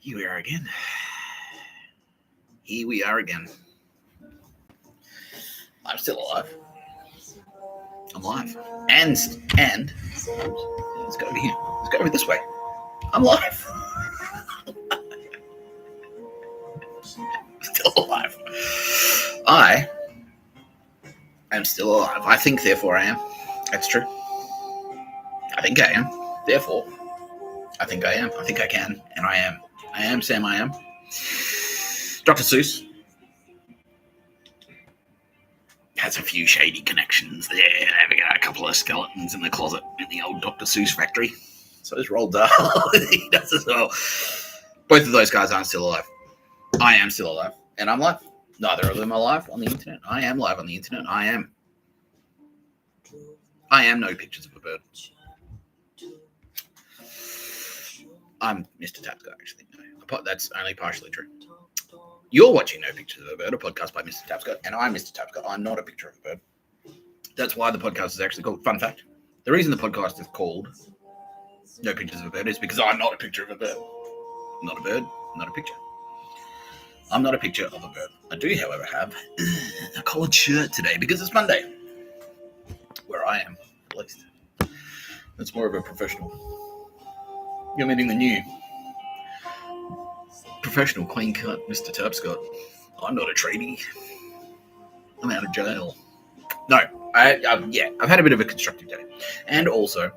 Here we are again. Here we are again. I'm still alive. I'm alive. And it's got to be here. It's got to be this way. I'm alive. Still alive. I am still alive. I think, therefore I am. That's true. I think I am. Therefore, I think I am. I think I can. And I am. I am, Sam, I am. Dr. Seuss has a few shady connections there. We got a couple of skeletons in the closet in the old Dr. Seuss factory. So is Roald Dahl. He does as well. Both of those guys aren't still alive. I am still alive. And I'm live. Neither of them are live on the internet. I am live on the internet. I am no pictures of a bird. I'm Mr. Tapscott, actually. No, that's only partially true. You're watching No Pictures of a Bird, a podcast by Mr. Tapscott, and I'm Mr. Tapscott. I'm not a picture of a bird. That's why the podcast is actually called, fun fact, the reason the podcast is called No Pictures of a Bird is because I'm not a picture of a bird. I'm not a bird, I'm not a picture. I'm not a picture of a bird. I do, however, have a collared shirt today because it's Monday, where I am, at least. It's more of a professional. You're meeting the new professional clean cut Mr. Tapscott. I'm not a tradie. I'm out of jail. No, I've had a bit of a constructive day. And also,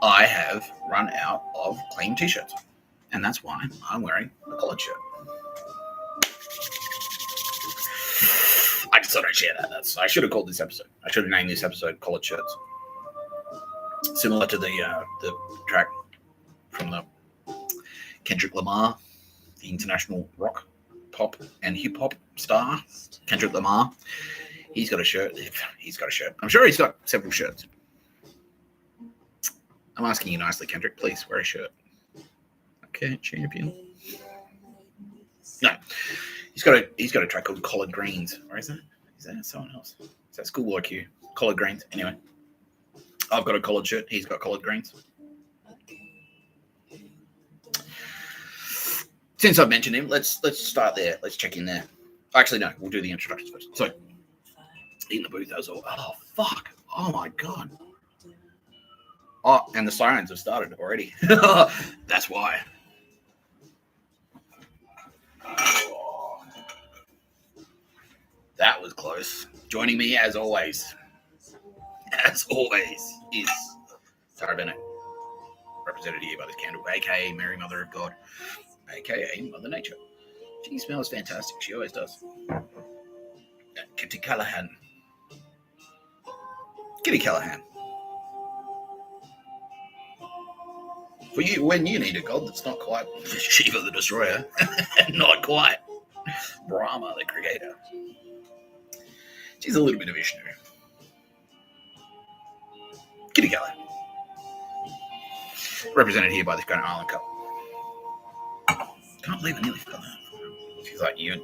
I have run out of clean t-shirts. And that's why I'm wearing a collared shirt. I just thought I'd share that. I should have called this episode. I should have named this episode Collared Shirts. Similar to the track from the Kendrick Lamar, the international rock, pop, and hip-hop star, Kendrick Lamar. He's got a shirt. I'm sure he's got several shirts. I'm asking you nicely, Kendrick. Please wear a shirt. Okay, champion. No, he's got a track called Collard Greens. Or is that someone else? Is that Schoolboy Q? Collard Greens. Anyway, I've got a collared shirt. He's got Collard Greens. Since I've mentioned him, let's start there. Let's check in there. Actually, no, we'll do the introductions first. So, in the booth, as well. Oh, fuck. Oh, my God. Oh, and the sirens have started already. That's why. Oh, that was close. Joining me, as always, is Tara Bennett, represented here by this candle, a.k.a. Mary Mother of God, a.k.a. Mother Nature. She smells fantastic. She always does. Kitty Callahan. For you, when you need a god that's not quite Shiva the Destroyer, not quite Brahma the Creator. She's a little bit of Vishnu. Kitty Callahan. Represented here by this Granite Island Cup. Can't believe I nearly forgot that. She's like, you're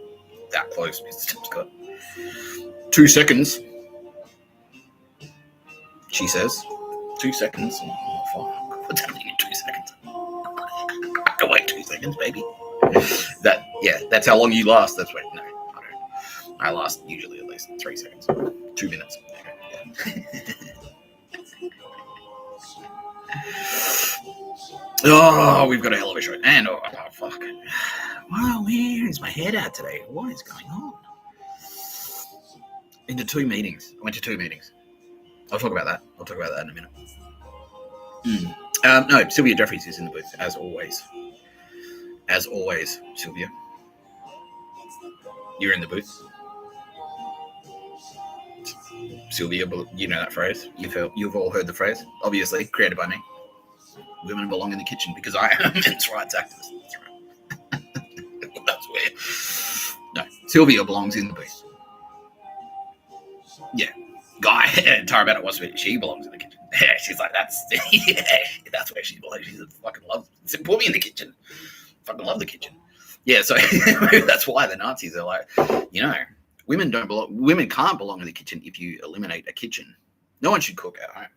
that close, Mr. Tipscott. 2 seconds. She says. 2 seconds. Oh, fuck. What's happening in 2 seconds? I can wait 2 seconds, baby. That's how long you last. That's wait. No, I don't. I last usually at least 3 seconds. 2 minutes. Okay, yeah. Oh, we've got a hell of a show. And, oh, fuck. Wow, where is my head at today? What is going on? I went to 2 meetings. I'll talk about that in a minute. No, Sylvia Jeffries is in the booth, as always. As always, Sylvia. You're in the booth. Sylvia, you know that phrase. You've all heard the phrase, obviously, created by me. Women belong in the kitchen because I am a men's rights activist. That's weird. No, Sylvia belongs in the booth. Yeah. Guy, Tara Bennett wants to. She belongs in the kitchen. Yeah, she's like, that's where she belongs. She's fucking love. Put me in the kitchen. Fucking love the kitchen. Yeah, so that's why the Nazis are like, women can't belong in the kitchen if you eliminate a kitchen. No one should cook at home.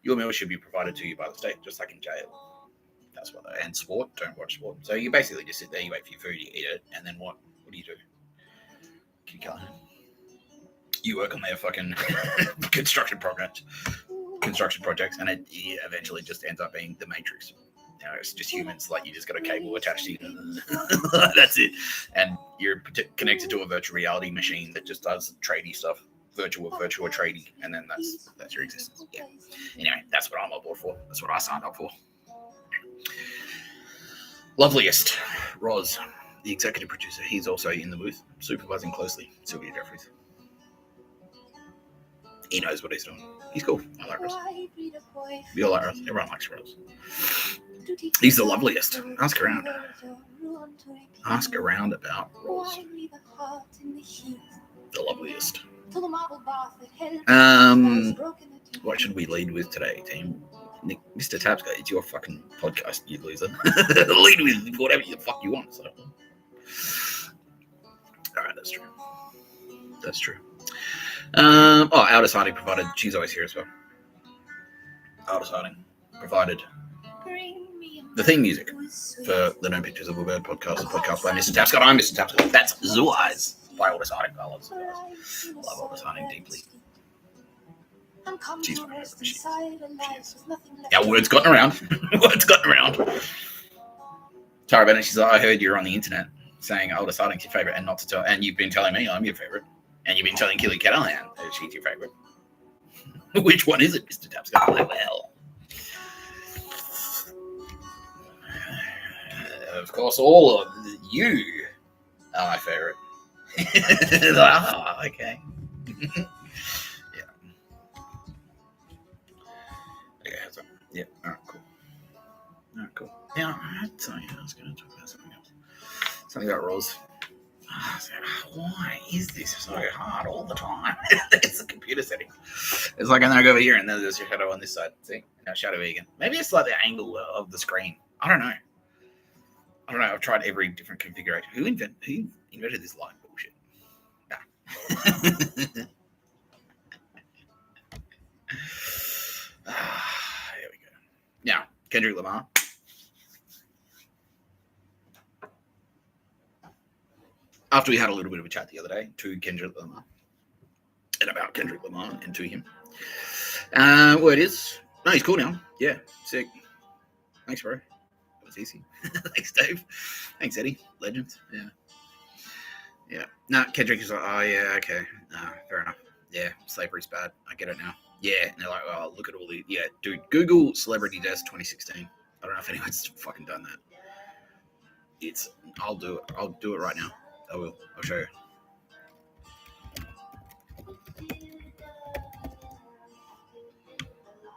Your meal should be provided to you by the state, just like in jail. That's what and sport. Don't watch sport. So you basically just sit there, you wait for your food, you eat it, and then what? What do you do? Keep going. You work on their fucking construction projects, and it eventually just ends up being the Matrix. You know, it's just humans. Like you just got a cable attached to you. That's it, and you're connected to a virtual reality machine that just does tradey stuff. Virtual trading, and then that's your existence. Yeah. Anyway, that's what I'm on board for. That's what I signed up for. Loveliest, Roz, the executive producer. He's also in the booth, supervising closely. Sylvia Jeffries. He knows what he's doing. He's cool. I like Roz. We all like Roz. Everyone likes Roz. He's the loveliest. Ask around. Ask around about Roz. The loveliest. What should we lead with today, team? Nick, Mr. Tapsco, it's your fucking podcast, you loser. Lead with whatever the fuck you want. So. All right, that's true. That's true. Outer Siding provided. She's always here as well. Outer Siding provided the theme music for the No Pictures of a Bird podcast. A podcast by Mr. Tapscott. I'm Mr. Tapscott. That's Zoo Eyes by Outer Siding. I love Zoo Eyes. Love Outer Siding deeply. She's my favorite. She is. Yeah, word's gotten around. Word's gotten around. Tara Bennett, she's like, I heard you're on the internet saying Outer Siding's your favorite and not to tell, and you've been telling me I'm your favorite, and you've been telling Killy Catalan that she's your favorite. Which one is it, Mr. Tapscott? Like, well, of course, all of you are my favorite. Okay. Yeah, alright, cool. Yeah, I'd say I was going to talk about something else. Something about Roz. Why is this so hard all the time? It's a computer setting. It's like, and then I go over here, and then there's your shadow on this side. See? Now shadow again. Maybe it's like the angle of the screen. I don't know. I've tried every different configuration. Who invented this light bullshit? Nah. Here we go. Now, Kendrick Lamar. After we had a little bit of a chat the other day to Kendrick Lamar and about Kendrick Lamar and to him. Word is, no, he's cool now. Yeah, sick. Thanks, bro. That was easy. Thanks, Dave. Thanks, Eddie. Legends. Yeah. No, Kendrick is like, oh, yeah, okay. No, fair enough. Yeah, slavery's bad. I get it now. Yeah, and they're like, oh, look at all the, yeah, dude, Google celebrity deaths 2016. I don't know if anyone's fucking done that. I'll do it. I'll do it right now. I will. I'll show you.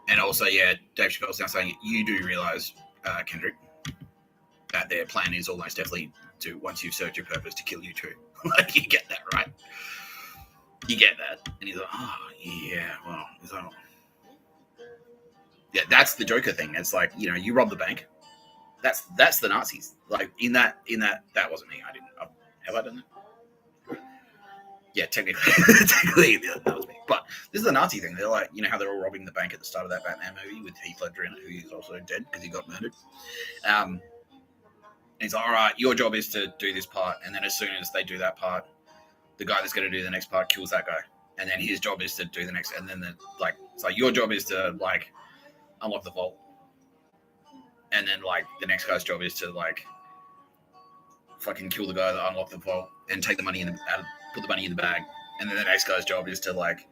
And also, yeah, Dave Chappelle's now saying, you do realize, Kendrick, that their plan is almost definitely to, once you've served your purpose, to kill you too. Like, you get that, right? You get that. And he's like, oh, yeah, well, he's like, yeah, that's the Joker thing. It's like, you know, you rob the bank. That's the Nazis. Like, in that wasn't me. I didn't. Have I done that? Yeah, technically that was me. But this is the Nazi thing. They're like, you know how they're all robbing the bank at the start of that Batman movie with Heath Ledger in it, who is also dead because he got murdered. And he's like, all right, your job is to do this part, and then as soon as they do that part, the guy that's going to do the next part kills that guy, and then his job is to do the next, and then it's like your job is to like unlock the vault, and then like the next guy's job is to like fucking kill the guy that unlocked the vault and take the money put the money in the bag, and then the next guy's job is to like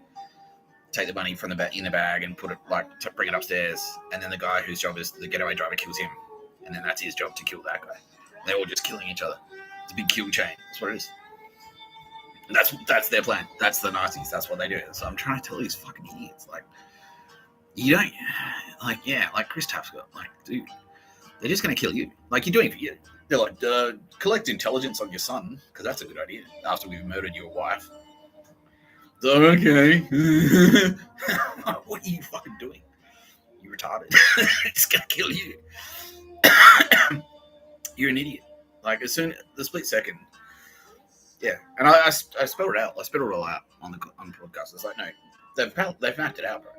take the money from the in the bag and put it like to bring it upstairs, and then the guy whose job is the getaway driver kills him, and then that's his job to kill that guy. They're all just killing each other. It's a big kill chain. That's what it is. And that's their plan. That's the Nazis. That's what they do. So I'm trying to tell these fucking idiots, like, you don't, like, yeah, like Chris Tapscott, like, dude, they're just gonna kill you. Like, you're doing it for you. They're like, collect intelligence on your son, because that's a good idea. After we've murdered your wife. So, okay. What are you fucking doing? You retarded. It's gonna kill you. You're an idiot. Like, as soon the split second. Yeah, and I spelled it out. I spelled it all out on the podcast. It's like, no, they've mapped it out, bro.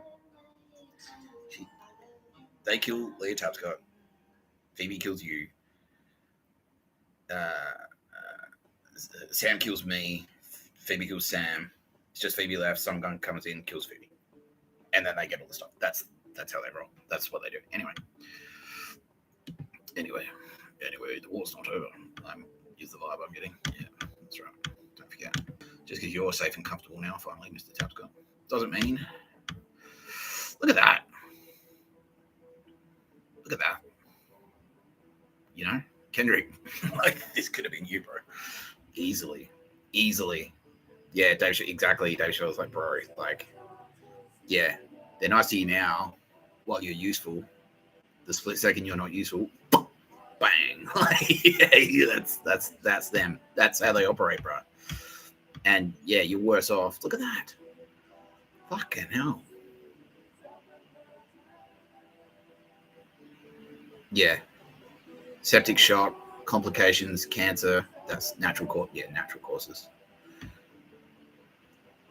They kill Leah Tapscott. Phoebe kills you. Sam kills me. Phoebe kills Sam. It's just Phoebe left. Some gun comes in, kills Phoebe, and then they get all the stuff. That's how they roll. That's what they do. Anyway, the war's not over. Is the vibe I'm getting. Yeah, that's right. Don't forget. Just because you're safe and comfortable now, finally, Mr. Tapscott, doesn't mean. Look at that. Look at that. You know, Kendrick, like this could have been you, bro. Easily. Yeah, Dave. Exactly. Dave Chappelle's like, bro, like, yeah, they're nice to you now while you're useful. The split second you're not useful, bang. Yeah, that's them. That's how they operate, bro. And yeah, you're worse off. Look at that. Fucking hell. Yeah. Septic shock, complications, cancer. That's natural causes.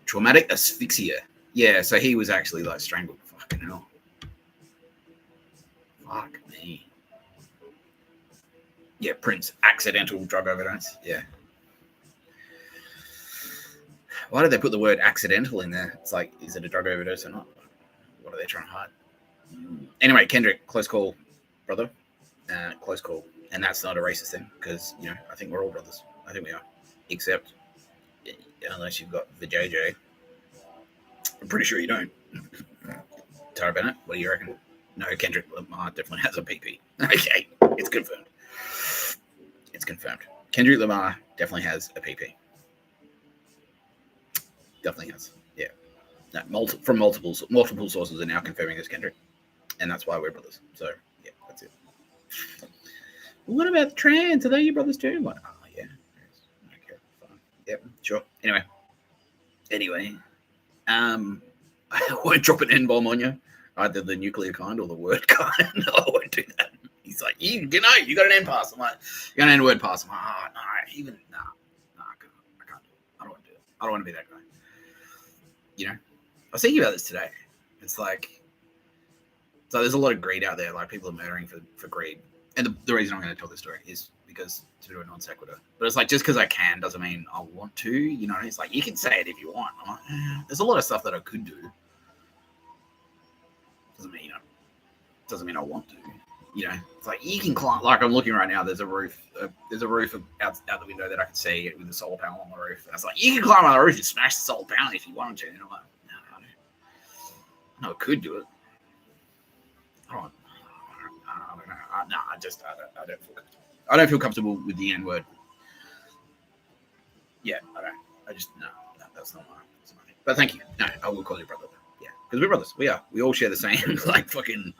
Traumatic asphyxia. Yeah, so he was actually like strangled. Fucking hell. Fuck me. Yeah, Prince. Accidental drug overdose. Yeah. Why did they put the word accidental in there? It's like, is it a drug overdose or not? What are they trying to hide? Anyway, Kendrick, close call, brother. Close call. And that's not a racist thing because, you know, I think we're all brothers. I think we are. Except, unless you've got the JJ. I'm pretty sure you don't. Tara Bennett, what do you reckon? No, Kendrick Lamar definitely has a PP. Okay, it's confirmed. Kendrick Lamar definitely has a PP. Definitely has. Yeah. No, from multiple sources are now confirming this Kendrick. And that's why we're brothers. So, yeah, that's it. What about the trans? Are they your brothers too? Like, oh, yeah. Okay, fine. Yep, sure. Anyway. I won't drop an N-bomb on you. Either the nuclear kind or the word kind. No, I won't do that. He's like, you got an N-pass. I'm like, you got an N-word pass. I'm like, I can't do it. I don't want to do it. I don't want to be that guy. You know? I was thinking about this today. It's like, so there's a lot of greed out there. Like, people are murdering for greed. And the reason I'm going to tell this story is because to do a non sequitur. But it's like, just because I can doesn't mean I want to. You know, it's like, you can say it if you want. I'm like, there's a lot of stuff that I could do. Doesn't mean I want to. You know, it's like you can climb. Like I'm looking right now. There's a roof. There's a roof out the window that I can see with a solar panel on the roof. And it's like you can climb on the roof and smash the solar panel if you wanted to. And I'm like, no, I could do it. I don't know. I don't feel comfortable. I don't feel comfortable with the N word. Yeah, I don't. I just no, that's not my thing. But thank you. No, I will call you brother. Yeah, because we're brothers. We are. We all share the same like fucking.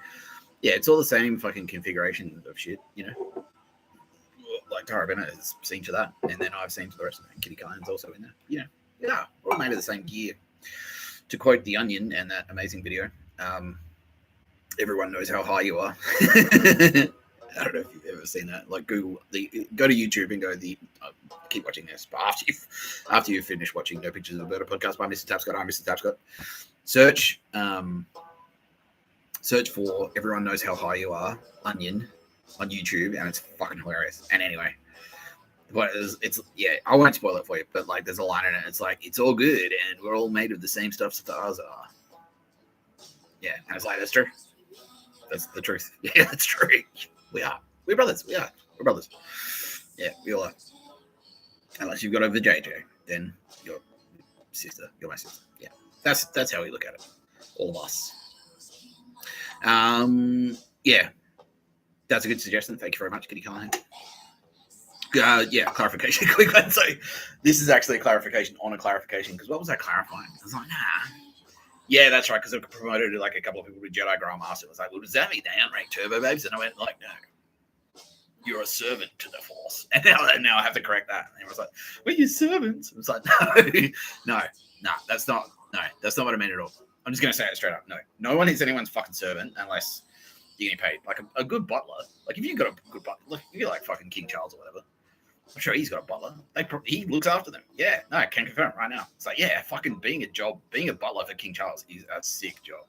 Yeah, it's all the same fucking configuration of shit. You know, like Tara Bennett has seen to that, and then I've seen to the rest of them. Kitty Kyle's also in there. You know, yeah, we're all made of the same gear. To quote The Onion and that amazing video, everyone knows how high you are. I don't know if you've ever seen that. Like go to YouTube and go keep watching this. But after you've finished watching No Pictures of a Bird podcast by Mr. Tapscott, I'm Mr. Tapscott. Search for Everyone Knows How High You Are, Onion, on YouTube, and it's fucking hilarious. And anyway, but it's I won't spoil it for you, but like there's a line in it. It's like it's all good, and we're all made of the same stuff stars are. Yeah, and it's like that's true. That's the truth. Yeah, that's true. We are. We're brothers. We are. We're brothers. Yeah, we all are. Unless you've got over JJ, then you're sister. You're my sister. Yeah, that's how we look at it. All of us. Yeah, that's a good suggestion. Thank you very much, Kitty Callahan. Clarification, quick one. So this is actually a clarification on a clarification because what was I clarifying? I was like, nah. Yeah, that's right. Because I promoted like a couple of people to Jedi Grandmaster. It was like, well, does that mean they unranked Turbo Babes? And I went like, no, you're a servant to the Force. And now I have to correct that. And it was like, we're your servants. It was like, no, that's not what I meant at all. I'm just going to say it straight up. No one is anyone's fucking servant unless you're getting paid. Like a good butler. Like if you've got a good butler, look, you're like fucking King Charles or whatever. I'm sure he's got a butler. He looks after them. Yeah, no, I can confirm right now. It's like, yeah, fucking being a butler for King Charles is a sick job.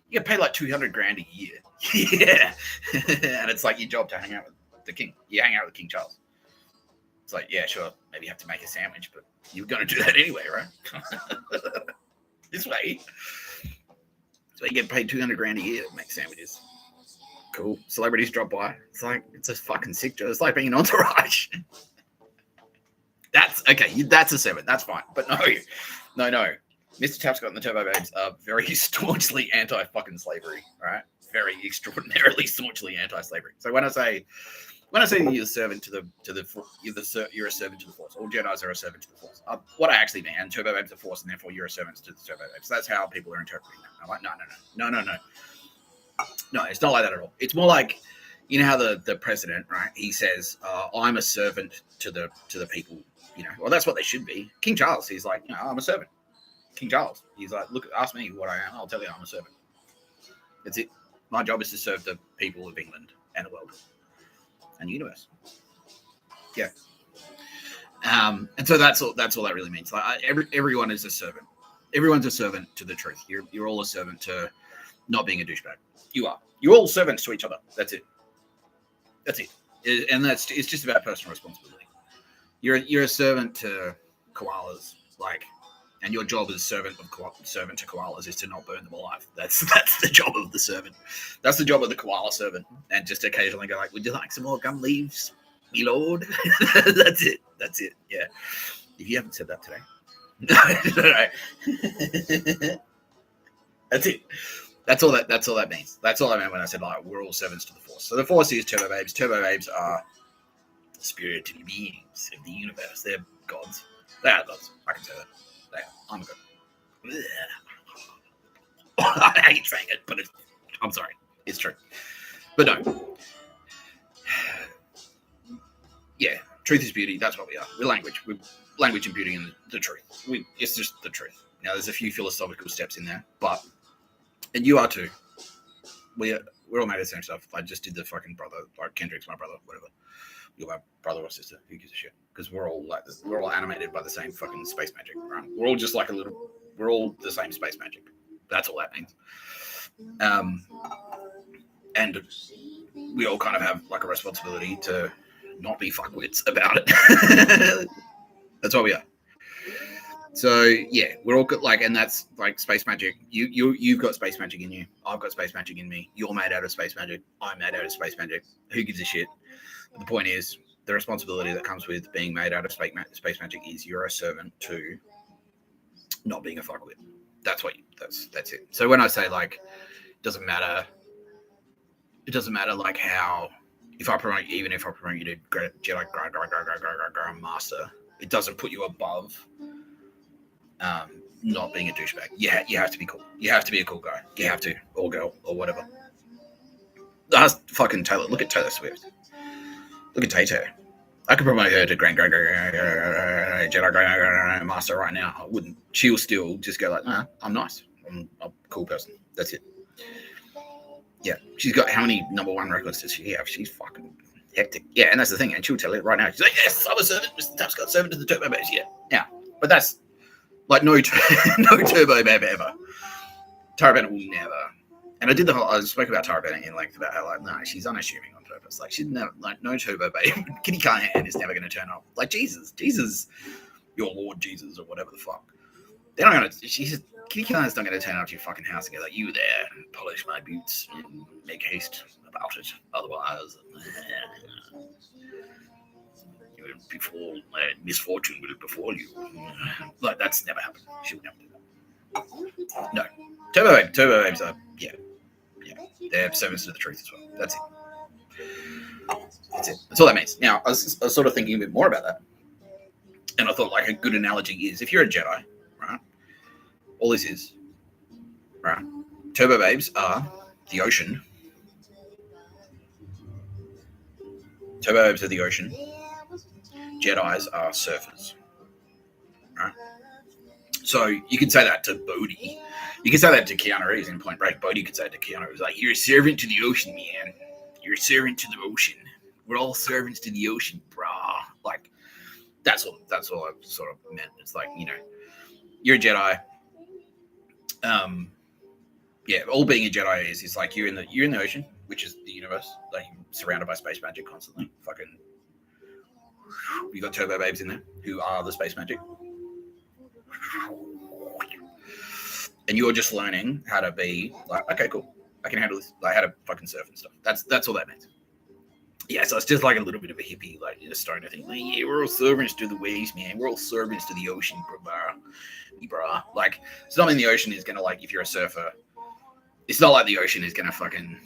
You get paid like 200 grand a year. Yeah. And it's like your job to hang out with the king. You hang out with King Charles. It's like, yeah, sure, maybe you have to make a sandwich, but you're going to do that anyway, right? This way. So you get paid 200 grand a year to make sandwiches. Cool. Celebrities drop by. It's like, it's a fucking sick job. It's like being an entourage. That's okay. That's a 7. That's fine. But no. Mr. Tapscott and the Turbo Babes are very staunchly anti-fucking slavery. All right. Very extraordinarily staunchly anti-slavery. So when I say you're a servant to the you're a servant to the Force. All Jedi's are a servant to the Force. What I actually mean, and Turbo Babes are Force, and therefore you're a servant to the Turbo Babes. That's how people are interpreting that. I'm like, no, it's not like that at all. It's more like, you know how the president, right? He says, "I'm a servant to the people." You know, well, that's what they should be. King Charles, he's like, I'm a servant. King Charles, he's like, look, ask me what I am. I'll tell you, I'm a servant. That's it. My job is to serve the people of England and the world. And the universe. Yeah. And so that's all that really means. Like everyone is a servant. Everyone's a servant to the truth. You're all a servant to not being a douchebag. You are. You're all servants to each other. That's it. And it's just about personal responsibility. You're a servant to koalas, like, and your job as servant to koalas is to not burn them alive. That's the job of the servant. That's the job of the koala servant. And just occasionally go like, would you like some more gum leaves, me lord? That's it. Yeah. If you haven't said that today. No. That's it. That's all that means. That's all I meant when I said like we're all servants to the Force. So the Force is Turbo Babes. Turbo Babes are spirited beings of the universe. They're gods. They are gods. I can say that. They are. I'm a god. I hate saying it, but I'm sorry. It's true. But no. Yeah. Truth is beauty. That's what we are. We're language. We're language and beauty and the truth. It's just the truth. Now, there's a few philosophical steps in there, and you are too. We're all made of the same stuff. I just did the fucking brother, like Kendrick's my brother, whatever. You're my brother or sister. Who gives a shit? Because we're all animated by the same fucking space magic, right? We're all just like we're all the same space magic. That's all that means. And we all kind of have like a responsibility to not be fuckwits about it. That's what we are. So yeah, we're all like, and that's like space magic. You've got space magic in you. I've got space magic in me. You're made out of space magic. I'm made out of space magic. Who gives a shit? But the point is, the responsibility that comes with being made out of space magic is you're a servant to not being a fuckwit. That's it. So when I say like, it doesn't matter like how, if I promote you to Jedi Grand Master, it doesn't put you above not being a douchebag. You have to be cool. You have to be a cool guy. You have to, or girl, or whatever. That's fucking Taylor. Look at Taylor Swift. Look at Tay-Tay. I could promote her to Grand Jedi Master right now. I wouldn't. She'll still just go like, nah, I'm nice. I'm a cool person. That's it. Yeah. She's got how many #1 records does she have? She's fucking hectic. Yeah, and that's the thing. And she'll tell it right now. She's like, yes, I'm a servant. Mr. Tapscott, servant to the Turbo Babes. Yeah. But that's like no Turbo Babe ever. Tara Bennett will never. And I spoke about Tara Bennett in length about how like, no, she's unassuming on purpose. Like she'd never, like no Turbo Babe. Kitty Callahan is never going to turn up. Like Jesus, your Lord Jesus or whatever the fuck. They're not going to. Kitty Callahan's not going to turn up to your fucking house and go like, you there, polish my boots and make haste about it. Otherwise, before misfortune will befall you. Like that's never happened. She would never do that. No, Turbo Babes are yeah. They're servants to the truth as well. That's it. That's all that means. Now I was sort of thinking a bit more about that, and I thought like a good analogy is if you're a Jedi, right? All this is, right? Turbo Babes are the ocean. Turbo Babes are the ocean. Jedis are surfers, right? So you could say that to Bodhi. You could say that to Keanu Reeves in Point Break. Bodhi could say it to Keanu Reeves, like, you're a servant to the ocean, man. You're a servant to the ocean. We're all servants to the ocean, brah. Like, that's all I sort of meant. It's like, you know, you're a Jedi. Yeah, all being a Jedi is like you're in the ocean, which is the universe, like you're surrounded by space magic constantly. Fucking, you got turbo babes in there who are the space magic, and you're just learning how to be like, okay, cool, I can handle this, like how to fucking surf and stuff. That's all that means. Yeah, so it's just like a little bit of a hippie, like you're starting to think, like, yeah, we're all servants to the waves, man. We're all servants to the ocean, bruh. Like, it's not in the ocean is gonna like if you're a surfer. It's not like the ocean is gonna fucking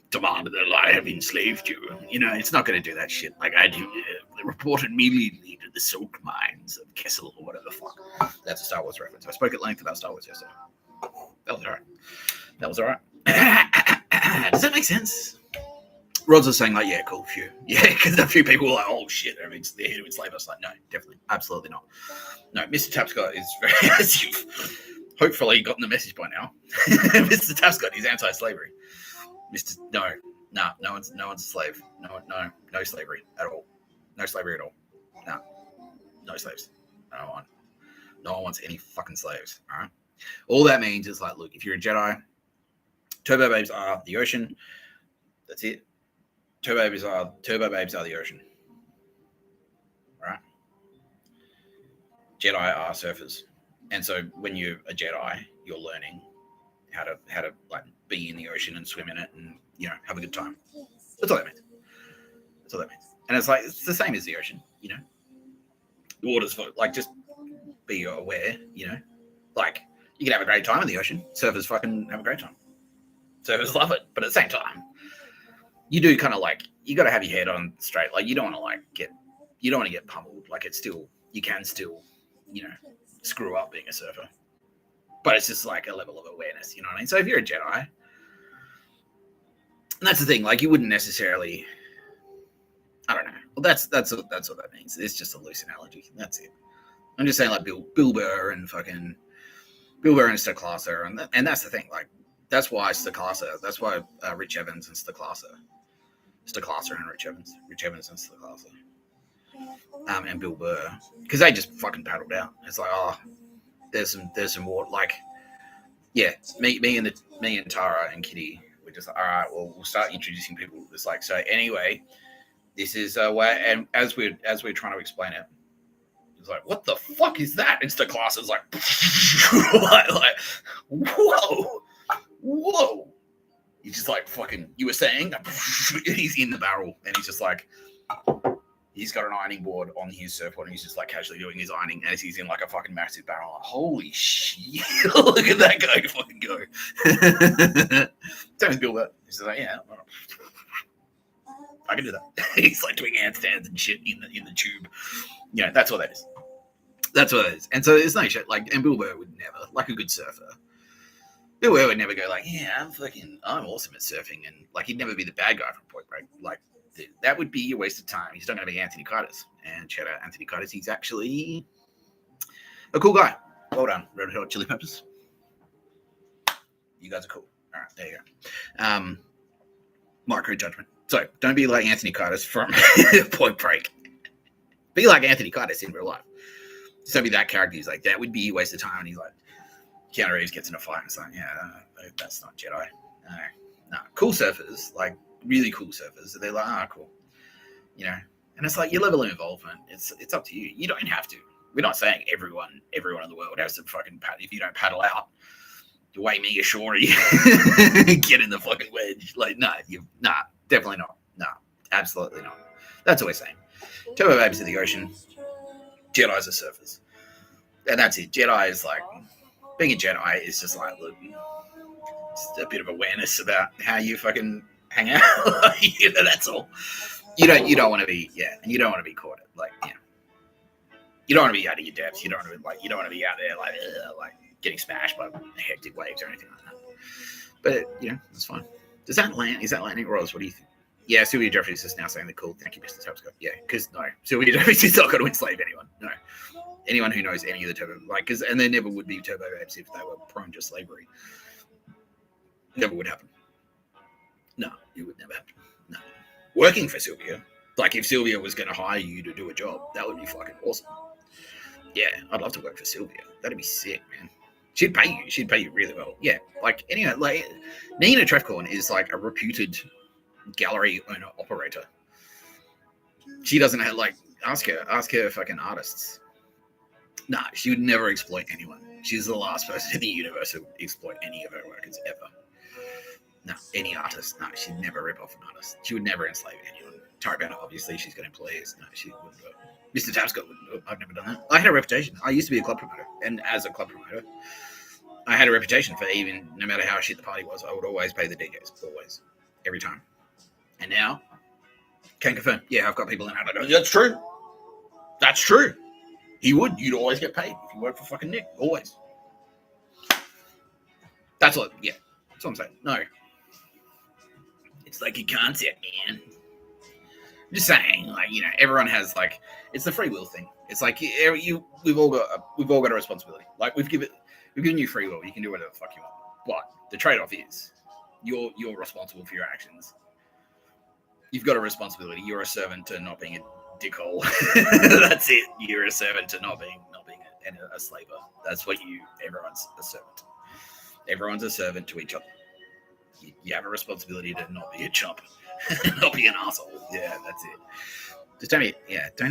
demand that I have enslaved you. You know, it's not gonna do that shit. Like I do. Report immediately to the silk mines of Kessel or whatever the fuck. That's a Star Wars reference. I spoke at length about Star Wars yesterday. That was alright. Does that make sense? Rods was saying like, yeah, cool, few. Yeah, because a few people were like, oh shit, they're here to enslave us. Like, no, definitely, absolutely not. No, Mr. Tapscott is very, as you've hopefully gotten the message by now. Mr. Tapscott is anti-slavery. No one's a slave. No slavery at all. No slavery at all. No slaves. No one wants any fucking slaves. All right. All that means is like, look, if you're a Jedi, turbo babes are the ocean. That's it. Turbo babes are the ocean. Right? Jedi are surfers. And so when you're a Jedi, you're learning how to like be in the ocean and swim in it and, you know, have a good time. That's all that means. And it's like, it's the same as the ocean, you know. The water's like, just be aware, you know. Like, you can have a great time in the ocean. Surfers fucking have a great time. Surfers love it. But at the same time, you do kind of like, you got to have your head on straight. Like, you don't want to get pummeled. Like, you can still, you know, screw up being a surfer. But it's just like a level of awareness, you know what I mean? So if you're a Jedi, and that's the thing, like you wouldn't necessarily, I don't know. Well, that's what that means. It's just a loose analogy. That's it. I'm just saying like Bill Burr and Stokelaser, and that's the thing. Like that's why Stokelaser. That's why Rich Evans and Stokelaser and Rich Evans and Stokelaser, and Bill Burr, because they just fucking paddled out. It's like, oh, there's some water. Like, yeah, me and Tara and Kitty, we're just like, all right, well, we'll start introducing people. It's like, so anyway, this is way, and as we're trying to explain it, it's like, what the fuck is that? It's the class is like, like, whoa. He's just like fucking. You were saying, he's in the barrel, and he's just like, he's got an ironing board on his surfboard, and he's just like casually doing his ironing as he's in like a fucking massive barrel. Like, holy shit! Look at that guy fucking go. Same as Bill Burr. He's just like, yeah, I can do that. He's like doing handstands and shit in the tube. You know, that's what that is. That's what it is. And so it's no shit. Like, and Bill Burr would never, like a good surfer, Bill Burr would never go like, yeah, I'm awesome at surfing, and like he'd never be the bad guy from Point Break. Like, that would be a waste of time. He's not going to be Anthony Kiedis. And shout out Anthony Kiedis. He's actually a cool guy. Well done, Red Hot Chili Peppers. You guys are cool. All right, there you go. Micro judgment. So don't be like Anthony Kiedis from Point Break. Be like Anthony Kiedis in real life. So be that character. He's like, that would be a waste of time. And he's like, Keanu Reeves gets in a fight. And it's like, yeah, that's not Jedi. No. Cool surfers, like really cool surfers. They're like, cool. You know, and it's like your level of involvement. It's up to you. You don't have to. We're not saying everyone in the world has to fucking paddle. If you don't paddle out, the way me ashore, get in the fucking wedge. Like, definitely not. No, absolutely not. That's what we're saying. Turbo babes of the ocean. Jedis are surfers. And that's it. Jedi is like, being a Jedi is just like, look, just a bit of awareness about how you fucking hang out. You know, that's all. You don't want to be, and you don't want to be caught, like, you know, you don't want to be out of your depths. You don't want to be out there like getting smashed by hectic waves or anything like that. But, you know, that's fine. Does that land? Is that landing, Ross? What do you think? Yeah, Sylvia Jeffries is now saying they're cool. Thank you, Mr. Tabscott. Yeah, because no, Sylvia Jeffries is not going to enslave anyone. No. Anyone who knows any of the turbo, like, and there never would be turbo babes if they were prone to slavery. Never would happen. No, it would never happen. No. Working for Sylvia, like if Sylvia was going to hire you to do a job, that would be fucking awesome. Yeah, I'd love to work for Sylvia. That'd be sick, man. She'd pay you. She'd pay you really well. Yeah. Like anyway, like Nina Trefcorn is like a reputed gallery owner operator. She doesn't have like ask her fucking artists. Nah, she would never exploit anyone. She's the last person in the universe who would exploit any of her workers ever. No, any artist. No, she'd never rip off an artist. She would never enslave anyone. Tara Banner, obviously, she's got employees. No, she wouldn't do it. Mr. Tapscott wouldn't do it. I've never done that. I had a reputation. I used to be a club promoter. And as a club promoter, I had a reputation for even, no matter how shit the party was, I would always pay the DJs. Always. Every time. And now, can confirm. Yeah, I've got people in that. I go, that's true. That's true. He would. You'd always get paid if you work for fucking Nick. Always. That's what, yeah. That's what I'm saying. No. It's like a concept, man. I'm just saying, like, you know, everyone has like, it's the free will thing. It's like we've all got a responsibility. Like we've given you free will. You can do whatever the fuck you want. But the trade-off is you're responsible for your actions. You've got a responsibility. You're a servant to not being a dickhole. That's it. You're a servant to not being a slaver. That's what everyone's a servant. Everyone's a servant to each other. You have a responsibility to not be a chump, not be an asshole. Yeah, that's it. Just don't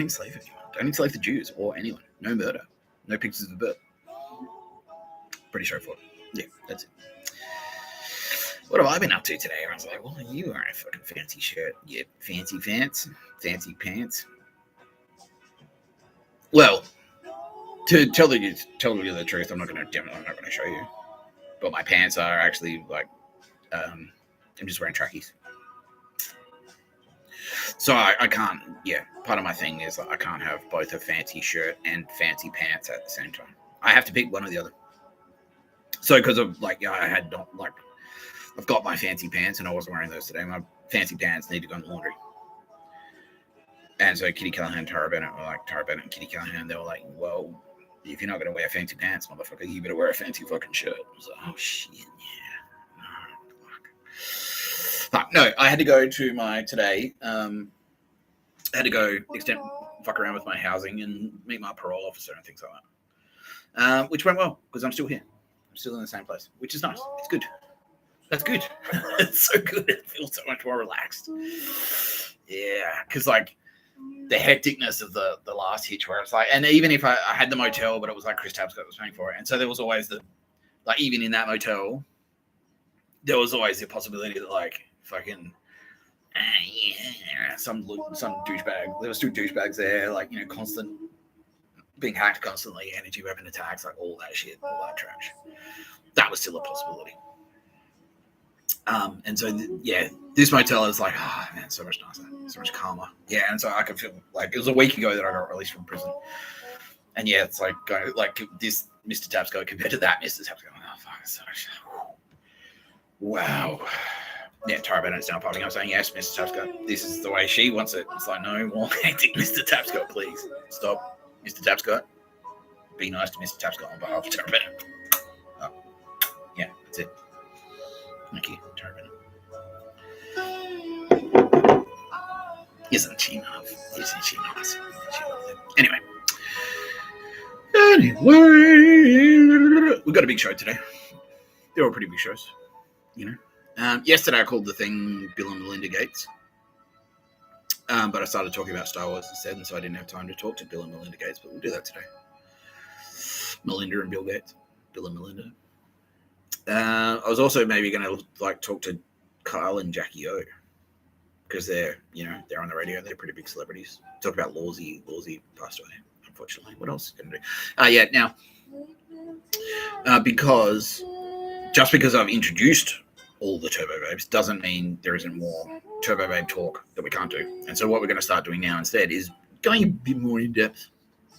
enslave anyone. Don't enslave the Jews or anyone. No murder. No pictures of the bird. Pretty straightforward. Yeah, that's it. What have I been up to today? Everyone's like, well, you are a fucking fancy shirt. Yeah, fancy pants. Well, to tell you the truth, I'm not going to show you. But my pants are actually like, I'm just wearing trackies. So I can't, part of my thing is I can't have both a fancy shirt and fancy pants at the same time. I have to pick one or the other. So because of I've got my fancy pants and I wasn't wearing those today. My fancy pants need to go in the laundry. And so Kitty Callahan, Tara Bennett and Kitty Callahan, they were like, well, if you're not going to wear fancy pants, motherfucker, you better wear a fancy fucking shirt. I was like, oh shit, yeah. No, I had to go to today. I had to go fuck around with my housing and meet my parole officer and things like that. Which went well because I'm still here. I'm still in the same place, which is nice. It's good. That's good. It's so good. It feels so much more relaxed. Yeah, because like the hecticness of the last hitch where it's like, and even if I had the motel, but it was like Chris Tapscott was paying for it. And so there was always even in that motel, there was always the possibility that like fucking some douchebag. There were still douchebags there, like, you know, constant being hacked constantly, energy weapon attacks, like all that shit, all that trash. That was still a possibility. And so this motel is like, oh man, so much nicer, so much calmer. Yeah, and so I could feel like it was a week ago that I got released from prison. And yeah, it's like going like this Mr. Tapscott compared to that Mr. Tapscott. Oh fuck, it's so much. Wow. Yeah, Tara Bennett's now popping up saying, yes, Mr. Tapscott, this is the way she wants it. It's like, no more hectic, Mr. Tapscott, please. Stop, Mr. Tapscott. Be nice to Mr. Tapscott on behalf of Tara Bennett. Oh, yeah, that's it. Thank you, Tara Bennett. Isn't she nice? Isn't she nice? Anyway, we've got a big show today. They're all pretty big shows, you know. Yesterday I called the thing Bill and Melinda Gates, but I started talking about Star Wars instead, and so I didn't have time to talk to Bill and Melinda Gates, but we'll do that today. Melinda and Bill Gates. Bill and Melinda. I was also maybe going to like talk to Kyle and Jackie O, because they're on the radio. They're pretty big celebrities. Talk about Lawsy passed away, unfortunately. What else can I do? Now, because I've introduced all the Turbo Babes doesn't mean there isn't more Turbo Babe talk that we can't do. And so what we're going to start doing now instead is going a bit more in depth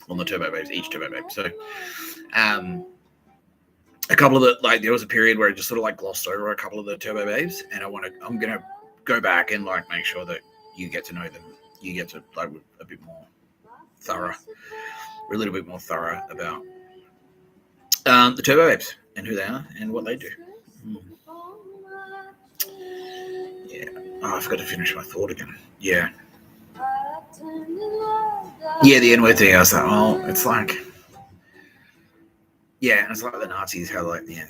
on the Turbo Babes, each Turbo Babe. So a couple of there was a period where I just sort of like glossed over a couple of the Turbo Babes, and I'm going to go back and like make sure that you get to know them. You get to like a bit more thorough. We're a little bit more thorough about the Turbo Babes and who they are and what they do. Yeah. Oh, I forgot to finish my thought again. Yeah. Yeah, the N-word thing. I was like, oh, it's like Yeah, and it's like the Nazis, how like, yeah.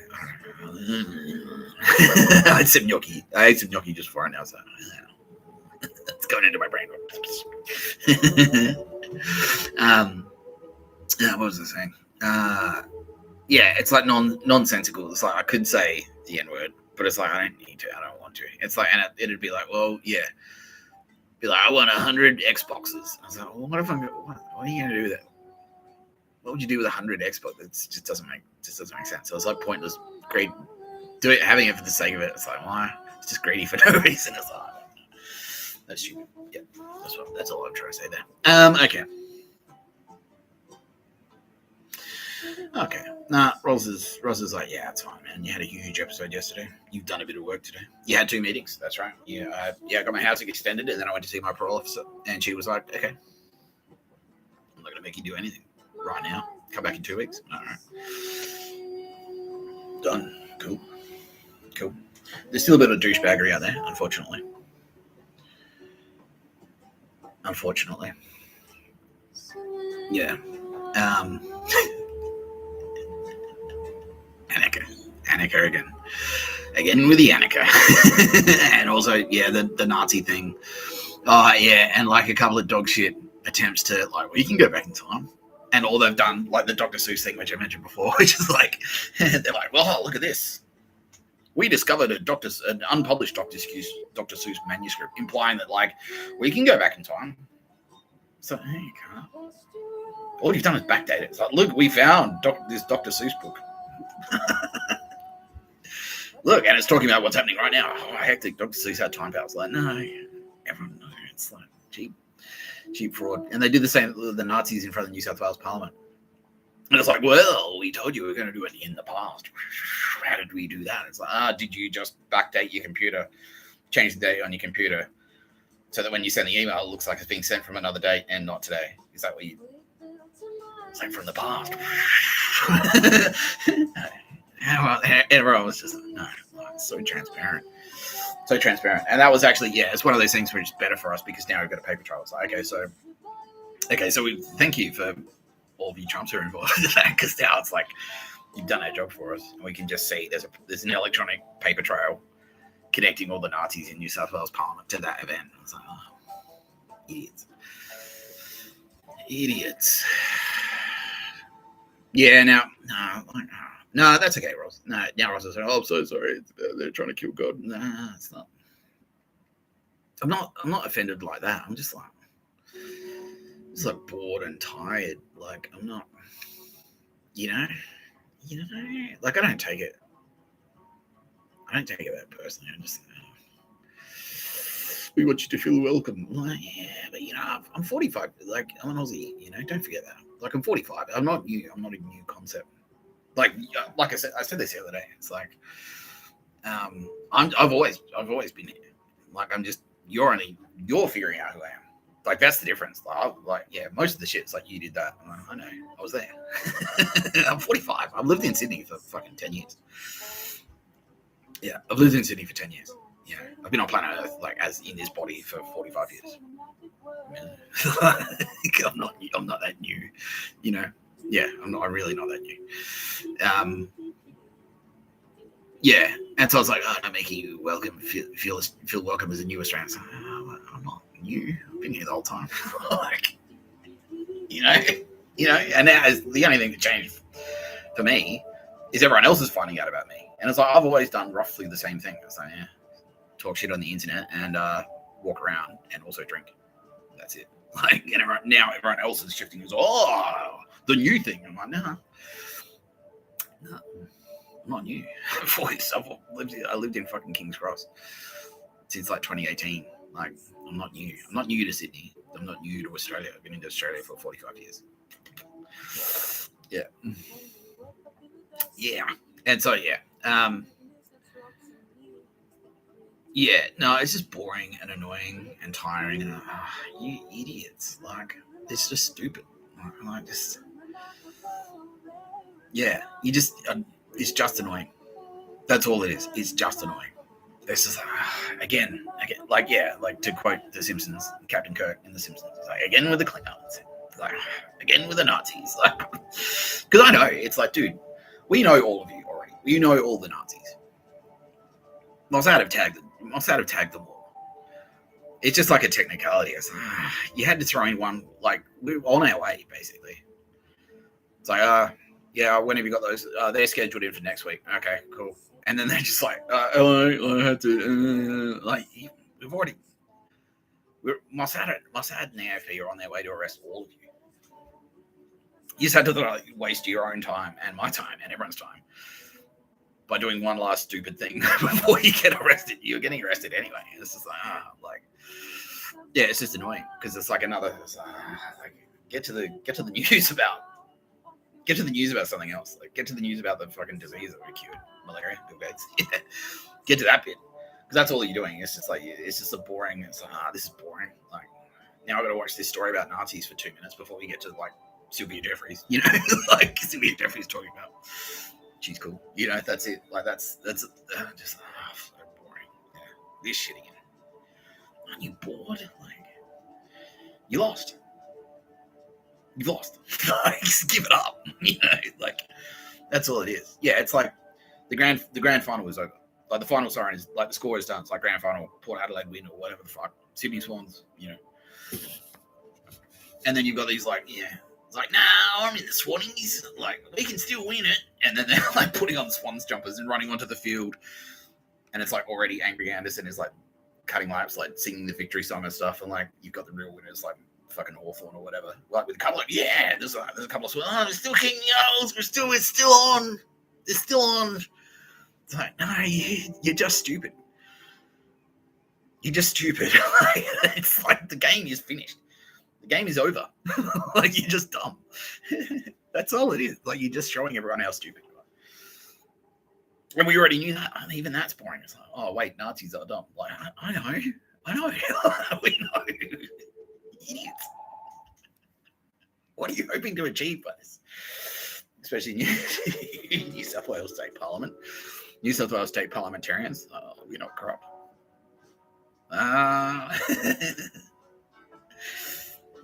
I had some gnocchi. I ate some gnocchi just before, and I was like, it's going into my brain. What was I saying? Yeah, it's like nonsensical. It's like I could say the N word, but it's like I don't need to. I don't want to. It's like, and it'd be like, well, yeah, be like, I want 100 Xboxes. I was like, well, what if what are you gonna do with that? What would you do with 100 Xbox? It just doesn't make sense. So it's like pointless. Great, having it for the sake of it. It's like why? It's just greedy for no reason. It's like that's stupid. Yeah, that's all I'm trying to say there. Okay. Okay. Nah, Roz is like, yeah, it's fine, man. You had a huge episode yesterday. You've done a bit of work today. You had 2 meetings. That's right. Yeah, I got my housing extended, and then I went to see my parole officer, and she was like, okay, I'm not gonna make you do anything right now. Come back in 2 weeks. All right. Done. Cool. There's still a bit of douchebaggery out there, unfortunately. Yeah. Annika again with the Annika. And also, yeah, the Nazi thing. Oh, yeah, and like a couple of dog shit attempts to, like, well, you can go back in time. And all they've done, like the Dr. Seuss thing, which I mentioned before, which is like, they're like, well, look at this. We discovered an unpublished Dr. Seuss manuscript, implying that, like, we can go back in time. So, hey, you can't. All you've done is backdate it. It's like, look, we found this Dr. Seuss book. Look, and it's talking about what's happening right now. Oh, hectic. Dr. Seuss had time powers. Like, no, everyone knows. It's like cheap fraud. And they did the same with the Nazis in front of the New South Wales Parliament. And it's like, well, we told you we were going to do it in the past. How did we do that? It's like, did you just backdate your computer, change the date on your computer, so that when you send the email, it looks like it's being sent from another date and not today? Is that what you... It's like from the past. Everyone was just, no, it's so transparent. And that was actually, yeah, it's one of those things which is better for us because now we've got a paper trail. It's like, okay, so we thank you for all of you chumps who are involved in that, because now it's like you've done our job for us, and we can just see there's an electronic paper trail connecting all the Nazis in New South Wales Parliament to that event. I was like, oh, idiots. Yeah, no, that's okay, Ross. No, now Ross is saying, oh, I'm so sorry. They're trying to kill God. Nah, it's not. I'm not offended like that. I'm just like bored and tired. Like, I'm not, like, I don't take it that personally. I'm just, we want you to feel welcome. Like, yeah, but I'm 45. Like, I'm an Aussie. Don't forget that. Like, I'm 45. I'm not new. I'm not a new concept. Like I said this the other day. It's like, I've always been here. Like, I'm just, you're figuring out who I am. Like, that's the difference. Yeah, most of the shit, it's like, you did that. I'm like, I know, I was there. I'm 45. I've lived in Sydney for fucking 10 years. Yeah, I've lived in Sydney for 10 years. I've been on planet Earth, like, as in this body for 45 years. I'm not that new, Yeah, I'm really not that new. Yeah, and so I was like, I'm making you welcome, feel welcome as a new Australian. So, I'm not new. I've been here the whole time. Like, and now the only thing that changed for me is everyone else is finding out about me. And it's like, I've always done roughly the same thing. It's like, talk shit on the internet and walk around and also drink. That's it. Like, and everyone else is shifting. It's the new thing. I'm like, no, I'm not new. I lived in fucking King's Cross since like 2018. Like, I'm not new. I'm not new to Sydney. I'm not new to Australia. I've been in Australia for 45 years. Yeah. And so, no, it's just boring and annoying and tiring. And you idiots. Like, it's just stupid. Like, just, it's just annoying. That's all it is. It's just annoying. It's just again, like, like to quote The Simpsons, Captain Kirk in The Simpsons, like, again with the Klingons, like, again with the Nazis, like, because I know it's like, dude, We know all of you already. We know all the Nazis. Mossad have tagged them all. It's just like a technicality. It's like, you had to throw in one, like, we're on our way, basically. It's like, yeah, when have you got those? They're scheduled in for next week. Okay, cool. And then they're just like, I had to, like, we've already, Mossad and the AFP are on their way to arrest all of you. You just had to waste your own time and my time and everyone's time by doing one last stupid thing before you get arrested. You're getting arrested anyway. It's just like, yeah, it's just annoying because it's like another. Like, get to the news about. Get to the news about something else. Like, get to the news about the fucking disease that we cured, malaria, Bill Gates. Yeah. Get to that bit because that's all you're doing. It's just like it's just a boring. It's like this is boring. Like now I got to watch this story about Nazis for 2 minutes before we get to like Sylvia Jeffries. You know, like Sylvia Jeffries talking about. She's cool. You know, that's it. Like that's just so boring. Yeah, this shit again. Aren't you bored? Like you lost. You've lost. Just give it up. You know, like that's all it is. Yeah, it's like the grand final is over. Like the final siren is like the score is done. It's like grand final, Port Adelaide win or whatever the fuck. Sydney Swans, you know. And then you've got these like, yeah. It's like, no, I'm in the Swannies. Like, we can still win it. And then they're like putting on Swans jumpers and running onto the field. And it's like already Angry Anderson is like cutting laps, like singing the victory song and stuff. And like, you've got the real winners, like fucking Hawthorn or whatever. Like with a couple of, there's a couple of Swans. Oh, we're still kicking yells. It's still on. It's still on. It's like, no, you're just stupid. You're just stupid. It's like the game is finished. The game is over. Like you're just dumb. That's all it is. Like you're just showing everyone how stupid you are. And we already knew that. And even that's boring. It's like, oh wait, Nazis are dumb. Like I know. We know. Idiots. What are you hoping to achieve by this? Especially in New South Wales State Parliament. New South Wales State parliamentarians. We're not corrupt.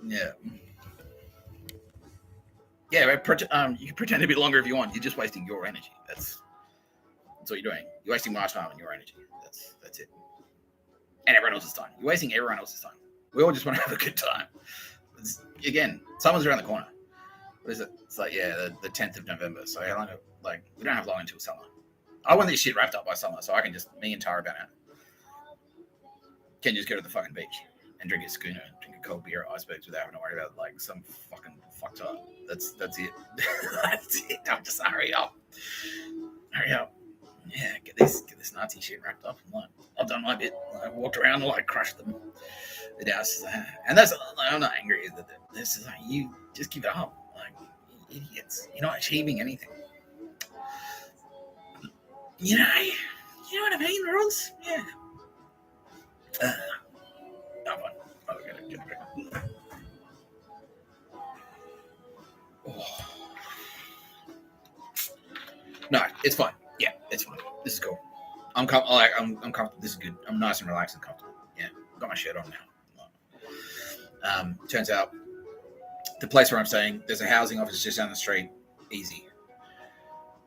Yeah. Yeah, you can pretend a bit longer if you want. You're just wasting your energy. That's what you're doing. You're wasting my time and your energy. That's it. And everyone else's time. You're wasting everyone else's time. We all just want to have a good time. Again, summer's around the corner. What is it? It's like, yeah, the 10th of November. So how long? Like, we don't have long until summer. I want this shit wrapped up by summer, so I can just, me and Tara Bennett can just go to the fucking beach and drink a schooner, drink a cold beer at icebergs without having to worry about like some fucking fucked up. That's it. That's it. I'm just hurry up. Yeah, get this Nazi shit wrapped up. And, like, I've done my bit. I walked around and like crushed them. The Douse, and that's like, I'm not angry that this is like you just give it up. Like idiots. You're not achieving anything. You know what I mean, Rolls? Yeah. I'm fine. I'll get it. Oh. No, it's fine. Yeah, it's fine. This is cool. I'm comfortable. This is good. I'm nice and relaxed and comfortable. Yeah, got my shirt on now. Turns out the place where I'm staying, there's a housing office just down the street. Easy.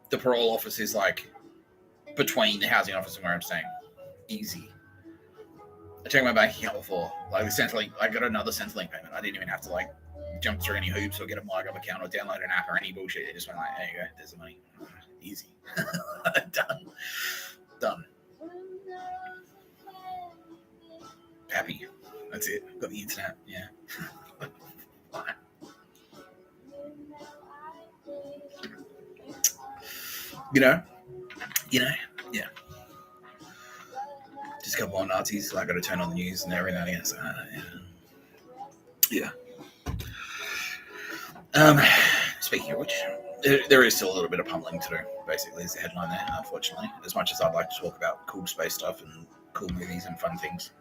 The parole office is like between the housing office and where I'm staying. Easy. I checked my bank account before. Like the Centrelink, I got another Centrelink payment. I didn't even have to like jump through any hoops or get a MyGov account or download an app or any bullshit. It just went like, there you go, there's the money. Easy. Done. Happy. That's it. Got the internet. Yeah. You know, yeah. Just a couple more Nazis. I got to turn on the news and everything. Else. Yeah. Speaking of which, there is still a little bit of pummeling to do. Basically, is the headline there. Unfortunately, as much as I'd like to talk about cool space stuff and cool movies and fun things,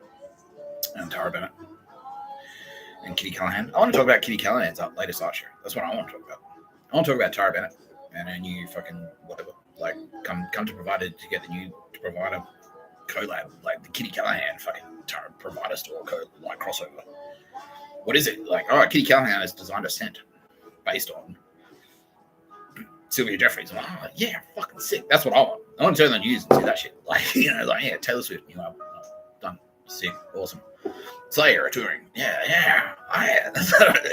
and Tara Bennett and Kitty Callahan. I want to talk about Kitty Callahan's latest art show. That's what I want to talk about. I want to talk about Tara Bennett and her new fucking whatever. Like, come to Provider to get the new Provider collab, like the Kitty Callahan fucking Tara Provider store like crossover. What is it? Like, all right, Kitty Callahan has designed a scent based on Sylvia Jeffries. I'm like, oh, yeah, fucking sick. That's what I want. I want to turn on the news and see that shit. Like, yeah, Taylor Swift, done. Sick. Awesome. Slayer are touring. Yeah.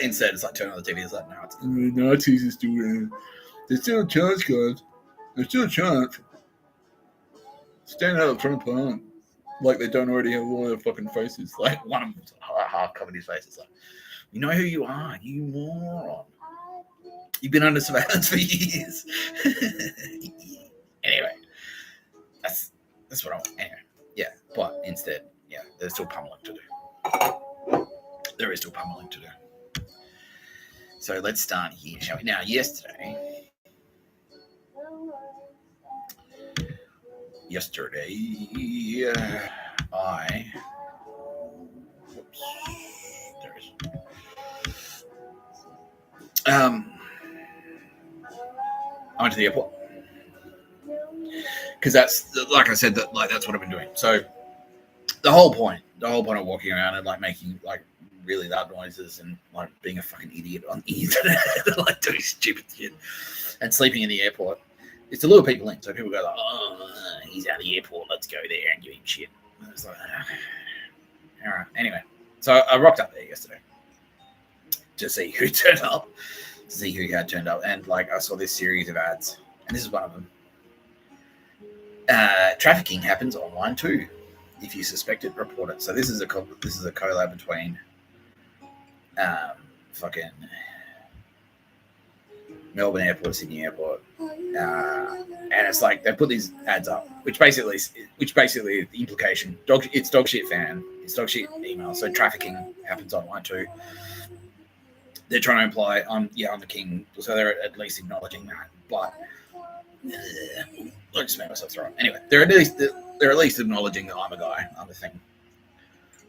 Instead, it's like turn on the TV. It's like, no, it's Nazis are still there. There's still a chance, guys. There's still a chance. Stand out in front of Parliament. Like they don't already have all their fucking faces. Like one of them's half covered his face. It's like, you know who you are, you moron. You've been under surveillance for years. Anyway, that's what I want. Anyway, yeah, but instead, yeah, there's still pummeling to do. There is still pummeling to do. So let's start here, shall we? Now, yesterday, I went to the airport because that's, like I said, that's what I've been doing. So the whole point of walking around and like making like really loud noises and like being a fucking idiot on the internet, like doing stupid shit and sleeping in the airport, is to lure people in. So people go like, oh, he's at the airport, let's go there and give him shit. And I was like, all right. Anyway, so I rocked up there yesterday to see who turned up, to see who had turned up, and like I saw this series of ads, and this is one of them. Trafficking happens online too. If you suspect it, report it. So this is a collab between fucking Melbourne Airport, Sydney Airport, and it's like they put these ads up, which basically the implication, it's dog shit fan, it's dog shit email. So trafficking happens online too. They're trying to imply I'm the king, so they're at least acknowledging that. But I just made myself throw up. Anyway, they're at least acknowledging that I'm a guy, I'm a thing,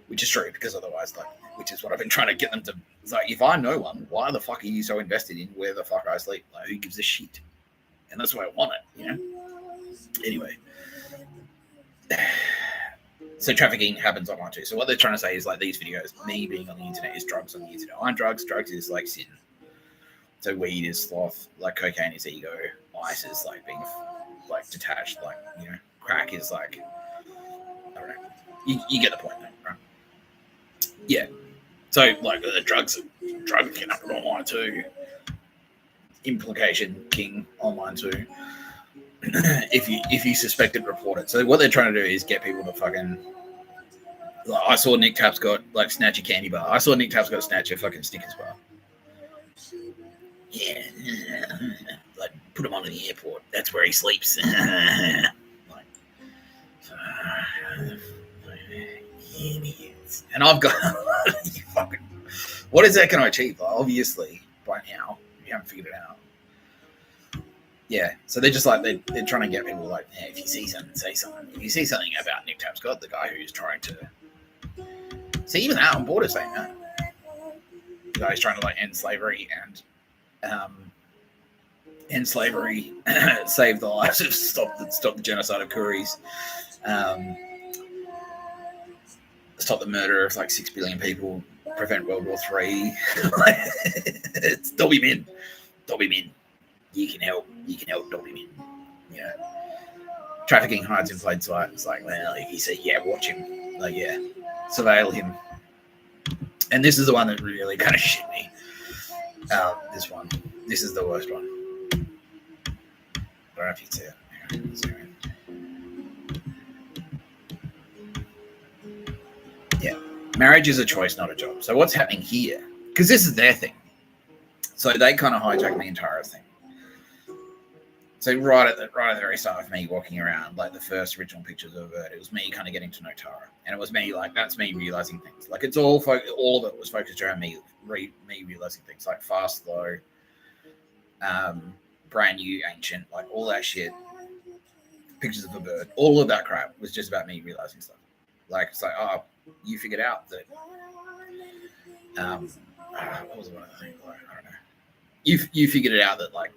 which is true, because otherwise, like, which is what I've been trying to get them to. It's like, if I know one, why the fuck are you so invested in where the fuck I sleep? Like, who gives a shit? And that's why I want it, Anyway, so trafficking happens online too. So what they're trying to say is like these videos, me being on the internet is drugs on the internet. I'm drugs. Drugs is like sin. So weed is sloth. Like cocaine is ego. Ice is like being like detached. Like crack is like, I don't know. You get the point, though, right? Yeah. So like the drugs can happen online too. Implication king online too. If you suspect it, report it. So what they're trying to do is get people to fucking. Like, I saw Nick Tapscott like snatch a candy bar. I saw Nick Tapscott snatch a fucking Snickers bar. Yeah, like put him on in the airport. That's where he sleeps. Like, idiots. And I've got fucking. What is that going to achieve? Like, obviously, by now, you haven't figured it out. Yeah, so they're just like they're trying to get people like, yeah, if you see something, say something. If you see something about Nick Tapscott, the guy who's trying to see, even that on board is saying that the guy who's trying to like end slavery and save the lives of stop the genocide of Kuris, stop the murder of like 6 billion people, prevent World War III. It's Dobby Min. You can help Dobby Min. Trafficking hides in plain sight. It's like, well, if you see, watch him. Like, surveil him. And this is the one that really kind of shit me. This one. This is the worst one. I don't know if you can see it. Yeah. Marriage is a choice, not a job. So what's happening here? Because this is their thing. So they kind of hijacked the entire thing. So right at the very start of me walking around, like the first original pictures of it was me kind of getting to know Tara, and it was me like that's me realizing things. Like it's all of it was focused around me realizing things, like fast, slow, brand new, ancient, like all that shit. Pictures of a bird, all of that crap was just about me realizing stuff. Like it's like, oh, you figured out that. What was one of the things? Like, I don't know. You figured it out that like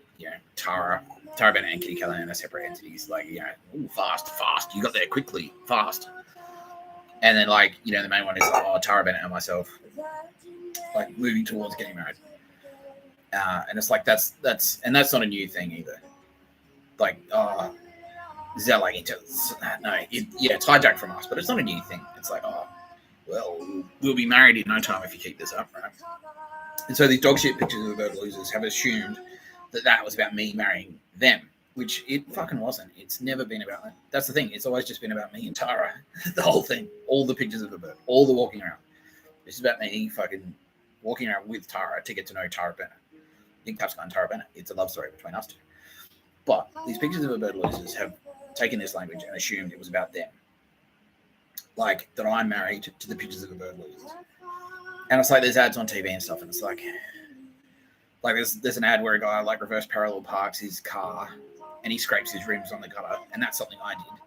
Tara Bennett and Kitty Callahan are separate entities. Like ooh, fast. You got there quickly, fast. And then like the main one is like, oh, Tara Bennett and myself, like moving towards getting married. And it's like that's not a new thing either. Like, is that like into no? It's hijacked from us, but it's not a new thing. It's like, well, we'll be married in no time if you keep this up, right? And so these dog shit pictures of the bird losers have assumed that was about me marrying them, which it fucking wasn't. It's never been about that. That's the thing. It's always just been about me and Tara. The whole thing. All the pictures of the bird. All the walking around. It's about me fucking walking around with Tara to get to know Tara Bennett. Nick Tapscott and Tara Bennett. It's a love story between us two. But these pictures of the bird losers have taken this language and assumed it was about them. Like, that I'm married to the pictures of the bird losers. And it's like there's ads on TV and stuff, and it's like there's an ad where a guy like reverse parallel parks his car and he scrapes his rims on the gutter, and that's something I did.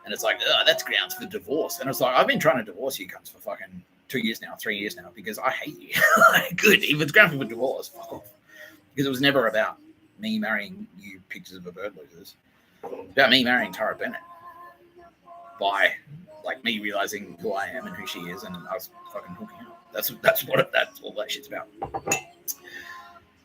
And it's like, that's grounds for divorce. And it's like, I've been trying to divorce you cunts for fucking 2 years now, 3 years now, because I hate you. Good. If it's grounds for divorce, fuck off. Because it was never about me marrying you pictures of the bird losers. It's about me marrying Tara Bennett. By like me realizing who I am and who she is, and us fucking hooking up. That's all that shit's about.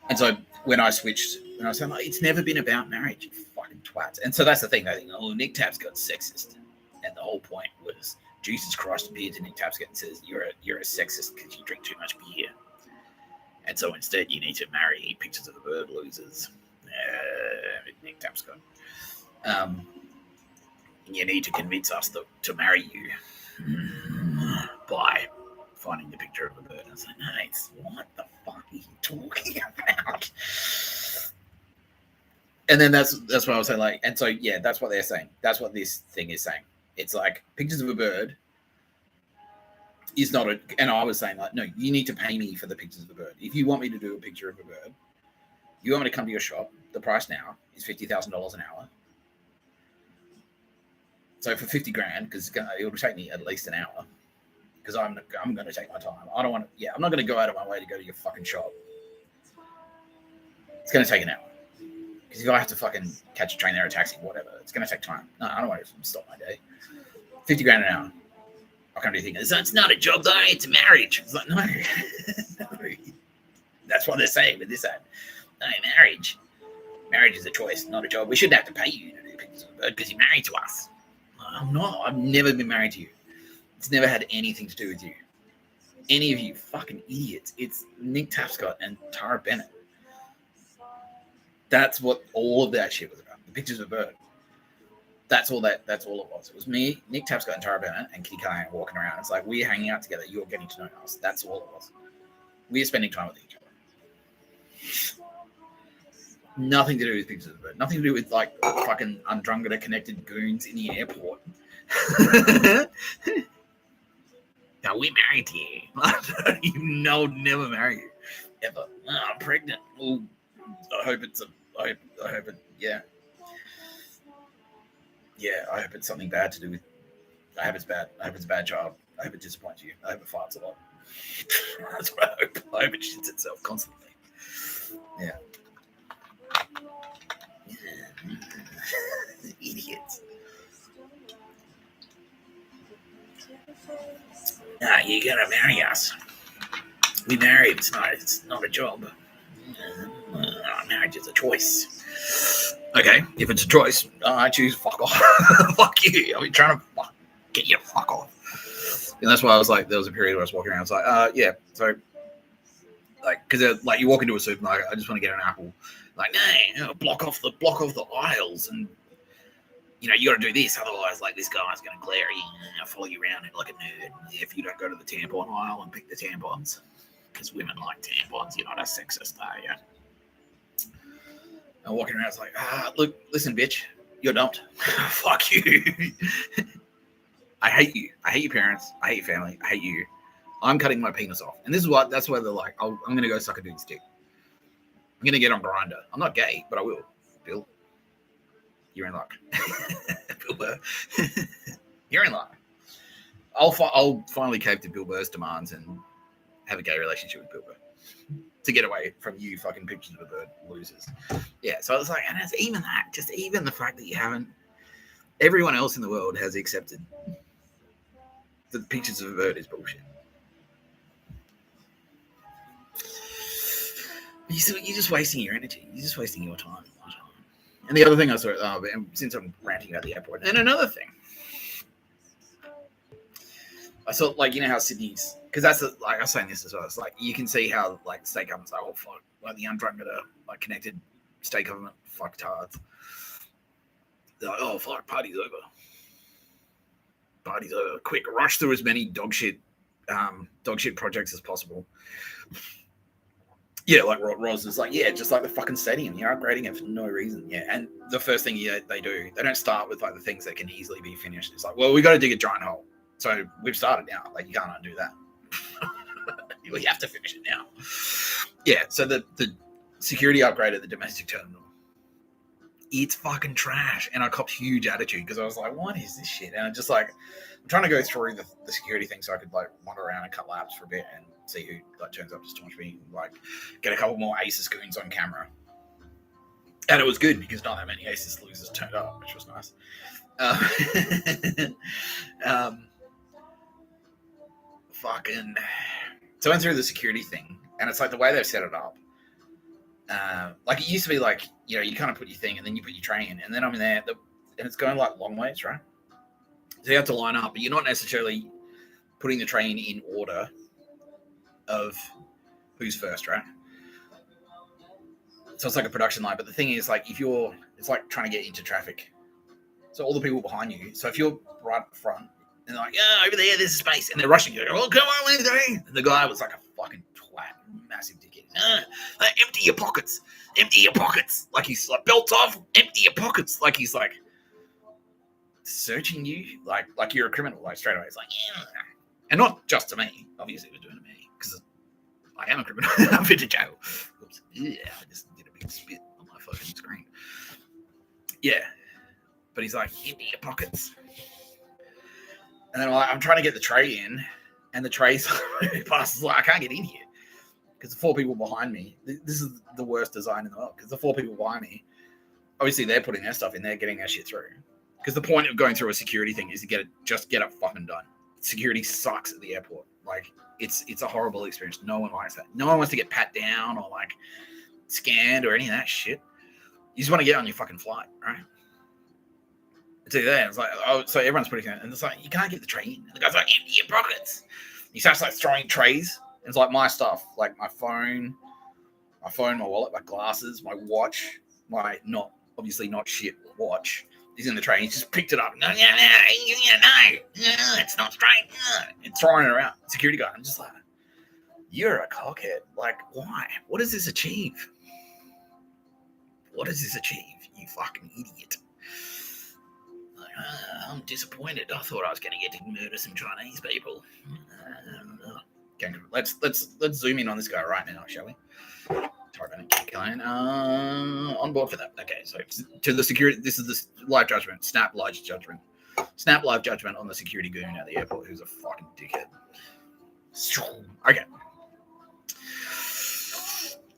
And so when I switched, and I was like, it's never been about marriage, you fucking twats. And so that's the thing. I think, Nick Tapscott sexist, and the whole point was Jesus Christ appeared to Nick Tapscott and says, you're a sexist because you drink too much beer, and so instead you need to marry pictures of the bird losers. Nick Tapscott. You need to convince us to marry you by finding the picture of a bird. I was like, nice. What the fuck are you talking about? And then that's what I was saying. Like, and so yeah, that's what they're saying. That's what this thing is saying. It's like pictures of a bird is not a. And I was saying like, no, you need to pay me for the pictures of the bird. If you want me to do a picture of a bird, you want me to come to your shop. The price now is $50,000 an hour. So for $50,000, because it will take me at least an hour, because I'm going to take my time. I don't want to. Yeah, I'm not going to go out of my way to go to your fucking shop. It's going to take an hour. Because if I have to fucking catch a train there, a taxi, whatever, it's going to take time. No, I don't want to stop my day. $50,000 an hour. I can't do anything. It's not a job though. It's a marriage. It's like no. That's what they're saying with this ad. No, marriage is a choice, not a job. We shouldn't have to pay you to do pictures of a bird because you're married to us. I'm not. I've never been married to you. It's never had anything to do with you. Any of you fucking idiots. It's Nick Tapscott and Tara Bennett. That's what all of that shit was about. The pictures of a bird. That's all it was. It was me, Nick Tapscott and Tara Bennett and Kitty Callahan walking around. It's like we're hanging out together. You're getting to know us. That's all it was. We're spending time with each other. Nothing to do with pictures of the bird. Nothing to do with like fucking Undrungada connected goons in the airport. Now we're married to you. Never marry you ever. I'm pregnant. Well, I hope it's yeah. I hope it's something bad to do with. I hope it's bad. I hope it's a bad child. I hope it disappoints you. I hope it farts a lot. That's what I hope. I hope it shits itself constantly. Yeah. Idiots. Nah, you gotta marry us. We married. It's not a job. Marriage is a choice. Okay, if it's a choice, I choose fuck off. Fuck you. I've been trying to get you to fuck off. And that's why I was like, there was a period where I was walking around. I was like, yeah. So, like, because like you walk into a supermarket, I just want to get an apple. Like, no, block off the aisles, and you got to do this, otherwise, like this guy's going to glare at you and follow you around like a nerd if you don't go to the tampon aisle and pick the tampons, because women like tampons. You're not a sexist, are you? I'm walking around, it's like, look, listen, bitch, you're dumped. Fuck you. I hate you. I hate your parents. I hate your family. I hate you. I'm cutting my penis off, and that's why they're like, I'm going to go suck a dude's dick. I'm going to get on Grindr. I'm not gay, but I will. Bill, you're in luck. Bill Burr, you're in luck. I'll finally cave to Bill Burr's demands and have a gay relationship with Bill Burr to get away from you fucking pictures of a bird losers. Yeah, so it's like, and it's even that, just even the fact that you haven't, everyone else in the world has accepted that pictures of a bird is bullshit. You're just wasting your energy. You're just wasting your time. And the other thing I saw, since I'm ranting about the airport, and another thing, I saw, like, you know how Sydney's, because that's like I was saying this as well. It's like you can see how like state government's like, oh fuck, like the Undrungada, like connected state government fucktards. They're like, oh fuck, party's over. Party's over. Quick, rush through as many dog shit projects as possible. Yeah, like Roz is like, yeah, just like the fucking stadium. You're upgrading it for no reason. Yeah, and the first thing they do, they don't start with like the things that can easily be finished. It's like, well, we got to dig a giant hole. So we've started now. Like, you can't undo that. We have to finish it now. Yeah, so the security upgrade at the domestic terminal, it's fucking trash. And I copped huge attitude because I was like, what is this shit? And I'm just like, I'm trying to go through the security thing so I could like wander around and cut laps for a bit and see who like turns up to staunch me, like get a couple more Aces goons on camera. And it was good because not that many Aces losers turned up, which was nice. Fucking. So I went through the security thing, and it's like the way they've set it up. Like it used to be like, you know, you kind of put your thing and then you put your tray in, and then I'm in there, and it's going like long ways, right? So you have to line up, but you're not necessarily putting the tray in order of who's first, right? So it's like a production line, but the thing is, like, it's like trying to get into traffic. So all the people behind you, so if you're right up front, and they're like, yeah, over there, there's a space, and they're rushing you. Oh, come on, over there. And the guy was like a fucking twat, massive dickhead. Empty your pockets. Empty your pockets. Like he's like, belt off, empty your pockets. Like he's like searching you, like you're a criminal, like straight away. It's like, yeah. And not just to me. Obviously, it was doing to me because I am a criminal. I've been to jail. Oops. Yeah, I just did a big spit on my fucking screen. Yeah. But he's like, empty your pockets. And then I'm trying to get the tray in, and the tray's passes like, I can't get in here because the four people behind me. This is the worst design in the world because the four people behind me, obviously they're putting their stuff in, they're getting their shit through. Because the point of going through a security thing is to get it fucking done. Security sucks at the airport. Like it's a horrible experience. No one likes that. No one wants to get pat down or like scanned or any of that shit. You just want to get on your fucking flight, right? So there, it's like, oh, so everyone's putting it in, and it's like, you can't get the tray in. And the guy's like, empty your pockets. He starts like throwing trays. And it's like my stuff, like my phone, my wallet, my glasses, my watch, my obviously not shit watch is in the tray. He's just picked it up. No, it's not straight. And throwing it around. Security guy. I'm just like, you're a cockhead. Like, why? What does this achieve? What does this achieve, you fucking idiot? I'm disappointed. I thought I was going to get to murder some Chinese people. Okay, let's zoom in on this guy right now, shall we? Keep going. On board for that. Okay, so to the security. This is the live judgment. Snap live judgment on the security goon at the airport who's a fucking dickhead. Okay,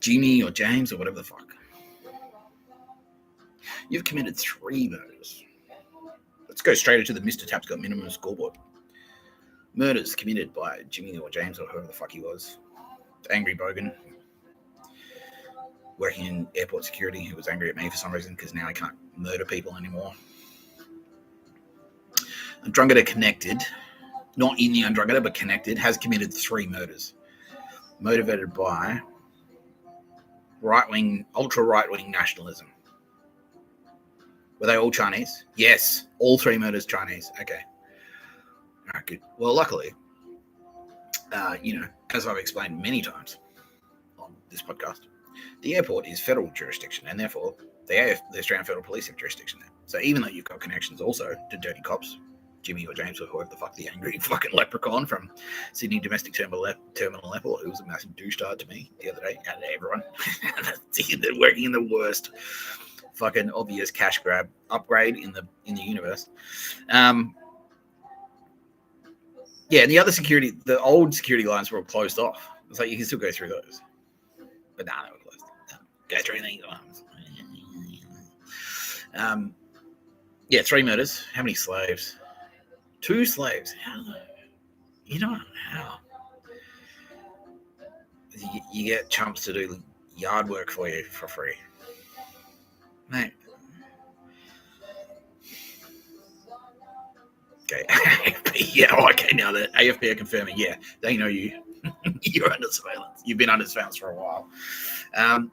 Jimmy or James or whatever the fuck. You've committed 3 murders. Let's go straight into the Mr. Tapscott minimum scoreboard. Murders committed by Jimmy or James or whoever the fuck he was. Angry bogan working in airport security who was angry at me for some reason because now I can't murder people anymore. Undrungada connected, not in the Undrungada but connected, has committed 3 murders. Motivated by ultra right-wing nationalism. Were they all Chinese? Yes. All 3 murders Chinese. Okay. All right, good. Well, luckily, as I've explained many times on this podcast, the airport is federal jurisdiction, and therefore the Australian Federal Police have jurisdiction there. So even though you've got connections also to dirty cops, Jimmy or James or whoever the fuck, the angry fucking leprechaun from Sydney Domestic Terminal Airport, who was a massive douche-tard to me the other day, and to everyone. They're working in the worst fucking obvious cash grab upgrade in the universe. Yeah, and the other the old security lines were all closed off. It's like you can still go through those, but nah, they were closed. Go through these ones. Yeah, 3 murders. How many slaves? 2 slaves. How? You know how? You get chumps to do Yard work for you for free. Mate. Okay. Yeah, okay, now the AFP are confirming, yeah, they know you. You're under surveillance. You've been under surveillance for a while. And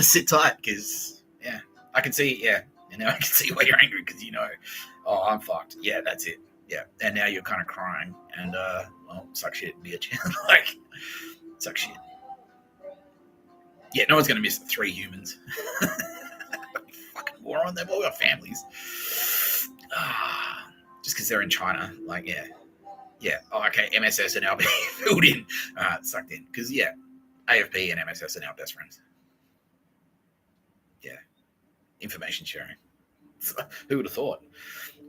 sit tight, because, yeah, I can see, yeah, and now I can see why you're angry, because you know, oh, I'm fucked. Yeah, that's it. Yeah, and now you're kind of crying, and, well, suck shit, bitch. Like, suck shit. Yeah, no one's going to miss 3 humans. Fucking moron, they've all got families. Just because they're in China, like, yeah. Yeah, oh, okay, MSS are now being filled in, sucked in. Because, yeah, AFP and MSS are now best friends. Yeah, information sharing. Who would have thought?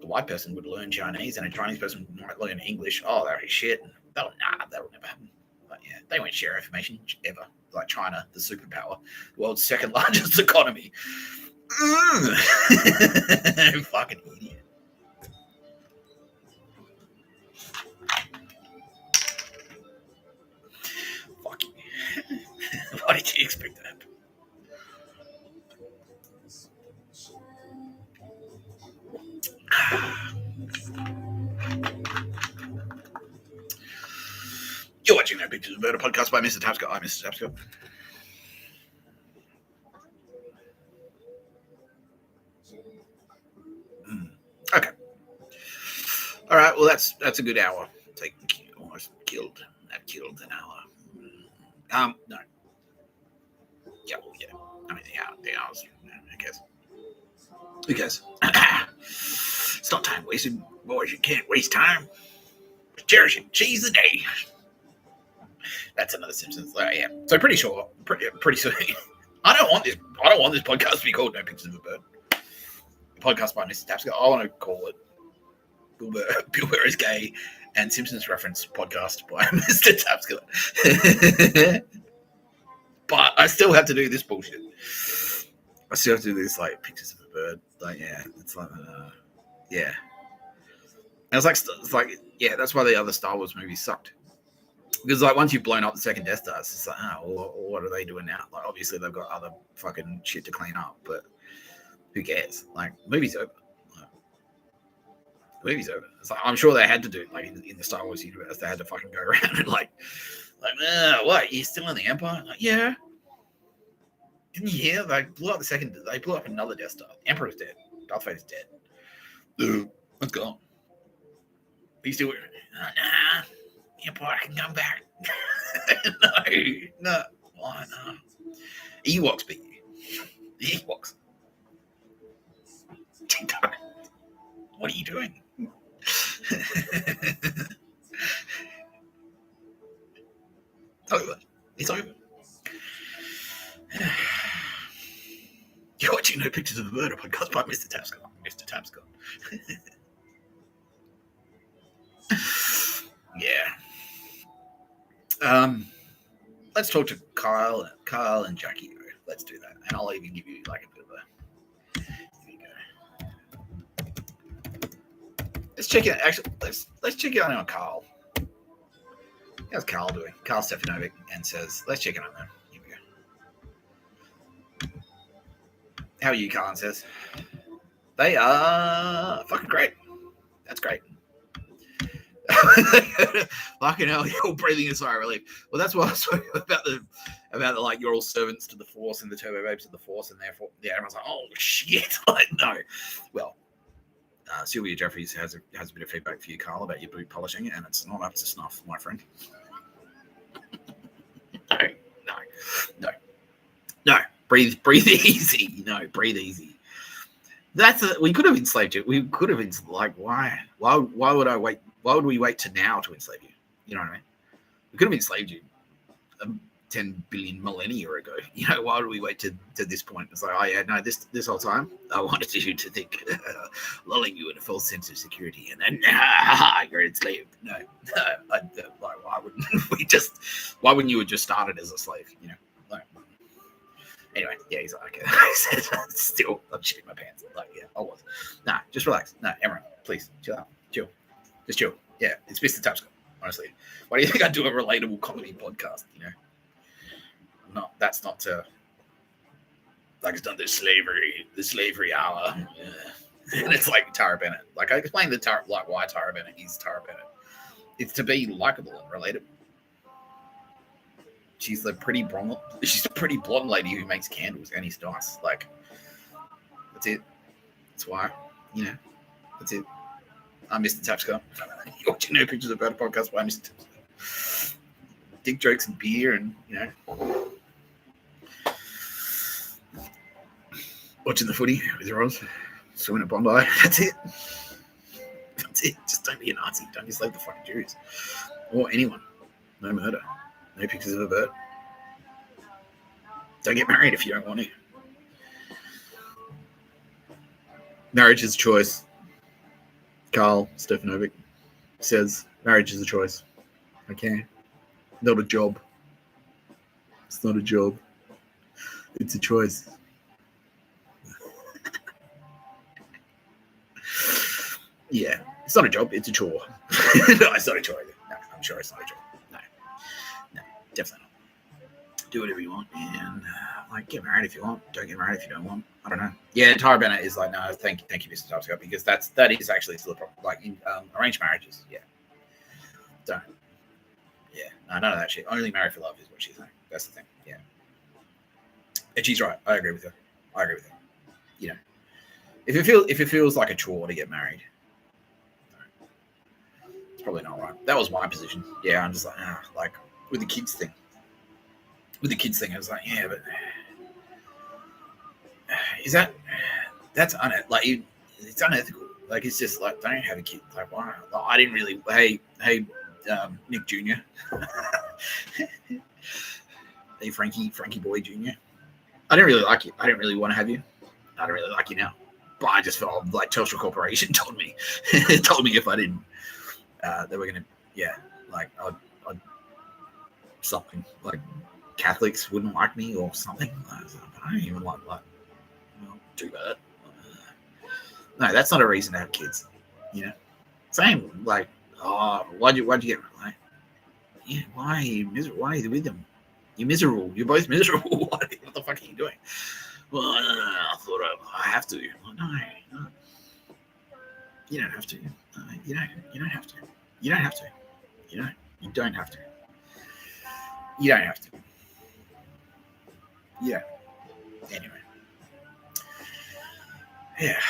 A white person would learn Chinese and a Chinese person might learn English. Oh, that'll be shit. That'll never happen. But yeah, they won't share information ever. Like China, the superpower, the world's second largest economy. Fucking idiot. Fuck you. Why did you expect that? You're watching No Pictures of Murder podcast by Mr. Tapscott. I'm Mr. Tapscott. Okay. All right. Well, that's a good hour. Almost killed. That killed an hour. No. Yeah. I mean, the hours. Who cares? It's not time wasted, boys. You can't waste time. Cherish it. Cheese the day. That's another Simpsons. Yeah. So pretty sure. Pretty soon. I don't want this podcast to be called No Pictures of a Bird. Podcast by Mr. Tapscott. I want to call it Bill Burr is gay and Simpsons reference podcast by Mr. Tapscott. But I still have to do this bullshit. I still have to do this like pictures of a bird. Like, yeah, it's like, yeah. And it's like, yeah, that's why the other Star Wars movies sucked. Because like once you've blown up the second Death Star, it's just like, well, what are they doing now? Like, obviously they've got other fucking shit to clean up, but who cares? Like, movie's over. Movie's over. It's like, I'm sure they had to do like in the Star Wars universe. They had to fucking go around and like, what? You're still in the Empire? Like, yeah. Didn't you hear? They blew up another Death Star. The Emperor's dead. Darth Vader's dead. Let's go. Be still. Nah. The Empire can come back. No. Why not? Ewoks beat you. The Ewoks. What are you doing? It's over. You're watching No Pictures of the Murder podcast by Mr. Tapscott. Mr. Tapscott. Yeah. Let's talk to Kyle and Jackie. Let's do that. And I'll even give you like a bit of a. Here we go. Let's check it. Actually, let's check it out on Carl. How's Carl doing? Carl Stefanovic and says, let's check it out there. Here we go. How are you, Carl? And says, they are fucking great. That's great. Fucking hell, you're all breathing a sigh of relief. Well, that's what I was talking about the like you're all servants to the Force and the Turbo Babes of the Force, and therefore, yeah, everyone's like, oh shit, like no. Well, Sylvia Jeffries has a bit of feedback for you, Carl, about your boot polishing, and it's not up to snuff, my friend. No. Breathe easy. No, breathe easy. We could have enslaved you. We could have like why would I wait? Why would we wait to now to enslave you? You know what I mean? We could have enslaved you 10 billion millennia ago. You know, why would we wait to this point? It's like, oh yeah, no, this whole time I wanted you to think, lulling you in a false sense of security, and then you're enslaved. No, like why wouldn't why wouldn't you have just started as a slave? You know, like, anyway, yeah, he's like, okay. I said, still, I'm shitting my pants. Like, yeah, I was. Nah, just relax. Nah, everyone, please, chill out. Chill. Just chill. Yeah, it's Mr. Tapscott, honestly. Why do you think I do a relatable comedy podcast, you know? That's not to like it's done the slavery hour. Yeah. And it's like Tara Bennett. Like I explained why Tara Bennett is Tara Bennett. It's to be likable and relatable. She's a pretty blonde lady who makes candles and is nice. Like that's it. That's why, that's it. I'm Mr. Tapscott. You're watching No Pictures About a Podcast by Mr. Tapscott. Dick jokes and beer and, watching the footy with Roz, swimming at Bondi. That's it. That's it. Just don't be a Nazi. Don't enslave the fucking Jews. Or anyone. No murder. No pictures of a bird. Don't get married if you don't want to. Marriage is a choice. Carl Stefanovic says marriage is a choice. Okay. Not a job. It's not a job. It's a choice. Yeah. It's not a job. It's a chore. No, it's not a chore either. No, I'm sure it's not a chore. No, definitely not. Do whatever you want and get married if you want. Don't get married if you don't want. I don't know. Yeah, Tara Bennett is like, no, thank you, Mr. Tapscott, because that is actually still a problem. Like in arranged marriages, yeah. Don't. Yeah, no, none of that shit. Only married for love is what she's saying. That's the thing. Yeah. And she's right. I agree with her. If it feels like a chore to get married, it's probably not right. That was my position. Yeah, I'm just like with the kids thing. I was like, yeah, but it's unethical. Like, it's just like, don't have a kid. Like, why? Like, I didn't really. Hey, Nick Jr. Hey, Frankie Boy Jr. I didn't really like you. I didn't really want to have you. I don't really like you now. But I just felt like Telstra Corporation told me if I didn't, they were gonna, I'd something like Catholics wouldn't like me or something. I don't even like too bad. No, that's not a reason to have kids. Same like, why'd you get like, yeah, why are you miserable? Why are you with them? You're miserable. You're both miserable. What the fuck are you doing? Well, I thought I have to. Well, no, you don't have to. You don't have to. You don't have to. You don't have to. You don't have to. Yeah. Anyway. Yeah.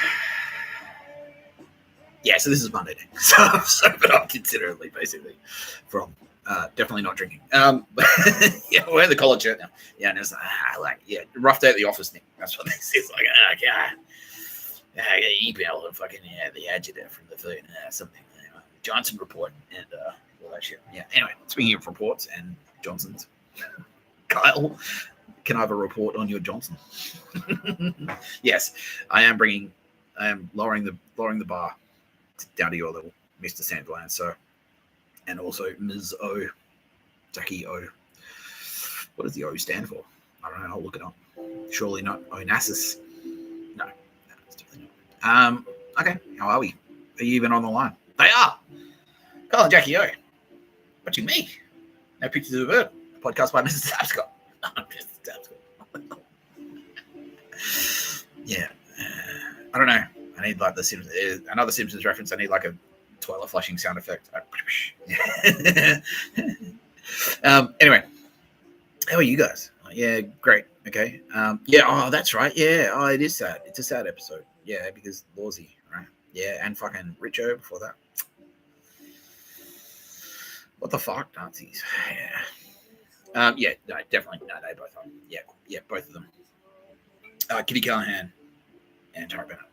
Yeah, so this is Monday day. So I've sobered up considerably, basically, from definitely not drinking. Yeah, we're in the college shirt now. Yeah, and it's rough day at the office, Nick. That's what this is. Like, email and fucking, the adjutant from the food, something. Johnson report and all that shit. Yeah, anyway, speaking of reports and Johnsons, Kyle, can I have a report on your Johnson? Yes, I am lowering the bar down to your level, Mr. Sandilands. So, and also Ms. O, Jackie O. What does the O stand for? I don't know. I'll look it up. Surely not Onassis. No, it's definitely not. Okay, how are we? Are you even on the line? They are. Kyle and Jackie O. Watching me. No pictures of a bird. A podcast by Mrs. Tapscott. Mrs. Tapscott. Yeah. I don't know. I need like the Simpsons. Another Simpsons reference. I need like a toilet flushing sound effect. Anyway, how are you guys? Yeah, great. Okay. Yeah. Oh, that's right. Yeah. Oh, it is sad. It's a sad episode. Yeah, because Lawsy, right? Yeah, and fucking Richo before that. What the fuck, Nazis? Yeah. Yeah. No, definitely. No, they both are. Yeah. Yeah, both of them. Kitty Callahan and Tara Bennett.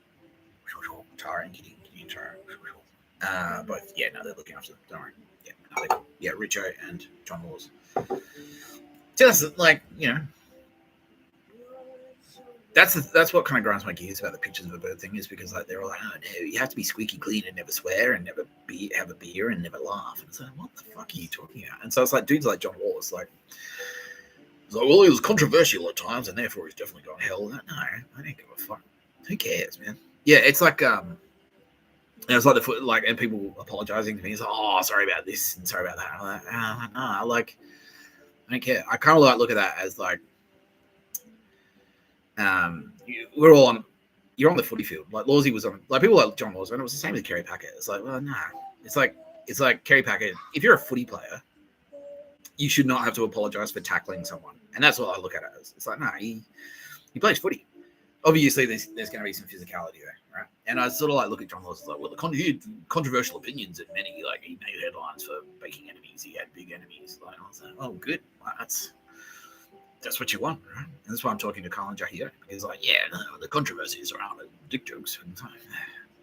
Tara and Kitty and Tara. Both. Yeah. No, they're looking after them. Don't worry. Yeah. No, yeah. Richo and John Laws. So that's like, that's what kind of grinds my gears about the pictures of a bird thing, is because like they're all like, oh no, you have to be squeaky clean and never swear and never have a beer and never laugh. And it's like, what the fuck are you talking about? And so it's like dudes like John Wallace, like, well, he was controversial at times and therefore he's definitely got hell. No, I don't give a fuck. Who cares, man? Yeah, it's like it's like and people apologizing to me. It's like, oh, sorry about this and sorry about that. I'm like, I don't care. I kind of like look at that as like, We're all on. You're on the footy field. Like Lawsy was on. Like people like John Lawsy, and it was the same with Kerry Packer. It's like, well, nah. It's like Kerry Packer. If you're a footy player, you should not have to apologise for tackling someone, and that's what I look at it as. It's like, nah, he plays footy. Obviously, there's going to be some physicality there, right? And I sort of like look at John Lawson like, well, he had controversial opinions and many, like he made headlines for making enemies. He had big enemies. Like I was like, oh, good. Like, that's what you want, right? And that's why I'm talking to Colin Jackie. He's like, yeah, no, the controversies around it, dick jokes. And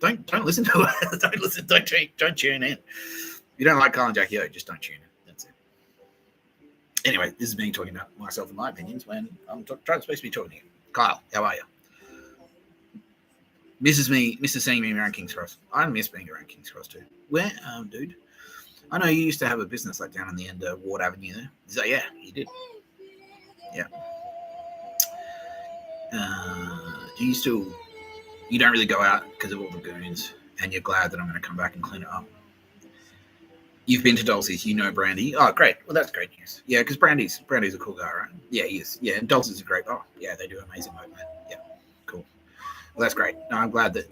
like, don't listen to it. Don't listen. Don't tune in. If you don't like Colin Jackie, just don't tune in. That's it. Anyway, this is me talking about myself and my opinions when I'm supposed to be talking to you. Kyle, how are you? Misses seeing me around King's Cross. I miss being around King's Cross too. Where, dude? I know you used to have a business like down on the end of Ward Avenue there. Is that, yeah, you did. Yeah. You don't really go out because of all the goons, and you're glad that I'm going to come back and clean it up. You've been to Dulcie's, you know Brandy. Oh, great. Well, that's great news. Yeah, because Brandy's a cool guy, right? Yeah, he is. Yeah, and Dulcie's a great. Oh, yeah, they do amazing work, man. Yeah, cool. Well, that's great. No, I'm glad that.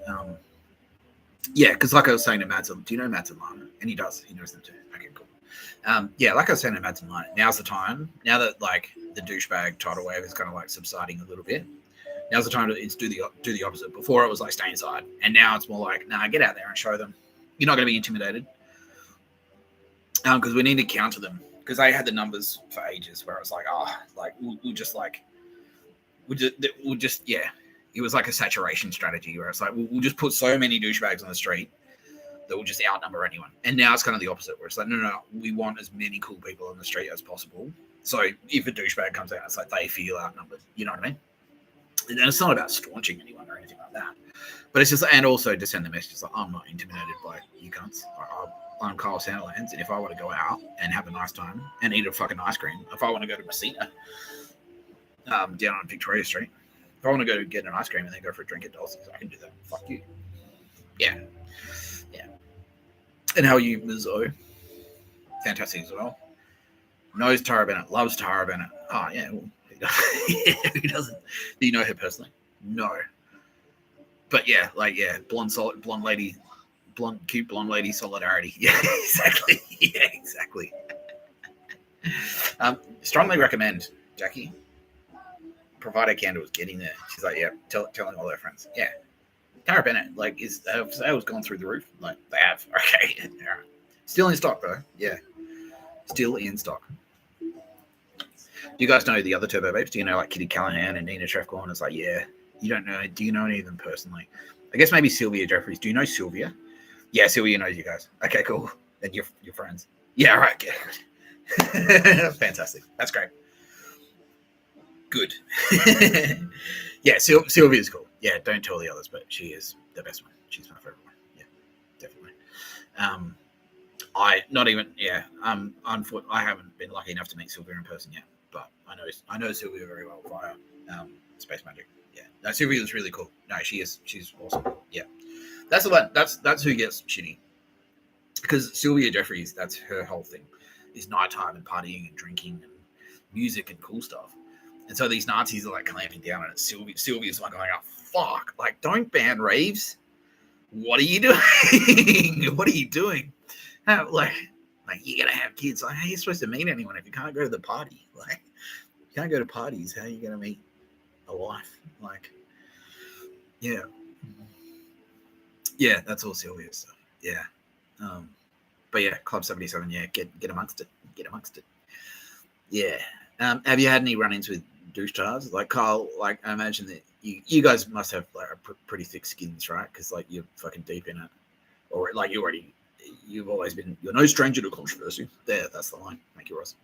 Yeah, because like I was saying to Mads, do you know Mads and Lana? And he does. He knows them too. Okay, cool. Yeah, like I was saying to Mads and Lana, now's the time. Now that like the douchebag tidal wave is kind of like subsiding a little bit. Now's the time to do the opposite. Before it was like stay inside, and now it's more like, nah, get out there and show them. You're not going to be intimidated. Because we need to counter them. Because they had the numbers for ages where it's like, we'll just, yeah. It was like a saturation strategy where it's like, we'll just put so many douchebags on the street that will just outnumber anyone. And now it's kind of the opposite where it's like, no, we want as many cool people on the street as possible. So if a douchebag comes out, it's like they feel outnumbered. You know what I mean? And it's not about staunching anyone or anything like that. But it's just, and also to send the message like, I'm not intimidated by you cunts. I'm Kyle Sandilands, and if I want to go out and have a nice time and eat a fucking ice cream, if I want to go to Messina, down on Victoria Street, if I want to go get an ice cream and then go for a drink at Dulcie's, I can do that. Fuck you. Yeah. And how are you, Ms. O? Fantastic as well. Knows Tara Bennett, loves Tara Bennett. Oh, yeah. Well, who doesn't? Do you know her personally? No. But yeah, blonde lady, cute blonde lady solidarity. Yeah, exactly. Yeah, exactly. Strongly recommend, Jackie. Provider Candle was getting there. She's like, yeah, telling all her friends. Yeah. Tara Bennett, sales gone through the roof. Like, they have. Okay. All right. Still in stock, though. Yeah. Still in stock. Do you guys know the other Turbo Babes? Do you know, like, Kitty Callahan and Nina Trefcorn? It's like, yeah. You don't know. Do you know any of them personally? I guess maybe Sylvia Jeffries. Do you know Sylvia? Yeah, Sylvia knows you guys. Okay, cool. Then you're friends. Yeah, all right. Good. Fantastic. That's great. Good. Yeah, Sylvia's cool. Yeah, don't tell the others, but she is the best one. She's my favorite one. Yeah, definitely. I haven't been lucky enough to meet Sylvia in person yet, but I know Sylvia very well via Space Magic. Yeah, no, Sylvia's really cool. No, she is. She's awesome. Yeah, that's the one. That's who gets shitty. Because Sylvia Jeffries, that's her whole thing, is nighttime and partying and drinking and music and cool stuff. And so these Nazis are like clamping down on it. Sylvia's like going, oh, fuck, like, don't ban raves. What are you doing? What are you doing? Like you're going to have kids. Like, how are you supposed to meet anyone if you can't go to the party? Like, you can't go to parties. How are you going to meet a wife? Like, yeah. Yeah, that's all Sylvia stuff. Yeah. But yeah, Club 77, yeah, get amongst it. Get amongst it. Yeah. Have you had any run-ins with douche stars? Like, Kyle, like, I imagine that you guys must have like pretty thick skins, right? Because like you're fucking deep in it. Or like you've always been, you're no stranger to controversy. There, that's the line. Thank you, Ross.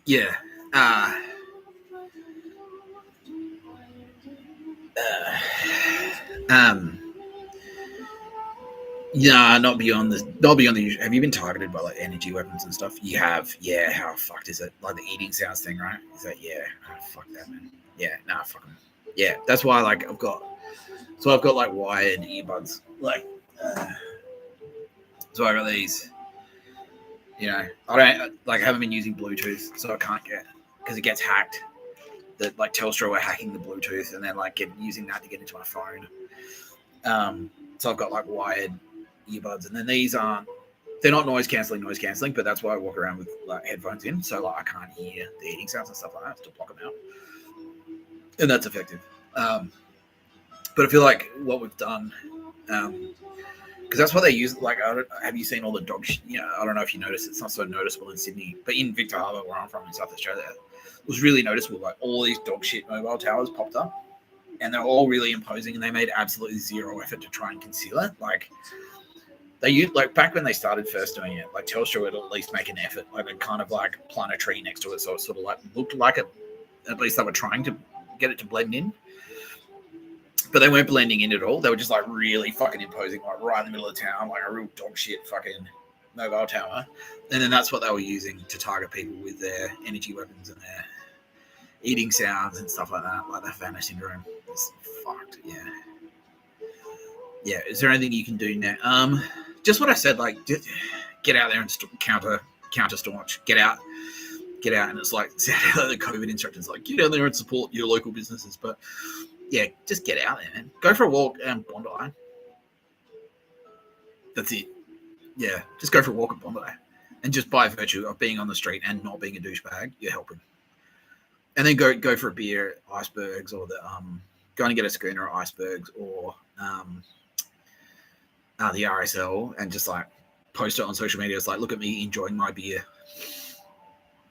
Yeah. Yeah, not beyond the usual. Have you been targeted by like energy weapons and stuff? You have. Yeah. How fucked is it? Like the eating sounds thing, right? Is that, yeah? Oh, fuck that, man. Yeah. Nah, fuck them. Yeah. That's why like I've got like wired earbuds. Like, so I got these. I haven't been using Bluetooth, so I can't get, because it gets hacked. That like Telstra were hacking the Bluetooth and then like using that to get into my phone. So I've got like wired earbuds, and then they're not noise cancelling, but that's why I walk around with like headphones in, so like I can't hear the eating sounds and stuff like that to block them out, and that's effective. But I feel like what we've done, because that's what they use. Like, have you seen all the dog shit? I don't know if you noticed. It's not so noticeable in Sydney, but in Victor Harbour, where I'm from in South Australia, it was really noticeable. Like all these dog shit mobile towers popped up, and they're all really imposing, and they made absolutely zero effort to try and conceal it. Like they used, like back when they started first doing it, like Telstra would at least make an effort. Like they'd kind of like plant a tree next to it, so it sort of like looked like it. At least they were trying to get it to blend in. But they weren't blending in at all. They were just like really fucking imposing, like right in the middle of town, like a real dog shit fucking mobile tower. And then that's what they were using to target people with their energy weapons and their eating sounds and stuff like that, like that Vanna syndrome. It's fucked, yeah. Yeah, is there anything you can do now? Just what I said, like get out there and counter staunch. Get out, and it's like the COVID instructions, like get out there and support your local businesses, but. Yeah, just get out there, man. Go for a walk and Bondi. That's it. Yeah, just go for a walk at Bondi. And just by virtue of being on the street and not being a douchebag, you're helping. And then go for a beer at Icebergs, or go and get a schooner at Icebergs, or the RSL, and just like post it on social media. It's like, look at me enjoying my beer.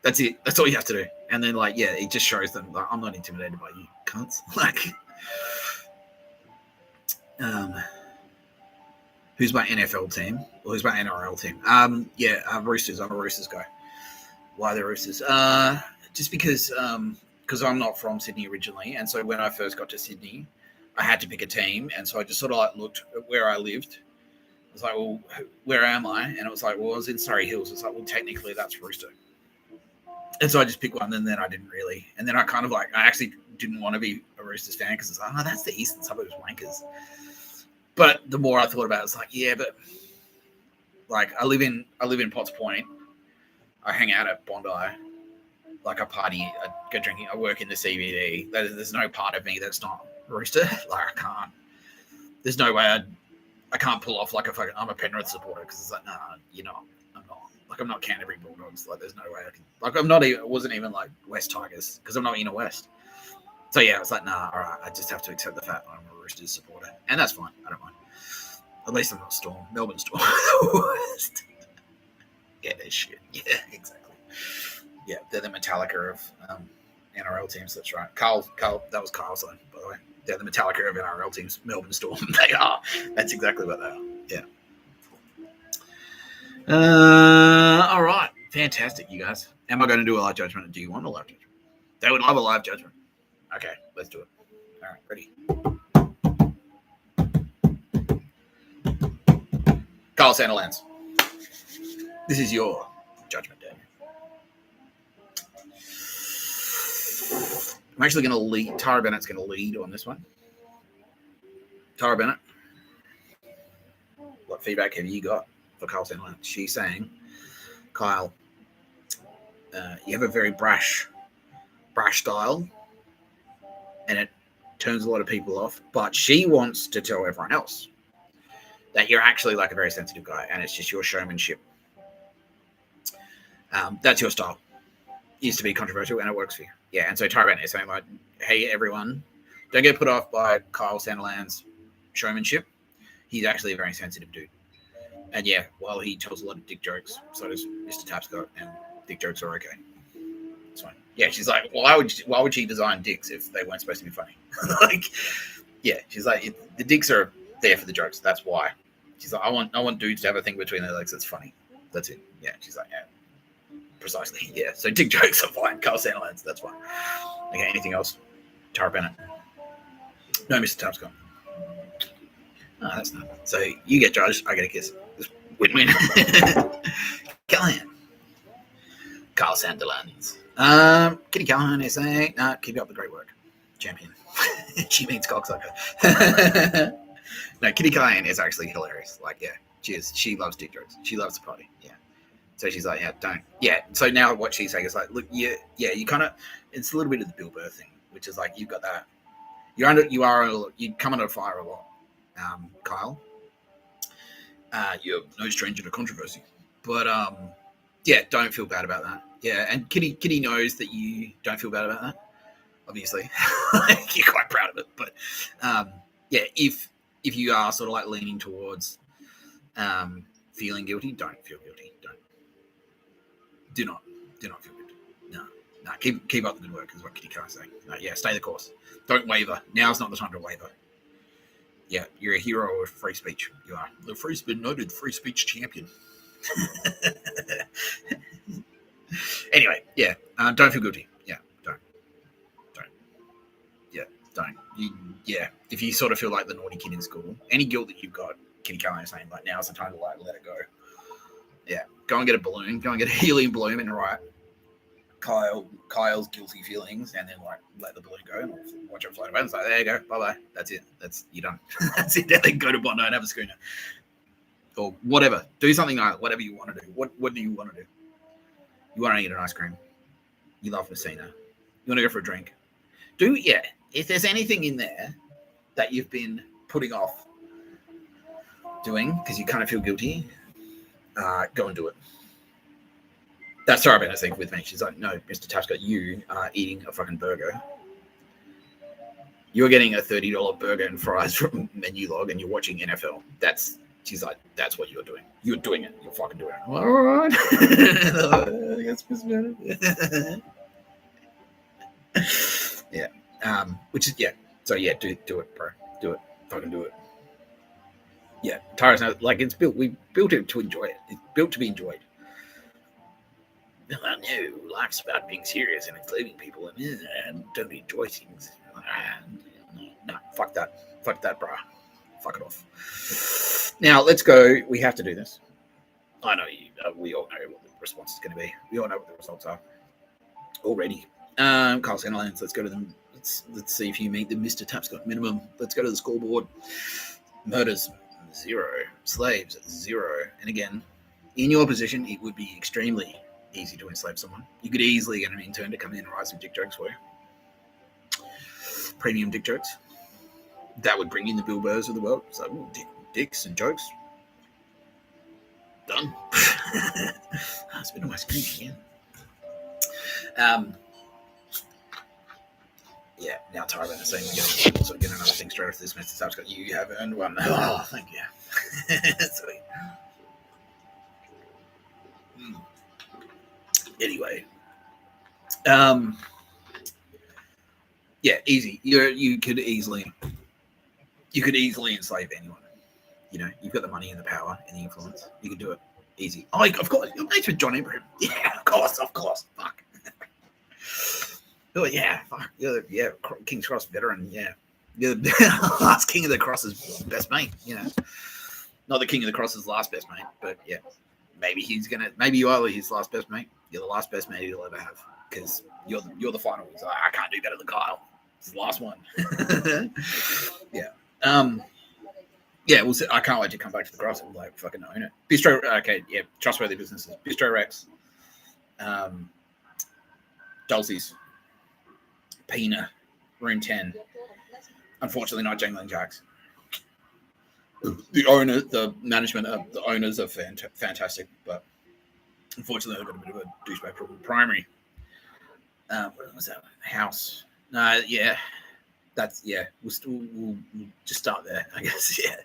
That's it. That's all you have to do. And then like, yeah, it just shows them like, I'm not intimidated by you cunts. Like, who's my NFL team? Or who's my NRL team? Roosters. I'm a Roosters guy. Why the Roosters? Just because I'm not from Sydney originally, and so when I first got to Sydney, I had to pick a team, and so I just sort of like looked at where I lived. I was like, well, where am I? And it was like, well, I was in Surrey Hills. It's like, well, technically that's Rooster. And so I just picked one, and then I didn't really. And then I kind of like, I actually didn't want to be a Roosters fan because it's like, oh, that's the eastern suburbs wankers. But the more I thought about it, it's like, yeah, but like I live in Potts Point. I hang out at Bondi. Like I party, I go drinking, I work in the CBD. There's no part of me that's not Rooster. Like I can't. There's no way I can't pull off like I'm a Penrith supporter because it's like, no, you're not. I'm not. Like I'm not Canterbury Bulldogs. Like there's no way I can. Like I'm not even. It wasn't even like West Tigers because I'm not inner West. So yeah, I was like, nah, all right. I just have to accept the fact that I'm a Roosters supporter, and that's fine. I don't mind. At least I'm not Storm. Melbourne Storm. Yeah, they're shit. Yeah, exactly. Yeah, they're the Metallica of NRL teams. That's right. Carl, that was Carl's line, by the way. They're the Metallica of NRL teams. Melbourne Storm. They are. That's exactly what they are. Yeah. All right. Fantastic, you guys. Am I going to do a live judgment? Do you want a live judgment? They would love a live judgment. Okay, let's do it. All right, ready. Carl Sandilands. This is your judgment day. I'm actually going to lead. Tara Bennett's going to lead on this one. Tara Bennett, what feedback have you got for Carl Sandilands? She's saying, Kyle, you have a very brash style, and it turns a lot of people off. But she wants to tell everyone else that you're actually like a very sensitive guy, and it's just your showmanship. That's your style. Used to be controversial, and it works for you. Yeah, and so Tara Bennett is saying like, hey everyone, don't get put off by Kyle Sandilands' showmanship. He's actually a very sensitive dude. And yeah, while he tells a lot of dick jokes, so does Mr. Tapscott, and dick jokes are okay. It's fine. Yeah, she's like, well, why would she design dicks if they weren't supposed to be funny? Like, yeah, she's like, the dicks are there for the jokes. That's why. She's like, I want dudes to have a thing between their legs that's funny. That's it. Yeah, she's like, yeah, precisely. Yeah, so dick jokes are fine. Carl Sandilands, that's fine. Okay, anything else? Tara Bennett. No, Mr. Tapscott. Oh, that's not. So you get judged, I get a kiss. Win-win. Callahan. Carl Sandilands. Kitty Callahan is saying, keep up the great work. Champion. She means cocksucker. No, Kitty Callahan is actually hilarious. Like, yeah, she is. She loves dick jokes. She loves the party. Yeah. So she's like, yeah, don't. Yeah. So now what she's saying is like, look, you kind of, it's a little bit of the Bill Burr thing, which is like, you've got that, you come under fire a lot, Kyle. You're no stranger to controversy, but yeah, don't feel bad about that. Yeah, and Kitty knows that you don't feel bad about that. Obviously, you're quite proud of it, but yeah, if you are sort of like leaning towards feeling guilty, don't feel guilty. Do not feel guilty. No, keep up the good work is what Kitty Carr's saying. No, yeah, stay the course. Don't waver. Now's not the time to waver. Yeah, you're a hero of free speech. You are the noted free speech champion. Anyway, yeah, don't feel guilty. Yeah, don't. Yeah, don't. If you sort of feel like the naughty kid in school, any guilt that you've got, Kitty Carr is saying like now's the time to like let it go. Yeah, go and get a balloon, go and get a helium balloon and write Kyle's guilty feelings, and then like let the balloon go and watch it float away. It's like, there you go, bye bye. That's it. You're done. That's it. Then go to Bondi and have a schooner, or whatever. Do something like whatever you want to do. What do you want to do? You want to eat an ice cream. You love Messina. You want to go for a drink. If there's anything in there that you've been putting off doing because you kind of feel guilty, go and do it. That's Sarah Bennett saying with me. She's like, no, Mr. Tapscott, you are eating a fucking burger. You're getting a $30 burger and fries from Menu Log and you're watching NFL. She's like, that's what you're doing. You're doing it. You're fucking doing it. All right. That's better. Yeah. Which is, yeah. So, yeah, do it, bro. Do it. Fucking do it. Yeah. Tara's like, it's built. We built it to enjoy it. It's built to be enjoyed. I know life's about being serious and including people and don't enjoy things. No, fuck that, bro. Fuck it off. Now let's go. We have to do this. I know we all know what the response is going to be. We all know what the results are already. Carl Sandilands, let's go to them. Let's see if you meet the Mr. Tapscott minimum. Let's go to the scoreboard. Murders 0, slaves 0, and again, in your position, it would be extremely easy to enslave someone. You could easily get an intern to come in and write some dick jokes for you. Premium dick jokes. That would bring in the Bill Burrs of the world. So dicks and jokes. Done. It's been a nice cream again. Yeah, now Tara Bennett saying we're getting another thing straight off this Mr. Tapscott. You have earned one. Oh, thank you. Sweet. Anyway, yeah, easy. You could easily enslave anyone. You know, you've got the money and the power and the influence. You could do it easy. Oh, of course, you're mates with John Ibrahim. Yeah, of course. Fuck. Oh yeah, fuck. You're King's Cross veteran. Yeah, you're the last King of the Cross's best mate. You know, not the King of the Cross's last best mate, but yeah, maybe you are his last best mate. You're the last best mate he'll ever have because you're the final. He's like, I can't do better than Kyle. It's the last one. Yeah. Yeah, we'll see. I can't wait to come back to the Cross and like fucking own it. Bistro, okay, yeah, trustworthy businesses. Bistro Rex, Dulce's, Pina, Room 10. Unfortunately, not Jangling Jacks. The management, the owners are fantastic, but unfortunately, they've got a bit of a douchebag problem. Primary. What was that? House. No, yeah. We'll just start there, I guess. Yeah.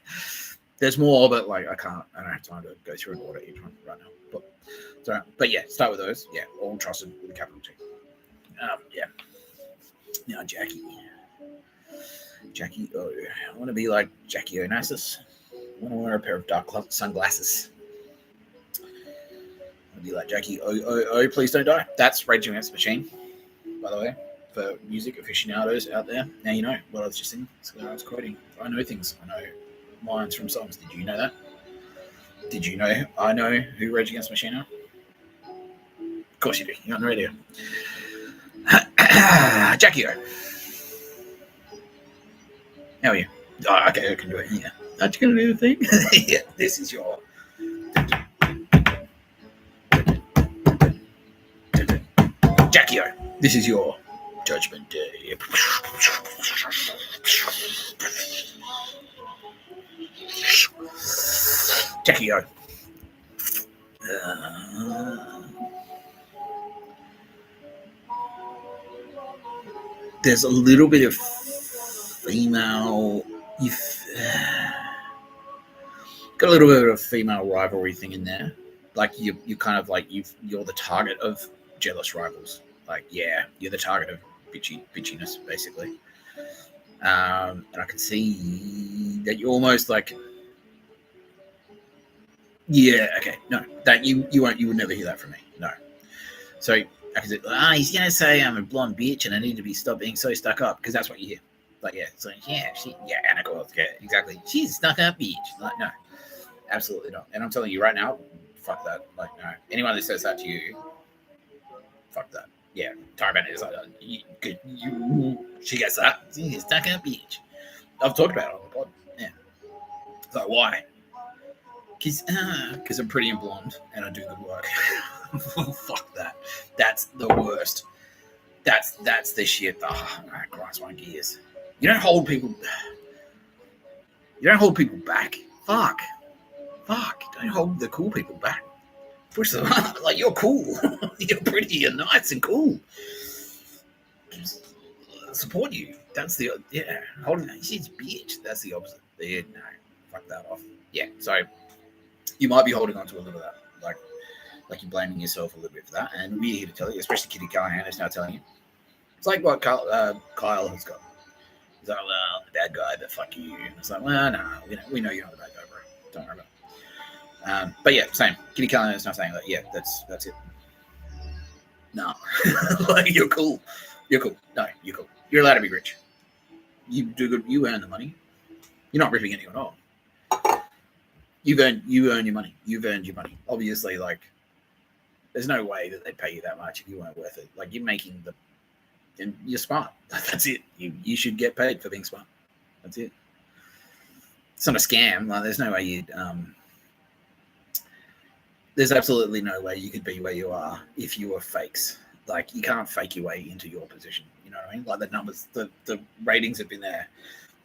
There's more, but like I don't have time to go through and order each one right now. But yeah, start with those. Yeah, all trusted with a capital T. Yeah. Now Jackie. I want to be like Jackie Onassis. I want to wear a pair of dark sunglasses. I want to be like Jackie. Please don't die. That's Rage Against the Machine, by the way. For music aficionados out there, now you know what I was just saying. That's what I was quoting. I know things. I know lines from songs. Did you know that? Did you know I know who Rage Against the Machine are? Of course you do. You're on the radio. Jackie O. How are you? Oh, okay, I can do it. Yeah. Aren't you going to do the thing? Yeah, this is your... Jackie O, this is your Judgment Day. Jackie O. There's a little bit of female. You've got a little bit of a female rivalry thing in there. Like you kind of like you're the target of jealous rivals. Like you're the target of bitchiness, basically. And I can see that you're almost like, no, that you would never hear that from me, no. So I can say, he's gonna say I'm a blonde bitch and I need to stop being so stuck up, because that's what you hear. Like so and of course, exactly. She's a stuck up bitch. Like no, absolutely not. And I'm telling you right now, fuck that. Like no, anyone that says that to you, fuck that. Yeah, Tara Bennett is like, she gets that. She's a stuck up bitch. I've talked about it on the pod. Yeah. It's like, why? Because I'm pretty and blonde and I do the work. Fuck that. That's the worst. That's the shit. Oh, that grinds my gears. You don't hold people back. Fuck. Don't hold the cool people back. Push them up. Like, you're cool. You're pretty. You're nice and cool. Just support you. That's the holding. She's a bitch. That's the opposite. No, fuck that off. Yeah. So you might be holding on to a little of that, like you're blaming yourself a little bit for that, and we're here to tell you, especially Kitty Callahan is now telling you. It's like what Kyle has got. He's like, well, the bad guy, but fuck you. And it's like, well, no, we know you're not the bad guy, bro. Don't worry about it. But yeah, same. Kitty Callahan is now saying that, that's it. No. Like, you're cool. You're cool. No, you're cool. You're allowed to be rich. You do good. You earn the money. You're not ripping anyone off. You earn your money. You've earned your money. Obviously, like, there's no way that they'd pay you that much if you weren't worth it. Like, you're making and you're smart. That's it. You should get paid for being smart. That's it. It's not a scam. Like, there's no way you'd there's absolutely no way you could be where you are if you were fakes. Like, you can't fake your way into your position. You know what I mean? Like, the numbers, the ratings have been there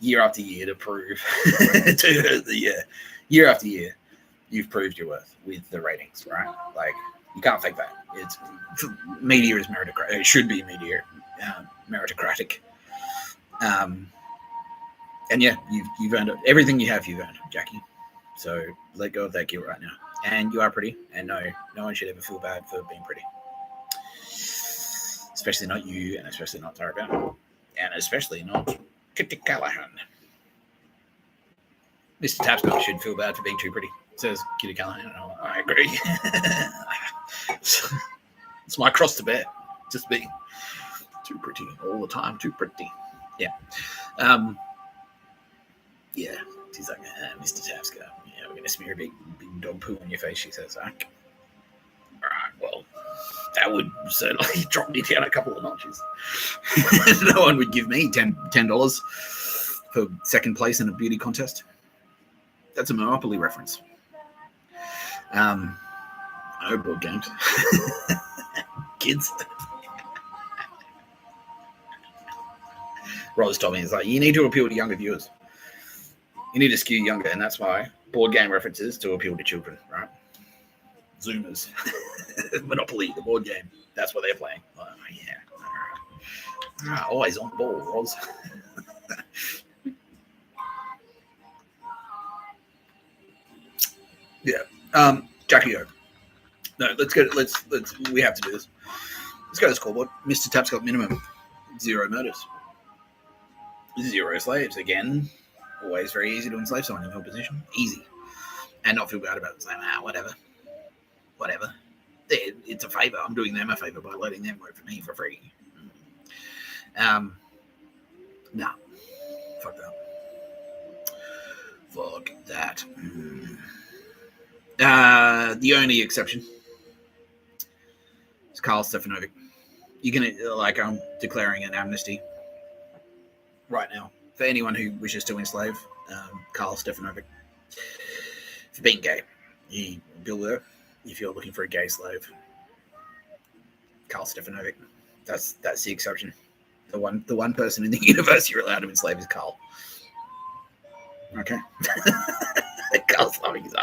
year after year to prove year after year, you've proved your worth with the ratings, right? Like, you can't fake that. It's media is meritocratic. It should be meritocratic. And yeah, you've earned it. Everything you have, you've earned, Jackie. So let go of that guilt right now. And you are pretty, and no one should ever feel bad for being pretty. Especially not you, and especially not Tara Bennett, and especially not Kitty Callahan. Mr. Tapscott should feel bad for being too pretty, says Kitty Callahan. I agree. It's my cross to bear, just being too pretty all the time, too pretty. Yeah. Yeah. She's like, Mr. Tapscott, we're going to smear a big dog poo on your face, she says. Like, all right, well, that would certainly drop me down a couple of notches. No one would give me $10 for second place in a beauty contest. That's a Monopoly reference. Oh, board games. Kids. Rose told me, it's like, you need to appeal to younger viewers. You need to skew younger, and that's why board game references to appeal to children, right? Zoomers. Monopoly, the board game. That's what they're playing. Oh, yeah. All right. Always on the ball, Roz. Yeah. Jackie O. No, let's we have to do this. Let's go to the scoreboard. Mr. Tapscott minimum. 0 murders. 0 slaves. Again, always very easy to enslave someone in your position. Easy. And not feel bad about it. Saying, whatever. It's a favor. I'm doing them a favor by letting them work for me for free. Nah. Fuck that. The only exception is Karl Stefanovic. You're gonna I'm declaring an amnesty right now for anyone who wishes to enslave Karl Stefanovic for being gay. Bill there, if you're looking for a gay slave, Karl Stefanovic. That's the exception. The one person in the universe you're allowed to enslave is Carl. Okay. Carl's loving his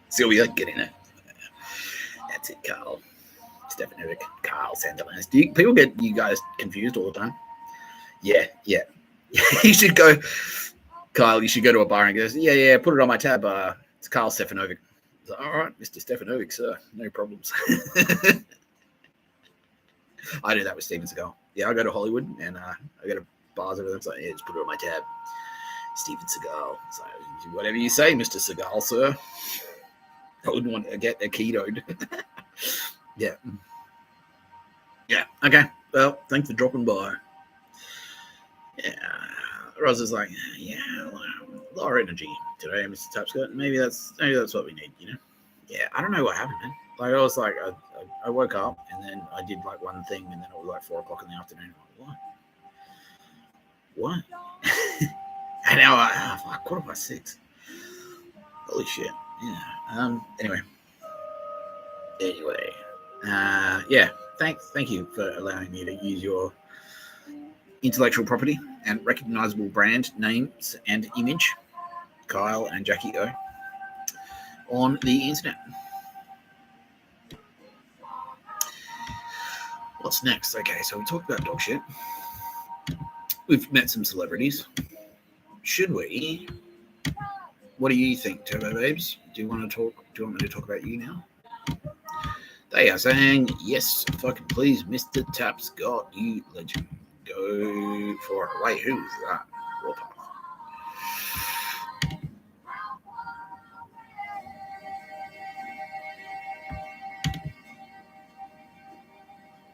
Sylvia, get in it. That's it, Carl. Stefan Eric, Carl Sandilands. People get you guys confused all the time? Yeah. You should go, Kyle. You should go to a bar and go, yeah. Put it on my tab. It's Carl Stefanovic. Like, all right, Mr. Stefanovic, sir. No problems. I do that with Steven Seagal. Yeah, I go to Hollywood and I go to bars over there. It's like, yeah, just put it on my tab. Steven Seagal. So whatever you say, Mr. Seagal, sir. I wouldn't want to get a ketoed. Yeah. Okay. Well, thanks for dropping by. Yeah. Roz is like, yeah, lower energy today, Mr. Tapscott. Maybe that's what we need, you know? Yeah, I don't know what happened, man. Like, I was like, I woke up and then I did like one thing and then it was like 4 o'clock in the afternoon. I'm like, what? And now like 6:15. Holy shit. Yeah. Anyway. Yeah. Thank you for allowing me to use your intellectual property and recognizable brand names and image, Kyle and Jackie O, on the internet. What's next? Okay, so we talked about dog shit. We've met some celebrities. Should we? What do you think, Turbo Babes? Do you want me to talk about you now? They are saying, yes, fucking please, Mr. Tapscott, you legend. Go for it. Wait, who is that? Warpath.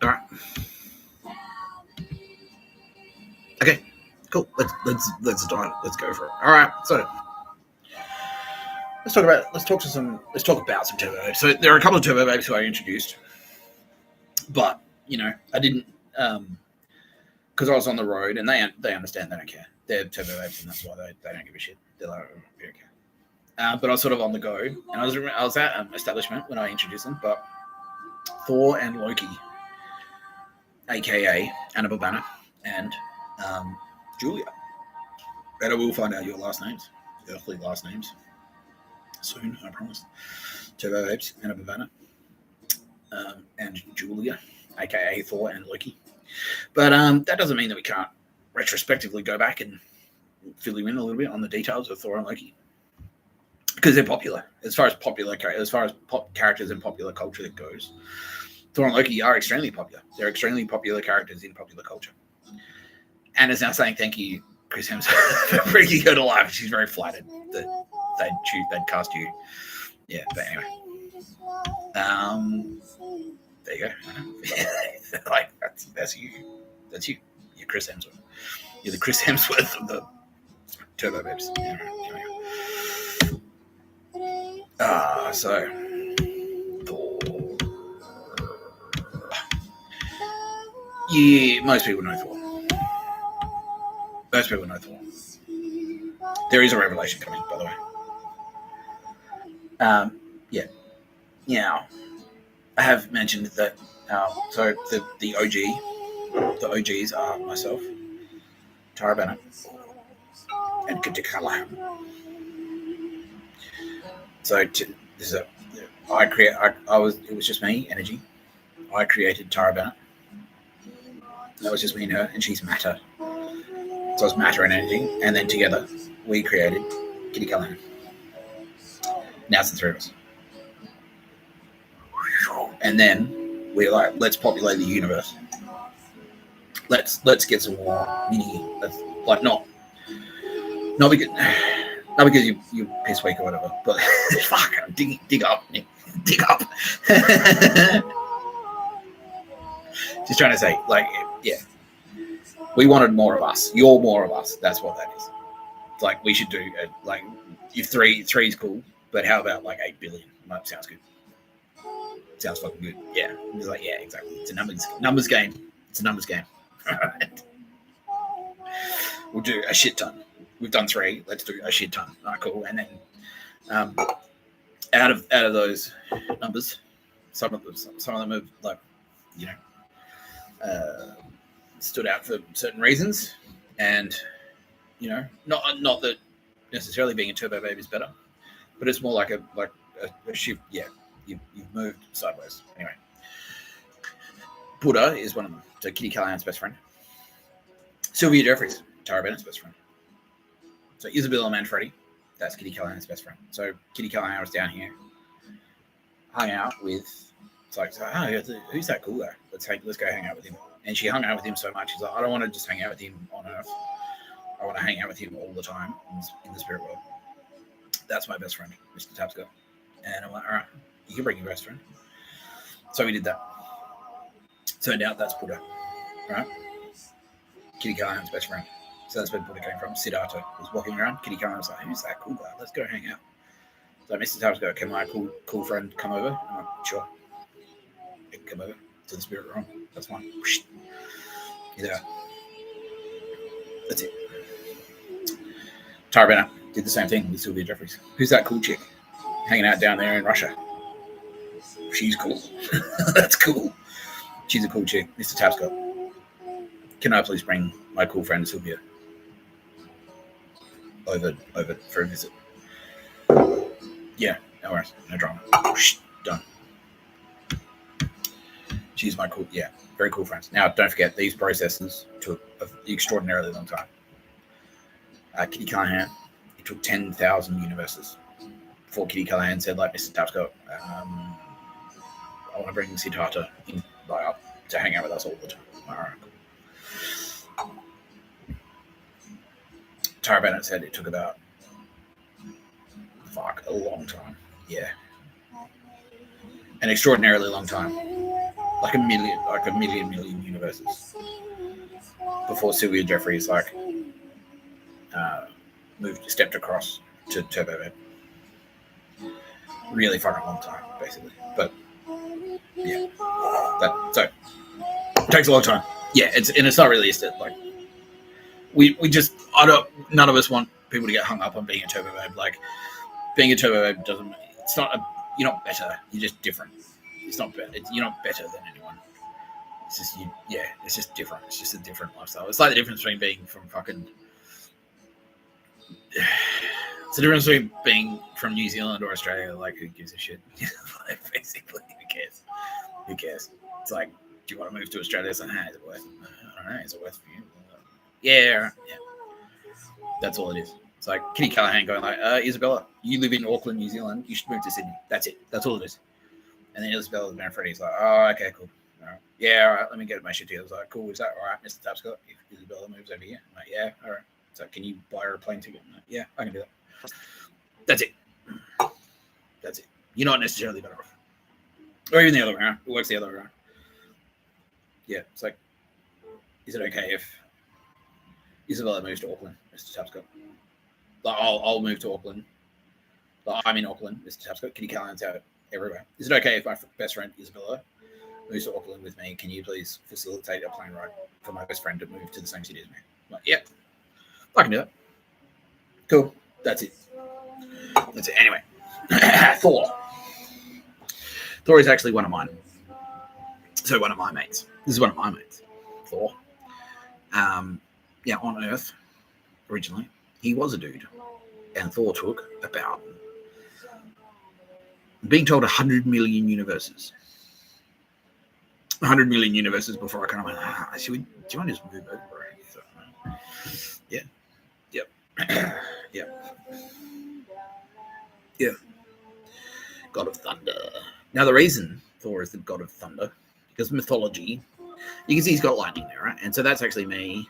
All right. Okay. Cool. Let's dive. Let's go for it. All right. So let's talk about some Turbo Babes. So there are a couple of Turbo Babes who I introduced, but I didn't because I was on the road and they understand, they don't care. They're Turbo Babes and that's why they don't give a shit. They're like, okay. But I was sort of on the go and I was at an establishment when I introduced them, but Thor and Loki, aka Annabelle Banner and Julia. And I will find out your last names, earthly last names, soon, I promise. Turbo Babes, Annabelle Banner, and Julia, aka Thor and Loki. But that doesn't mean that we can't retrospectively go back and fill you in a little bit on the details of Thor and Loki, because they're popular as far as pop characters in popular culture that goes. Thor and Loki are extremely popular. They're extremely popular characters in popular culture. Anna's now saying thank you, Chris Hemsworth, for bringing her to life. She's very flattered that they'd cast you. Yeah, but anyway. There you go. Like that's you. That's you. You're Chris Hemsworth. You're the Chris Hemsworth of the Turbo Babes. So Thor. Yeah, most people know Thor. There is a revelation coming, by the way. Yeah. Now, I have mentioned that. So the OGs are myself, Tara Bennett, and Katikala. So it was just me, energy. I created Tara Bennett. That was just me and her, and she's matter. So it's matter and energy, and then together we created Kitty Callahan. Now it's the three of us. And then we're like, let's populate the universe. Let's get some more mini, like not because you piss weak or whatever, but fuck, dig up. Just trying to say, like, yeah, we wanted more of us. You're more of us. That's what that is. It's like we should do like if three is cool, but how about like 8 billion? That sounds good. Sounds fucking good. Yeah. It's like, yeah, exactly. It's a numbers game. It's a numbers game. All right. We'll do a shit ton. We've done 3. Let's do a shit ton. All right, cool. And then out of those numbers, Some of them have, like, you know, stood out for certain reasons, and you know, not that necessarily being a turbo babe is better, but it's more like a shift. Yeah, you've moved sideways. Anyway, Buddha is one of them. So Kitty Callahan's best friend. Sylvia Jeffries, Tara Bennett's best friend. So Isabella Manfredi, that's Kitty Callahan's best friend. So Kitty Callahan was down here, hung out with. It's like, who's that cool guy? Let's go hang out with him. And she hung out with him so much. She's like, I don't want to just hang out with him on Earth. I want to hang out with him all the time in the spirit world. That's my best friend, Mr. Tapscott. And I'm like, all right, you can bring your best friend. So we did that. Turned out that's Buddha, right? Kitty Callahan's best friend. So that's where Buddha came from. Siddhartha was walking around. Kitty Callahan was like, who's that cool guy? Let's go hang out. So Mr. Tapscott, can my cool friend come over? I'm like, sure. You can come over to the spirit realm. That's fine. Yeah. That's it. Tara Bennett did the same thing with Sylvia Jeffries. Who's that cool chick hanging out down there in Russia? She's cool. That's cool. She's a cool chick. Mr. Tapscott, can I please bring my cool friend Sylvia over for a visit? Yeah, no worries. No drama. Done. She's my cool, very cool friends. Now, don't forget, these processes took an extraordinarily long time. Kitty Callahan, it took 10,000 universes before Kitty Callahan said, like, Mr. Tapscott, I want to bring Siddhartha in, up to hang out with us all the time. All right, cool. Tara Bennett said it took about a long time. Yeah. An extraordinarily long time. Like a million universes before Sylvia Jeffries stepped across to Turbo Babe. Really fucking long time, basically. But yeah, so it takes a long time. Yeah, it's not realistic. Like we just none of us want people to get hung up on being a Turbo Babe. Like being a Turbo Babe you're not better. You're just different. It's not better. You're not better than anyone. It's just it's just different. It's just a different lifestyle. It's like the difference between being from fucking. It's the difference between being from New Zealand or Australia. Like, who gives a shit? Like, basically, who cares? It's like, do you want to move to Australia? It's like, is it worth? I don't know. Is it worth for you? Yeah. That's all it is. It's like Kitty Callahan going like, Isabella, you live in Auckland, New Zealand. You should move to Sydney. That's it. That's all it is. And then Isabella Manfredi's like, oh, okay, cool. All right. Yeah, all right. Let me get my shit together. I was like, cool. Is that all right, Mr. Tapscott? If Isabella moves over here, I'm like, yeah, all right. So can you buy her a plane ticket? I'm like, yeah, I can do that. That's it. You're not necessarily better off. Or even the other way around. It works the other way around. Yeah, it's like, is it okay if Isabella moves to Auckland, Mr. Tapscott? Like, I'll move to Auckland. Like, I'm in Auckland, Mr. Tapscott. Kitty Callahan's out everywhere. Is it okay if my best friend Isabella moves to Auckland with me? Can you please facilitate a plane ride for my best friend to move to the same city as me? I'm like, yeah, I can do that. Cool. That's it. Anyway, Thor. Thor is actually one of mine. So one of my mates. This is one of my mates. Thor. On Earth, originally, he was a dude. And Thor took about, being told 100 million universes. 100 million universes before I kind of went, do you want to just move over? So, yeah. Yep. Yeah. God of Thunder. Now, the reason Thor is the God of Thunder, because mythology, you can see he's got lightning there, right? And so that's actually me.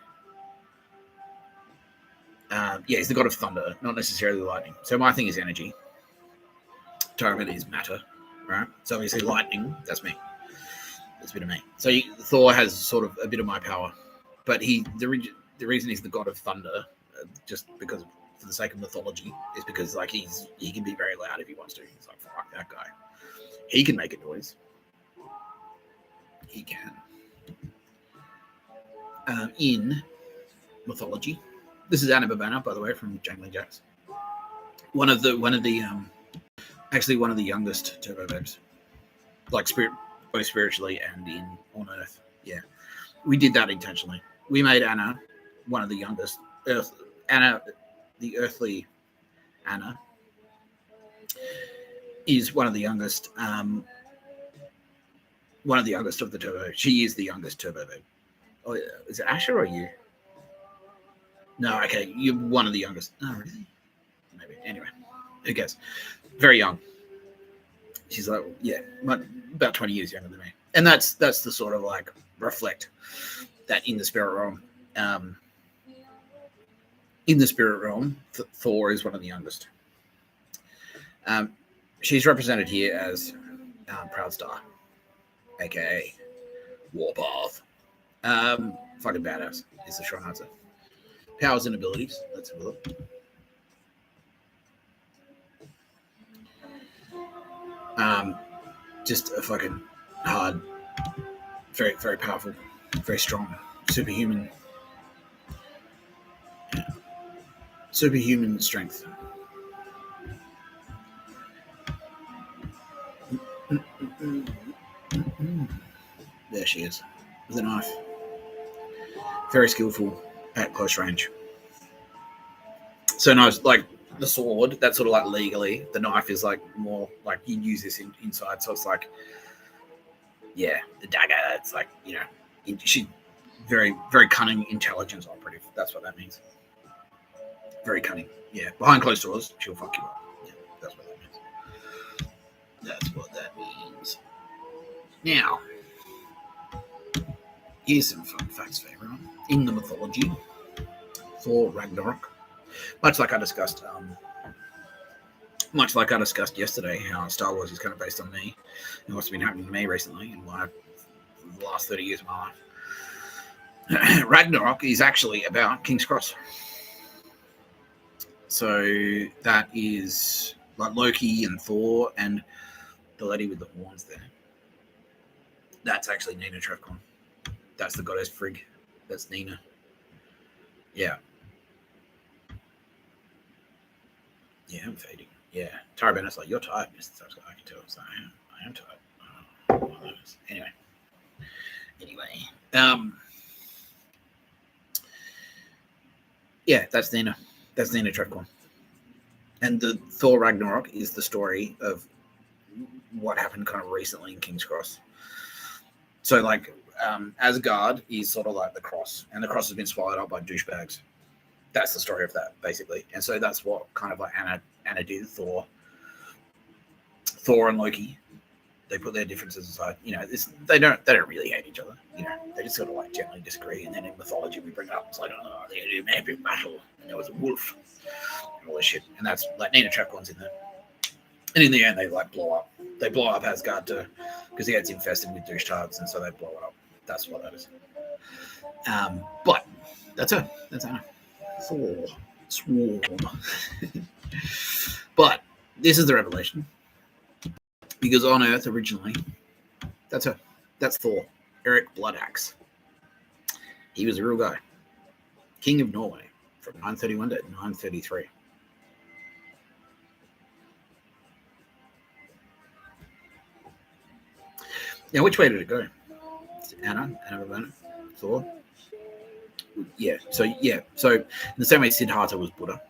He's the God of Thunder, not necessarily lightning. So my thing is energy. Tyra is matter, right? So obviously lightning, that's me. That's a bit of me. So Thor has sort of a bit of my power. But the reason he's the God of Thunder, just because for the sake of mythology, is because like he can be very loud if he wants to. He's like, fuck that guy. He can make a noise. He can. In mythology, this is Anna Babana, by the way, from Jangling Jacks. One of the youngest Turbo Babes. like both spiritually and on Earth. Yeah, we did that intentionally. We made Anna one of the youngest. Anna, the earthly Anna, is one of the youngest. One of the youngest of the Turbo. She is the youngest Turbo babe. Oh, is it Asher or you? No, okay, you're one of the youngest. Oh, really? Maybe. Anyway, who cares? Very young. She's like, yeah, about 20 years younger than me, and that's the sort of like reflect that in the spirit realm. In the spirit realm, Thor is one of the youngest. She's represented here as Proud Star, aka Warpath. Fucking badass is the short answer. Powers and abilities. Let's have a look. Just a fucking hard, very, very powerful, very strong, superhuman. Yeah. Superhuman strength. There she is, with a knife. Very skillful at close range. So nice, like the sword, that's sort of like legally. The knife is like more like you use this inside, so it's like, yeah, the dagger. It's like, you know, she very, very cunning intelligence operative. That's what that means. Very cunning. Yeah, behind closed doors, she'll fuck you up. Yeah, that's what that means. That's what that means. Now, here's some fun facts for everyone. In the mythology, Thor Ragnarok, much like I discussed yesterday, how Star Wars is kind of based on me and what's been happening to me recently in the last 30 years of my life. Ragnarok is actually about King's Cross. So that is like Loki and Thor and the lady with the horns there. That's actually Nina Trefcon. That's the goddess Frigg. That's Nina. Yeah. Yeah, I'm fading. Yeah. Tara Bennett's like, you're tired, Mr. Subscribe. I can tell. So I am tired. Anyway. Yeah, that's Nina. That's Nina Trefcon. And the Thor Ragnarok is the story of what happened kind of recently in King's Cross. So, like, Asgard is sort of like the cross, and the cross has been swallowed up by douchebags. That's the story of that, basically. And so that's what kind of like Anna did. Thor and Loki, they put their differences aside. You know, they don't really hate each other. You know, they just sort of like generally disagree. And then in mythology, we bring it up. It's like, oh, they had an epic battle, and there was a wolf and all this shit. And that's like Nina Trefcon's in there. And in the end, they like blow up. They blow up Asgard because he gets infested with douche tards, and so they blow it up. That's what that is. But that's her. That's Anna. Thor. Swarm. But this is the revelation. Because on Earth originally, that's her. That's Thor. Eric Bloodaxe. He was a real guy. King of Norway from 931 to 933. Now, which way did it go? Anna Burnett, Thor. Yeah. So in the same way Siddhartha was Buddha,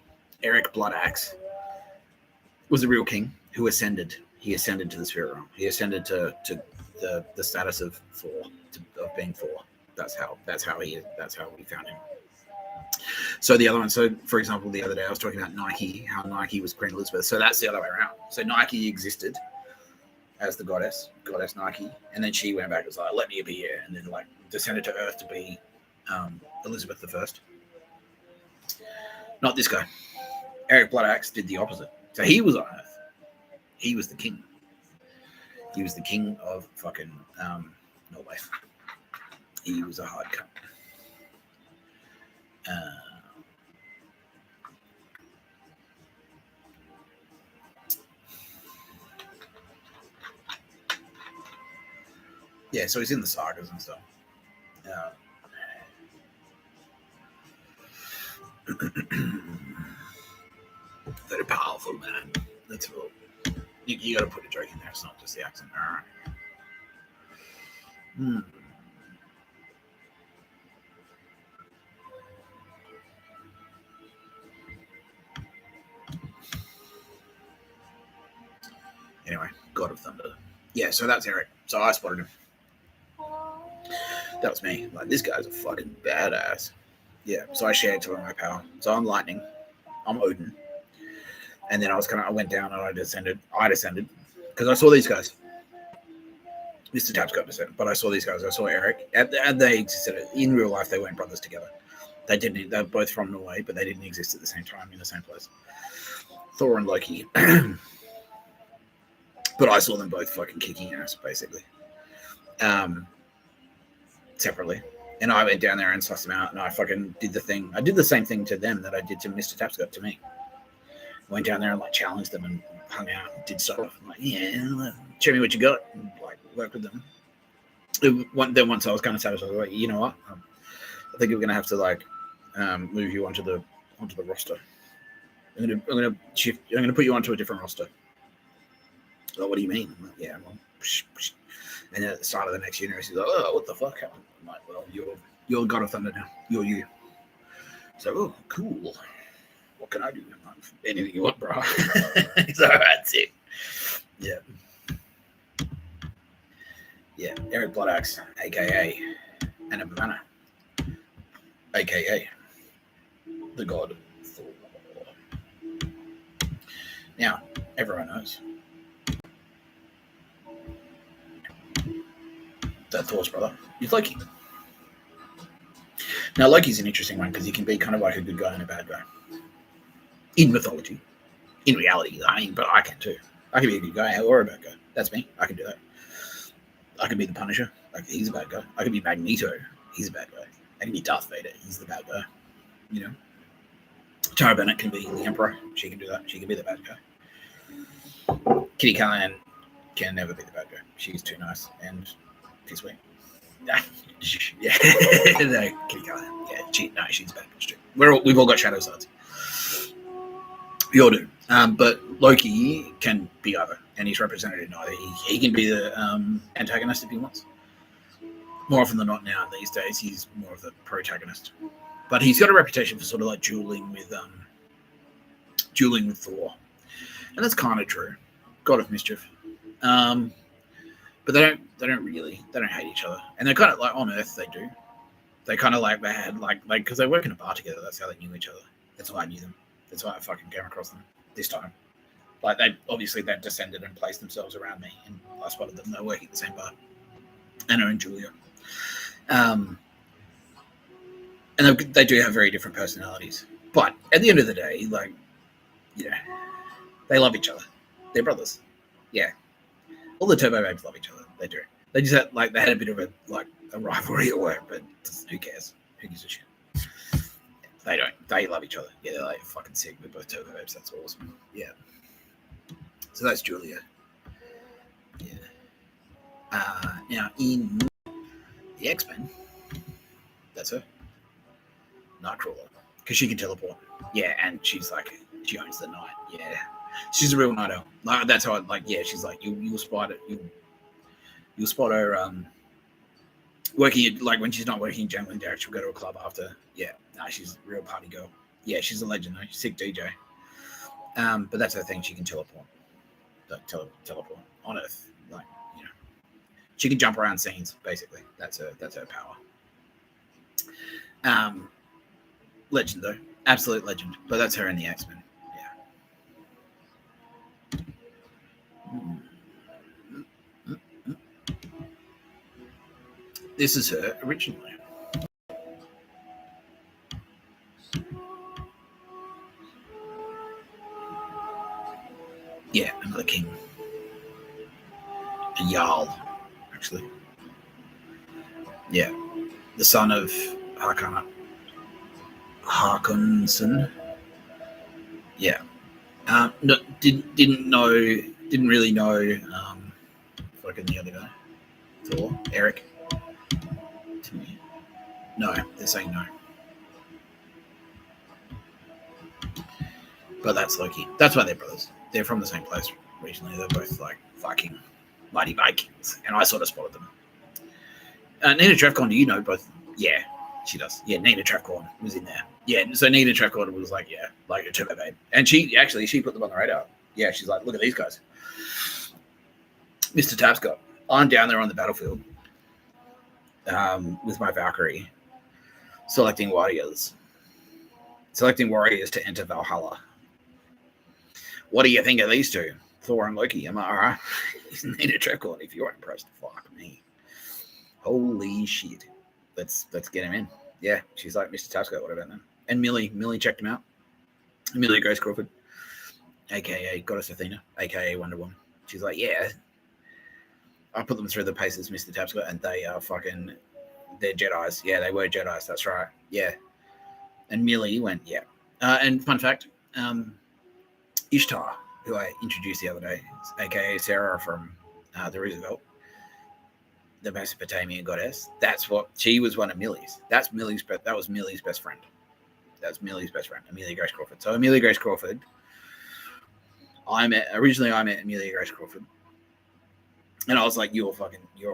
Eric Bloodaxe was a real king who ascended. He ascended to the spirit realm. He ascended to the status of Thor, of being Thor. That's how we found him. So the other one, so for example, the other day I was talking about Nike, how Nike was Queen Elizabeth. So that's the other way around. So Nike existed as the goddess Nike, and then she went back and was like, let me be here, and then like descended to Earth to be Elizabeth I. Not this guy. Eric Bloodaxe did the opposite. So he was on Earth. He was the king. He was the king of fucking Norway. He was a hard cut. Yeah, so he's in the sagas and stuff. Very powerful man. That's all. You got to put a joke in there. It's not just the accent. All right. Anyway, God of Thunder. Yeah, so that's Eric. So I spotted him. That was me. Like, this guy's a fucking badass. Yeah, so I shared to him my power. So I'm Lightning. I'm Odin. And then I went down and I descended because I saw these guys. Mr. Tab's got descended, but I saw these guys. I saw Eric. And they existed in real life. They weren't brothers together. They didn't. They're both from Norway, but they didn't exist at the same time in the same place. Thor and Loki. But I saw them both fucking kicking ass, basically. Separately. And I went down there and sussed them out, and I fucking did the thing. I did the same thing to them that I did to Mr. Tapscott to me. Went down there and like challenged them and hung out and did stuff. I'm like, yeah, show me what you got, and like work with them. Then once I was kind of satisfied, I was like, you know what? I think we're gonna have to like move you onto the roster. I'm gonna put you onto a different roster. Oh, what do you mean? I'm like, yeah, well, and then at the start of the next universe, he's like, oh, what the fuck happened? I'm like, well, you're God of Thunder now. You're you. So, oh, cool. What can I do? I'm like, anything you want, bro. He's all right, sick. Yeah. Yeah, Eric Bloodaxe, a.k.a. Anna Bavana, a.k.a. the God Thor. Now, everyone knows that Thor's brother is Loki. Now, Loki's an interesting one because he can be kind of like a good guy and a bad guy. In mythology. In reality, I mean, but I can too. I can be a good guy or a bad guy. That's me. I can do that. I can be the Punisher. Like, he's a bad guy. I can be Magneto. He's a bad guy. I can be Darth Vader. He's the bad guy. You know? Tara Bennett can be the Emperor. She can do that. She can be the bad guy. Kitty Callahan can never be the bad guy. She's too nice and too sweet. Yeah. No, Kitty Callahan. Yeah, she's a bad bitch too. We've all got shadow sides. We all do. But Loki can be either, and he's represented in either. He can be the antagonist if he wants. More often than not now, these days, he's more of the protagonist. But he's got a reputation for sort of like dueling with Thor. And that's kind of true. God of Mischief. But they don't hate each other. And they're kind of like, on Earth, they do. They kind of like, they had like, because they work in a bar together. That's how they knew each other. That's why I knew them. That's why I fucking came across them this time. Like, they descended and placed themselves around me, and I spotted them. They're working at the same bar. Anna and Julia. And they do have very different personalities. But at the end of the day, like, yeah, they love each other. They're brothers. Yeah. All the Turbo Babes love each other. They do. They just had, like, they had a bit of a rivalry at work, but who cares? Who gives a shit? They don't. They love each other. Yeah, they're like fucking sick. We're both Turbo Babes. That's awesome. Yeah. So that's Julia. Yeah. Now, in the X-Men, that's her. Nightcrawler. Because she can teleport. Yeah, and she's like, she owns the night. Yeah. She's a real night owl. Like, that's how, she's like, you'll spot it. You'll spot her working, like, when she's not working Jangling Derek, she'll go to a club after. Yeah. No, she's a real party girl. Yeah, she's a legend, though. She's a sick DJ. But that's her thing. She can teleport. Teleport on Earth. Like, you know. She can jump around scenes, basically. That's her power. Legend, though. Absolute legend. But that's her in the X-Men. Yeah. This is her originally. Yeah, another king. A Jarl, actually. Yeah. The son of Harkonson. Yeah. Didn't really know fucking the other guy. Thor, Eric. No, they're saying no. But that's Loki. That's why they're brothers. They're from the same place originally. They're both like mighty Vikings. And I sort of spotted them. Nina Trefcon, do you know both? Yeah, she does. Yeah, Nina Trefcon was in there. Yeah, so Nina Trefcon was like, yeah, like a turbo babe. And she put them on the radar. Yeah, she's like, look at these guys. Mr. Tapscott, I'm down there on the battlefield with my Valkyrie, selecting warriors to enter Valhalla. What do you think of these two? Thor and Loki, am I all right? Nina Trefcon, if you're impressed, fuck me. Holy shit. Let's get him in. Yeah, she's like, Mr. Tapscott, what about them? And Millie checked him out. Millie Grace Crawford, aka Goddess Athena, aka Wonder Woman. She's like, yeah, I put them through the paces, Mr. Tapscott, and they are they're Jedis. Yeah, they were Jedis. That's right. Yeah. And Millie went, yeah. And fun fact, Ishtar, who I introduced the other day, aka Sarah from the Roosevelt, the Mesopotamian goddess. That's what she was. One of Millie's. That was Millie's best friend. That's Millie's best friend, Amelia Grace Crawford. So Amelia Grace Crawford, originally I met Amelia Grace Crawford, and I was like, you're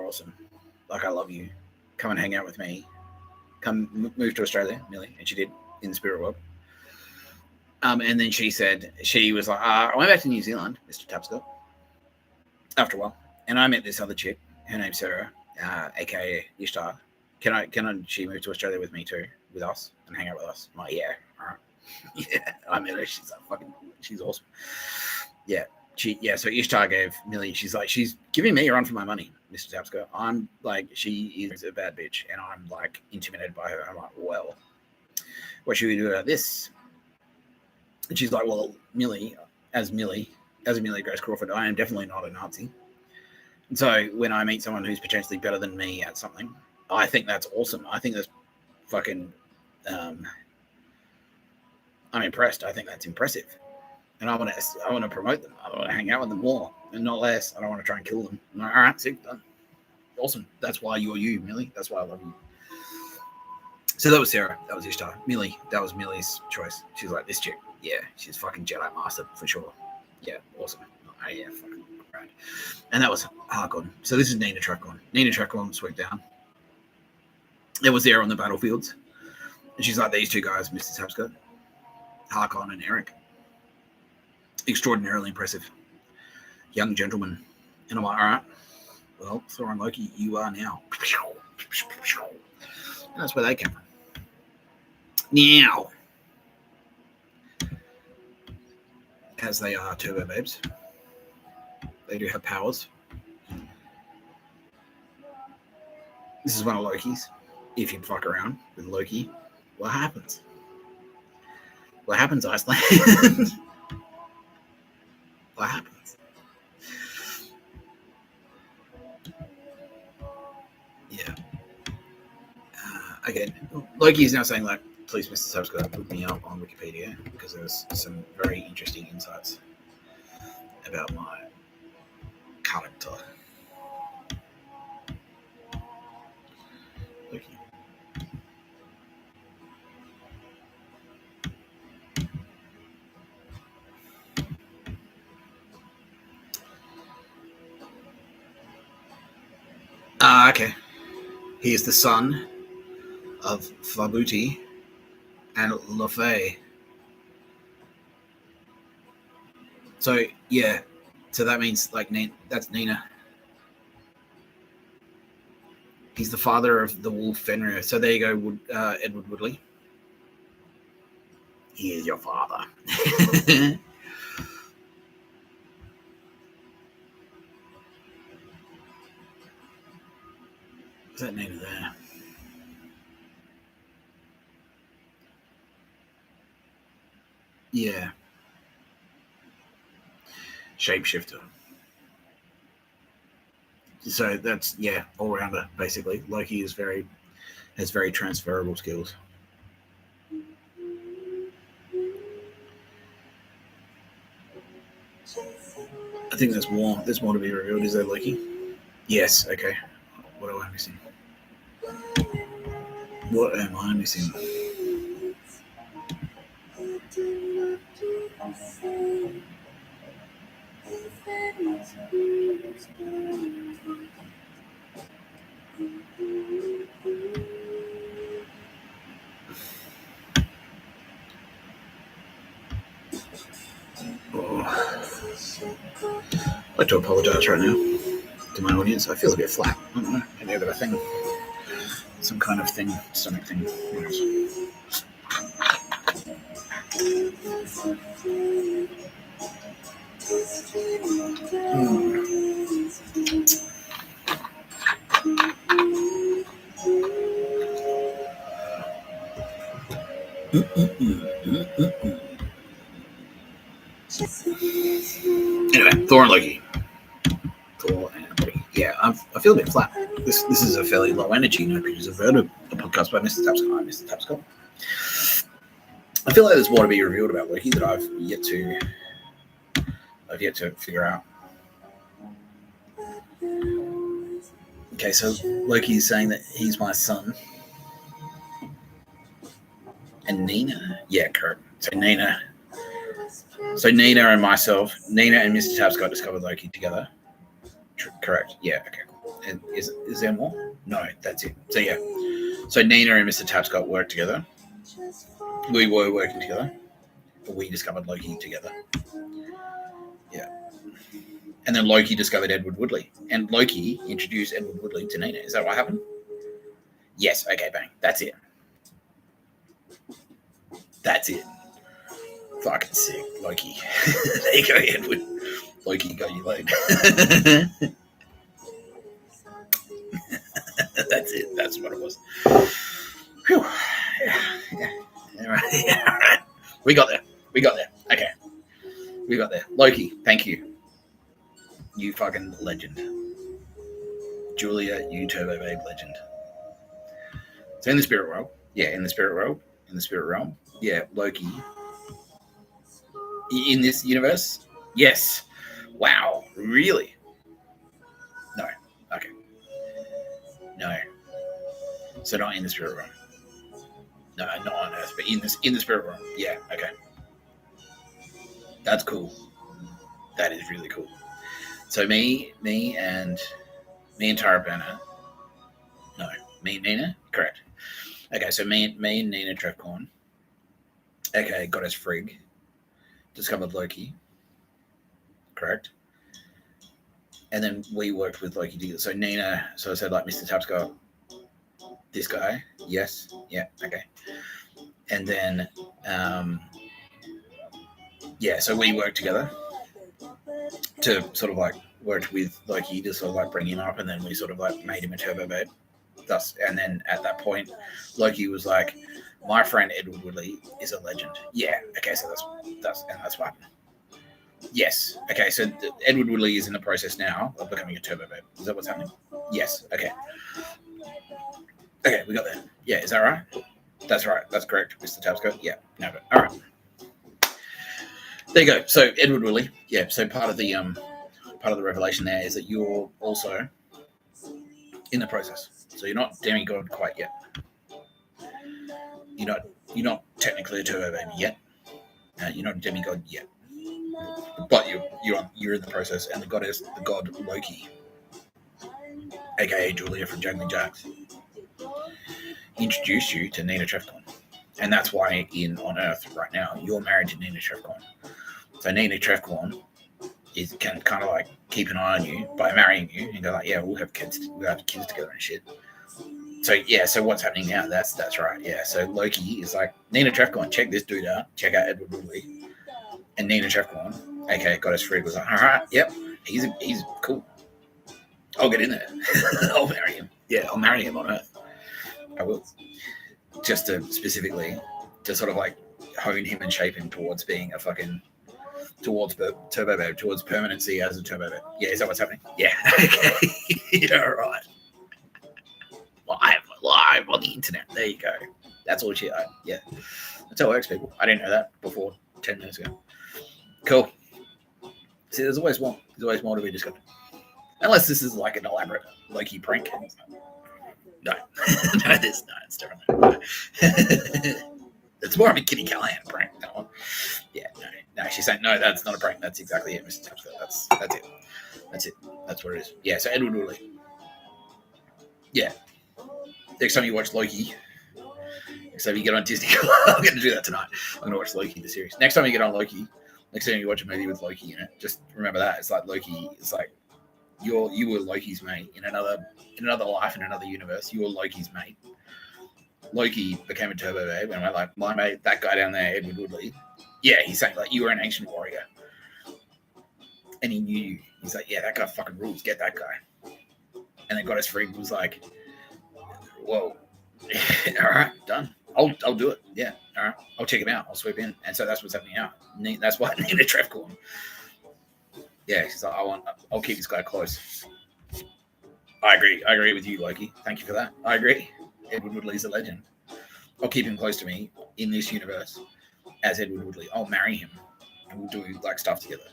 awesome. Like, I love you. Come and hang out with me. Come move to Australia, Millie, and she did, in the spirit world. And then she was like, I went back to New Zealand, Mr. Tapscott, after a while, and I met this other chick. Her name's Sarah, aka Ishtar. She moved to Australia with me too, with us, and hang out with us? I'm like, yeah, all right. Yeah, I met her. She's like she's awesome. Yeah. So Ishtar gave Millie, she's like, she's giving me a run for my money, Mr. Tapscott. I'm like, she is a bad bitch, and I'm like intimidated by her. I'm like, well, what should we do about this? And she's like, well, as Amelia Grace Crawford, I am definitely not a Nazi. And so when I meet someone who's potentially better than me at something, I think that's awesome. I think that's fucking, I'm impressed. I think that's impressive. And I want to promote them. I want to hang out with them more and not less. I don't want to try and kill them. I'm like, all right, sick, done. Awesome. That's why you're you, Millie. That's why I love you. So that was Sarah. That was Ishtar. Millie, that was Millie's choice. She's like, this chick, yeah, she's fucking Jedi Master for sure. Yeah, awesome. Oh, yeah, fucking right. And that was Harkon. So this is Nina Trefcon. Nina Trefcon swooped down. It was there on the battlefields. And she's like, these two guys, Mr. Tapscott, Harkon and Eric. Extraordinarily impressive young gentlemen. And I'm like, all right, well, Thor and Loki, you are now. And that's where they came from. Now, as they are turbo babes, they do have powers. This is one of Loki's. If you fuck around with Loki, what happens? What happens, Iceland? What happens? Yeah. Again, Loki is now saying, like, please, Mr. Tapscott, put me up on Wikipedia because there's some very interesting insights about my character. Loki. Okay. He is the son of Fabuti and Lofay. So, yeah. So that means, like, that's Nina. He's the father of the wolf Fenrir. So there you go, Edward Woodley. He is your father. Is that Nina there? Yeah. Shapeshifter. So that's, yeah, all rounder basically. Loki has very transferable skills. I think there's more. There's more to be revealed. Is there, Loki? Yes. Okay. What am I missing? What am I missing? I'd like to apologise right now to my audience. I feel a bit flat. I don't know. Maybe I've got a thing. Some kind of thing. Stomach thing. Who knows? Anyway, Thor and Loki. Yeah, I feel a bit flat. This is a fairly low energy No Pictures of Bird, a podcast by Mr. Tapscott. I'm Mr. Tapscott. I feel like there's more to be revealed about Loki that I've yet to figure out. Okay, so Loki is saying that he's my son. And Nina? Yeah, correct. So Nina and myself, Nina and Mr. Tapscott discovered Loki together. Correct. Yeah, okay. And is there more? No, that's it. So yeah. So Nina and Mr. Tapscott worked together. We were working together. But we discovered Loki together. Yeah. And then Loki discovered Edward Woodley. And Loki introduced Edward Woodley to Nina. Is that what happened? Yes, okay, bang. That's it. That's it. Fucking sick, Loki. There you go, Edward. Loki got you laid. That's it. That's what it was. Whew. Yeah. All right. We got there. Okay. We got there. Loki, thank you. You fucking legend. Julia, you Turbo Babe legend. So in the spirit world. Yeah, in the spirit realm. Yeah, Loki. In this universe? Yes. Wow. Really? No. Okay. No. So not in the spirit realm. No, not on Earth, but in the spirit realm. Yeah. Okay. That's cool. That is really cool. So me and Tara Burner. No, me and Nina. Correct. Okay, so me and Nina Trefcorn. Okay, Goddess Frigg. Discovered Loki. Correct. And then we worked with Loki together. So Nina, so I said like Mr. Tapscott, this guy, yes, yeah, okay. And then, so we worked together to sort of like worked with Loki to sort of like bring him up, and then we sort of like made him a turbo babe. Thus, and then at that point, Loki was like, my friend Edward Woodley is a legend. Yeah, okay, so that's what happened. Yes. Okay, so Edward Woodley is in the process now of becoming a turbo babe. Is that what's happening? Yes. Okay. Okay, we got there. Yeah, is that right? That's right. That's correct, Mr. Tapscott. Yeah. No, but all right. There you go. So Edward Woodley. Yeah. So part of the revelation there is that you're also in the process. So you're not demigod quite yet. You're not technically a turbo baby yet. You're not a demigod yet. But you're in the process, and the god Loki, aka Julia from Juggling Jacks, introduced you to Nina Trefcorn, and that's why on Earth right now you're married to Nina Trefcorn. So Nina Trefcorn can kind of like keep an eye on you by marrying you and go like, yeah, we'll have kids together and shit. So yeah, so what's happening now? That's right. Yeah, so Loki is like, Nina Trefcorn, check this dude out. Check out Edward Woodley. And Nina Trefcorn, aka Goddess Frigg, was like, all right, yep, he's cool. I'll get in there. I'll marry him. Yeah, I'll marry him on Earth. I will. Just to specifically to sort of like hone him and shape him towards being towards turbo babe, towards permanency as a turbo babe. Yeah, is that what's happening? Yeah. Okay. Yeah, right. Live on the internet. There you go. That's all shit. Yeah. That's how it works, people. I didn't know that before 10 minutes ago. Cool. See, there's always more. There's always more to be discovered. Unless this is like an elaborate Loki prank. No. No, it's definitely not. It's more of a Kitty Callahan prank, that one. Yeah, no, she's saying, no, that's not a prank. That's exactly it, Mr. Tapscott. That's it. That's what it is. Yeah, so Edward Woodley. Yeah. Next time you watch Loki, next time you get on Disney, I'm going to do that tonight. I'm going to watch Loki, the series. Next time you get on Loki, next time you watch a movie with Loki in it, just remember that. It's like Loki, it's like you were Loki's mate in another life, in another universe. You were Loki's mate. Loki became a turbo babe, and we're like, my mate, that guy down there, Edward Woodley. Yeah, he's saying like, you were an ancient warrior. And he knew you. He's like, yeah, that guy fucking rules. Get that guy. And then Goddess Frigg was like, whoa, all right, done. I'll do it. Yeah, all right. I'll check him out. I'll sweep in. And so that's what's happening now. That's why Nina Trev called him. Yeah, she's like, I'll keep this guy close. I agree with you, Loki. Thank you for that. I agree. Edward Woodley's a legend. I'll keep him close to me in this universe as Edward Woodley. I'll marry him and we'll do like stuff together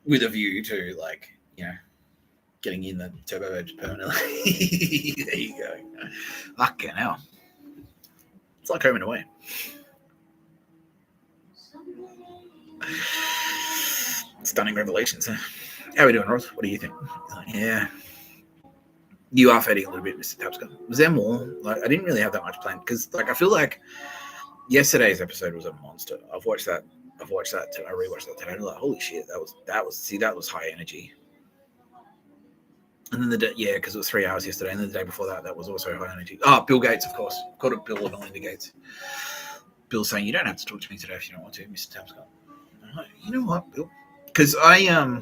with a view to like, you know, getting in the turbo edge permanently. There you go. Fucking hell. It's like Home and Away. Stunning revelations. Huh? How are we doing, Ross? What do you think? Like, yeah. You are fading a little bit, Mr. Tapscott. Was there more? Like, I didn't really have that much planned because, like, I feel like yesterday's episode was a monster. I've watched that. I rewatched that today. I'm like, holy shit, that was high energy. And then because it was 3 hours yesterday, and then the day before that was also high energy. Oh, Bill Gates, of course. Called it Bill and Melinda Gates. Bill saying, you don't have to talk to me today if you don't want to, Mr. Tapscott. Like, you know what, Bill? Because I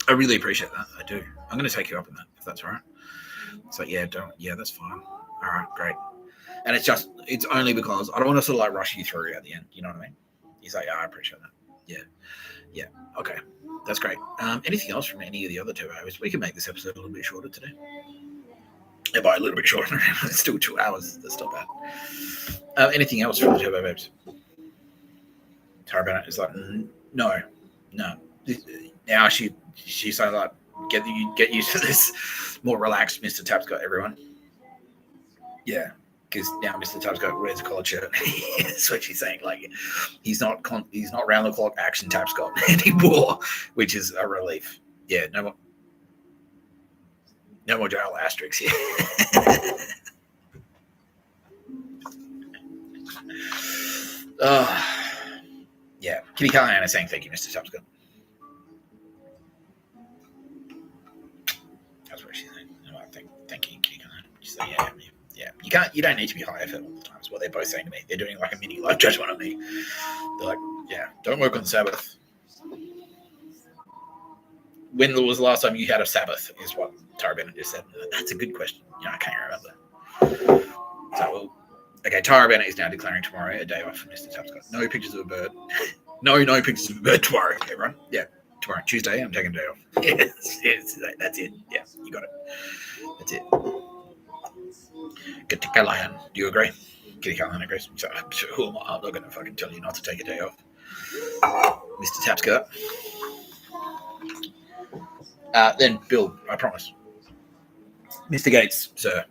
really appreciate that. I do. I'm going to take you up on that, if that's all right. It's like, that's fine. All right, great. And it's only because I don't want to sort of like rush you through at the end. You know what I mean? He's like, I appreciate that. Yeah. Okay. That's great. Anything else from any of the other 2 hours? We can make this episode a little bit shorter today. Yeah, by a little bit shorter. It's still 2 hours. That's not bad. Anything else from the Turbo Babes? Tara Bennett is like, no. Now she's saying like, get used to this. More relaxed, Mr. Tapscott, everyone. Yeah, because now Mr. Tapscott wears a collared shirt. That's what she's saying. Like, he's not round the clock action Tapscott anymore, which is a relief. Yeah, no more jail asterisks here. Yeah, Kitty Callahan is saying thank you, Mr. Tapscott. That's what she's saying. Thank you, Kitty Callahan. She's like, yeah. You don't need to be high effort all the time. Is what they're both saying to me. They're doing like a mini life judgment on me. They're like, yeah, don't work on Sabbath. When was the last time you had a Sabbath? Is what Tara Bennett just said. That's a good question. I can't remember. So, okay, Tara Bennett is now declaring tomorrow a day off for Mr. Tapscott. No pictures of a bird. No pictures of a bird tomorrow, everyone. Yeah, tomorrow, Tuesday, I'm taking a day off. Yes, that's it. Yeah, you got it. That's it. Kitty Callahan, do you agree? Kitty Callahan agrees. So, who am I? I'm not going to fucking tell you not to take a day off. Mr. Tapscott. Then Bill, I promise. Mr. Gates, sir.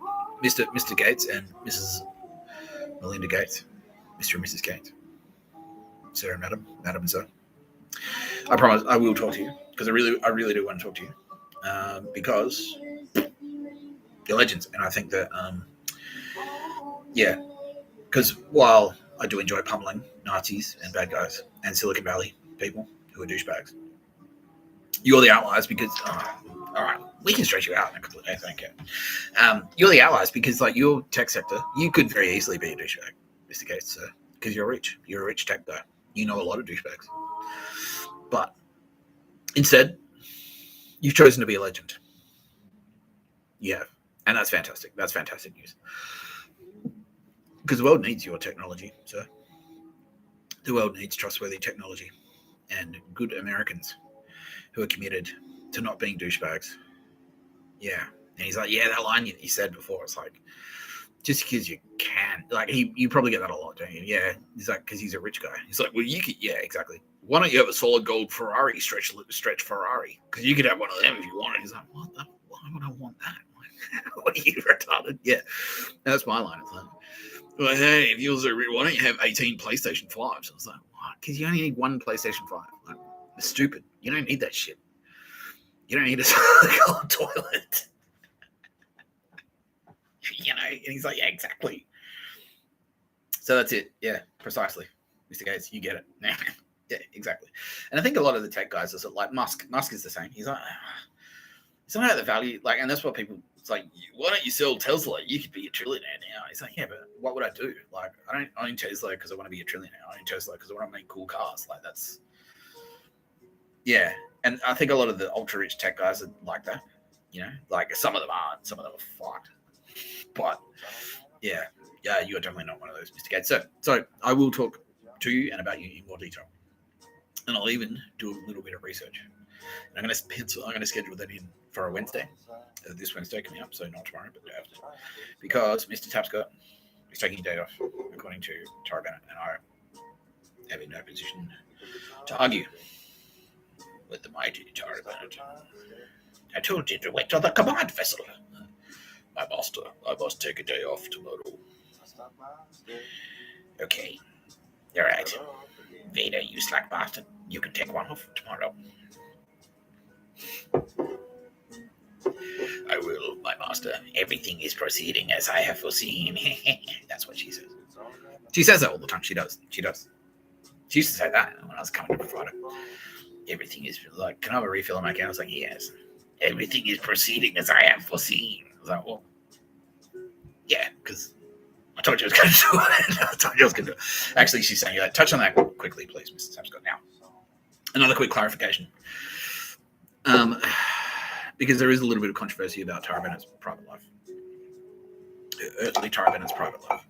Mr. Gates and Mrs. Melinda Gates. Mr. and Mrs. Gates. Sir and madam and sir. I promise I will talk to you because I really do want to talk to you because you're legends, and I think that because while I do enjoy pummeling Nazis and bad guys and Silicon Valley people who are douchebags, you're the outliers because all right, we can stretch you out in a couple of days. I don't care. You're the outliers because like your tech sector, you could very easily be a douchebag, Mr. Gates, sir, because you're rich. You're a rich tech guy. You know a lot of douchebags. But instead, you've chosen to be a legend. You have. And that's fantastic. That's fantastic news. Because the world needs your technology, sir. The world needs trustworthy technology and good Americans who are committed to not being douchebags. Yeah. And he's like, yeah, that line you said before, it's like, just because you can. Like, you probably get that a lot, don't you? Yeah. He's like, because he's a rich guy. He's like, well, you could, yeah, exactly. Why don't you have a solid gold Ferrari, stretch Ferrari? Because you could have one of them if you wanted. He's like, why would I want that? Like, what are you, retarded? Yeah. And that's my line. It's like, well, hey, if you was why don't you have 18 PlayStation 5s? I was like, what? Because you only need one PlayStation 5. Like, it's stupid. You don't need that shit. You don't need a solid gold toilet. And he's like, yeah, exactly. So that's it. Yeah, precisely. Mr. Gates, you get it. Yeah, exactly. And I think a lot of the tech guys are like Musk. Musk is the same. He's like, it's not about the value, like, and that's what people. It's like, why don't you sell Tesla? You could be a trillionaire now. It's like, yeah, but what would I do? Like, I don't own Tesla because I want to be a trillionaire. I own Tesla because I want to make cool cars. Like, that's, yeah. And I think a lot of the ultra rich tech guys are like that. Like some of them aren't. Some of them are fucked. But yeah, you are definitely not one of those, Mr. Gates. So I will talk to you and about you in more detail, and I'll even do a little bit of research. And I'm going to schedule that in for a Wednesday, this Wednesday coming up, so not tomorrow, but the day after, because Mr. Tapscott is taking a day off, according to Tara Bennett, and I have in no position to argue with the mighty Tara Bennett. I told you to wait on the command vessel. My master, I must take a day off tomorrow. Okay. All right. Vader, you slack bastard. You can take one off tomorrow. I will, my master. Everything is proceeding as I have foreseen. That's what she says. She says that all the time. She does. She used to say that when I was coming to provide her. Everything is like, can I have a refill on my account? I was like, yes. Everything is proceeding as I have foreseen. I was like, well, yeah, because I told you I was going to do it. I told you I was going to do it. Actually, she's saying, touch on that quickly, please, Mr. Tapscott. Now, another quick clarification. Because there is a little bit of controversy about Tara Bennett's private life. Earthly Tara Bennett's private life.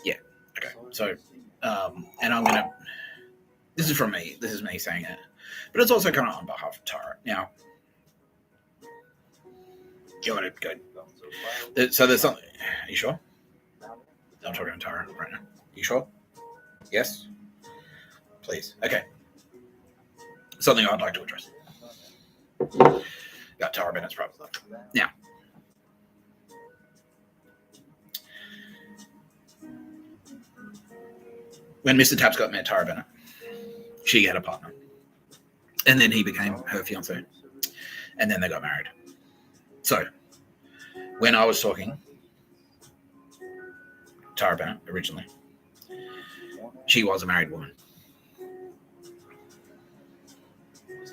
Yeah, okay. So, and I'm going to, this is from me. This is me saying it. But it's also kind of on behalf of Tara. Now, you want to go? So there's something. Are you sure? I'm talking to Tara right now. You sure? Yes? Please. Okay. Something I'd like to address. Got Tara Bennett's private life. Now, when Mr. Tapscott met Tara Bennett, she had a partner. And then he became her fiancé. And then they got married. So, when I was talking Tara Bennett originally, she was a married woman.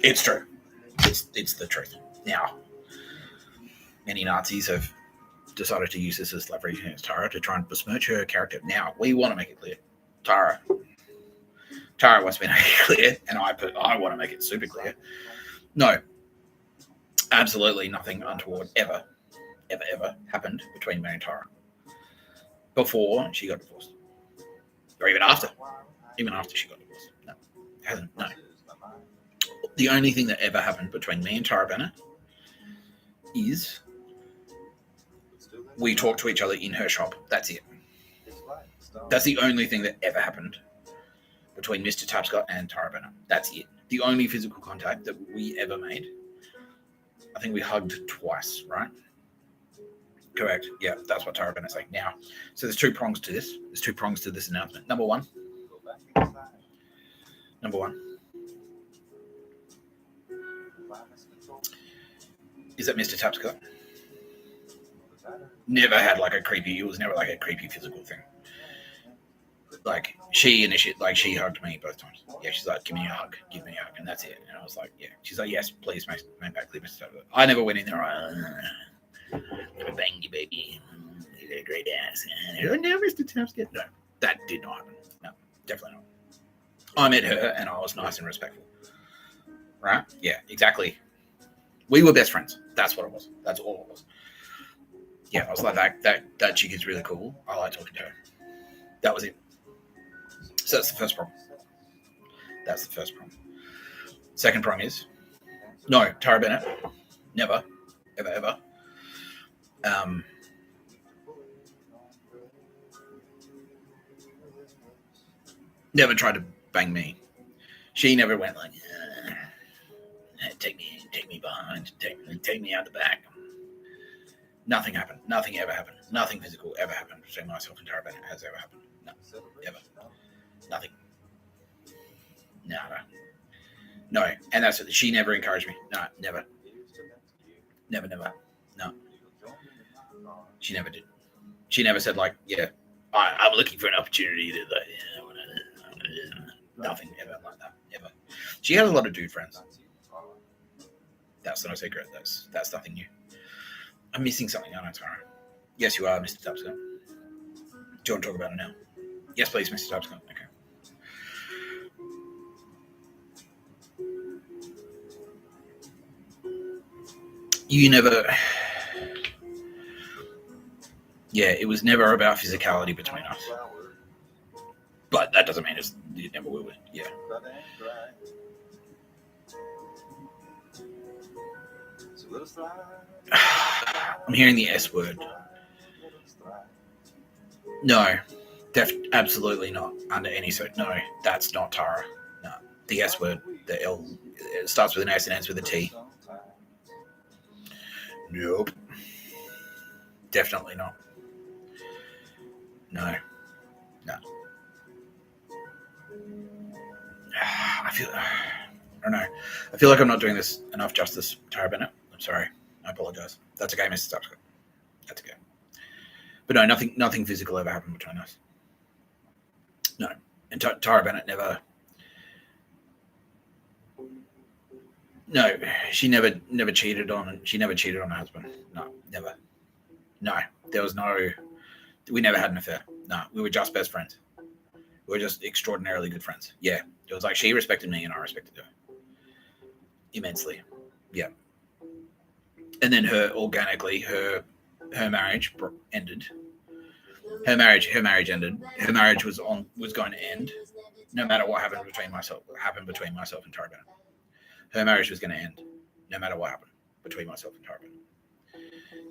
It's true. It's the truth. Now, many Nazis have decided to use this as leverage against Tara to try and besmirch her character. Now, we want to make it clear. Tara wants to make it clear, and I want to make it super clear. No, absolutely nothing untoward ever happened between me and Tara before she got divorced, or even after she got divorced. No, it hasn't. No. The only thing that ever happened between me and Tara Bennett is we talked to each other in her shop. That's it. That's the only thing that ever happened between Mr. Tapscott and Tara Bennett. That's it. The only physical contact that we ever made. I think we hugged twice, right? Correct. Yeah, that's what Tara Bennett's saying. Now, so there's two prongs to this. There's two prongs to this announcement. Number one. Is that Mr. Tapscott never had like a creepy, it was never like a creepy physical thing. Like she hugged me both times. Yeah, she's like, give me a hug, and that's it. And I was like, yeah. She's like, yes, please, Mr. Tapscott. I never went in there. Never banged you, baby. You got a great ass. No, Mr. Tapscott. No, that did not happen. No, definitely not. I met her and I was nice and respectful. Right? Yeah, exactly. We were best friends. That's what it was. That's all it was. Yeah, I was like, that chick is really cool. I like talking to her. That was it. So that's the first problem. Second problem is, no, Tara Bennett, never, ever. Never tried to bang me. She never went like, take me behind, take me out the back. Nothing happened. Nothing ever happened. Nothing physical ever happened between myself and Tara Bennett has ever happened. No, ever. Nothing. No. And that's it. She never encouraged me. No, never. No. She never did. She never said like, yeah, I'm looking for an opportunity to like, nothing ever like that. Ever. She has a lot of dude friends. That's not a secret. That's nothing new. I'm missing something, aren't I, Tara? Yes, you are, Mr. Tapscott. Do you want to talk about it now? Yes, please, Mr. Tapscott. Okay. You never... Yeah, it was never about physicality between us. But that doesn't mean it never will be. Yeah. I'm hearing the S word. No, absolutely not. Under any sort. No, that's not Tara. No, the S word. The L. It starts with an S and ends with a T. Nope. Definitely not. No. I don't know. I feel like I'm not doing this enough justice, Tara Bennett. I'm sorry. I apologize. That's okay, Mr. Tapscott. That's okay. But no, nothing physical ever happened between us. No. And Tara Bennett never... No, she never cheated on... She never cheated on her husband. No, never. No, there was no... We never had an affair. No, we were just best friends. We were just extraordinarily good friends. Yeah. It was like she respected me and I respected her. Immensely. Yeah. And then her marriage ended. Her marriage ended. Her marriage was going to end no matter what happened between myself and Tara Bennett. Her marriage was going to end no matter what happened between myself and Tara Bennett.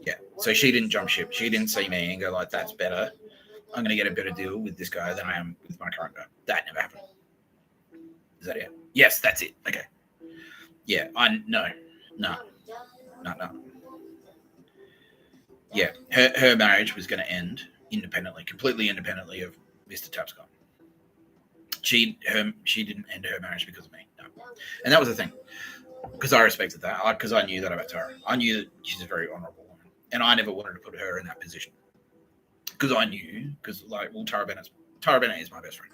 Yeah. So she didn't jump ship. She didn't see me and go like, that's better. I'm going to get a better deal with this guy than I am with my current guy. That never happened. Is that it? Yes, that's it. Okay. Yeah. No. Yeah. Her marriage was going to end completely independently of Mr. Tapscott. She didn't end her marriage because of me. No. And that was the thing. Because I respected that. Because I knew that about Tara. I knew that she's a very honourable woman. And I never wanted to put her in that position. Because I knew, Tara Bennett is my best friend.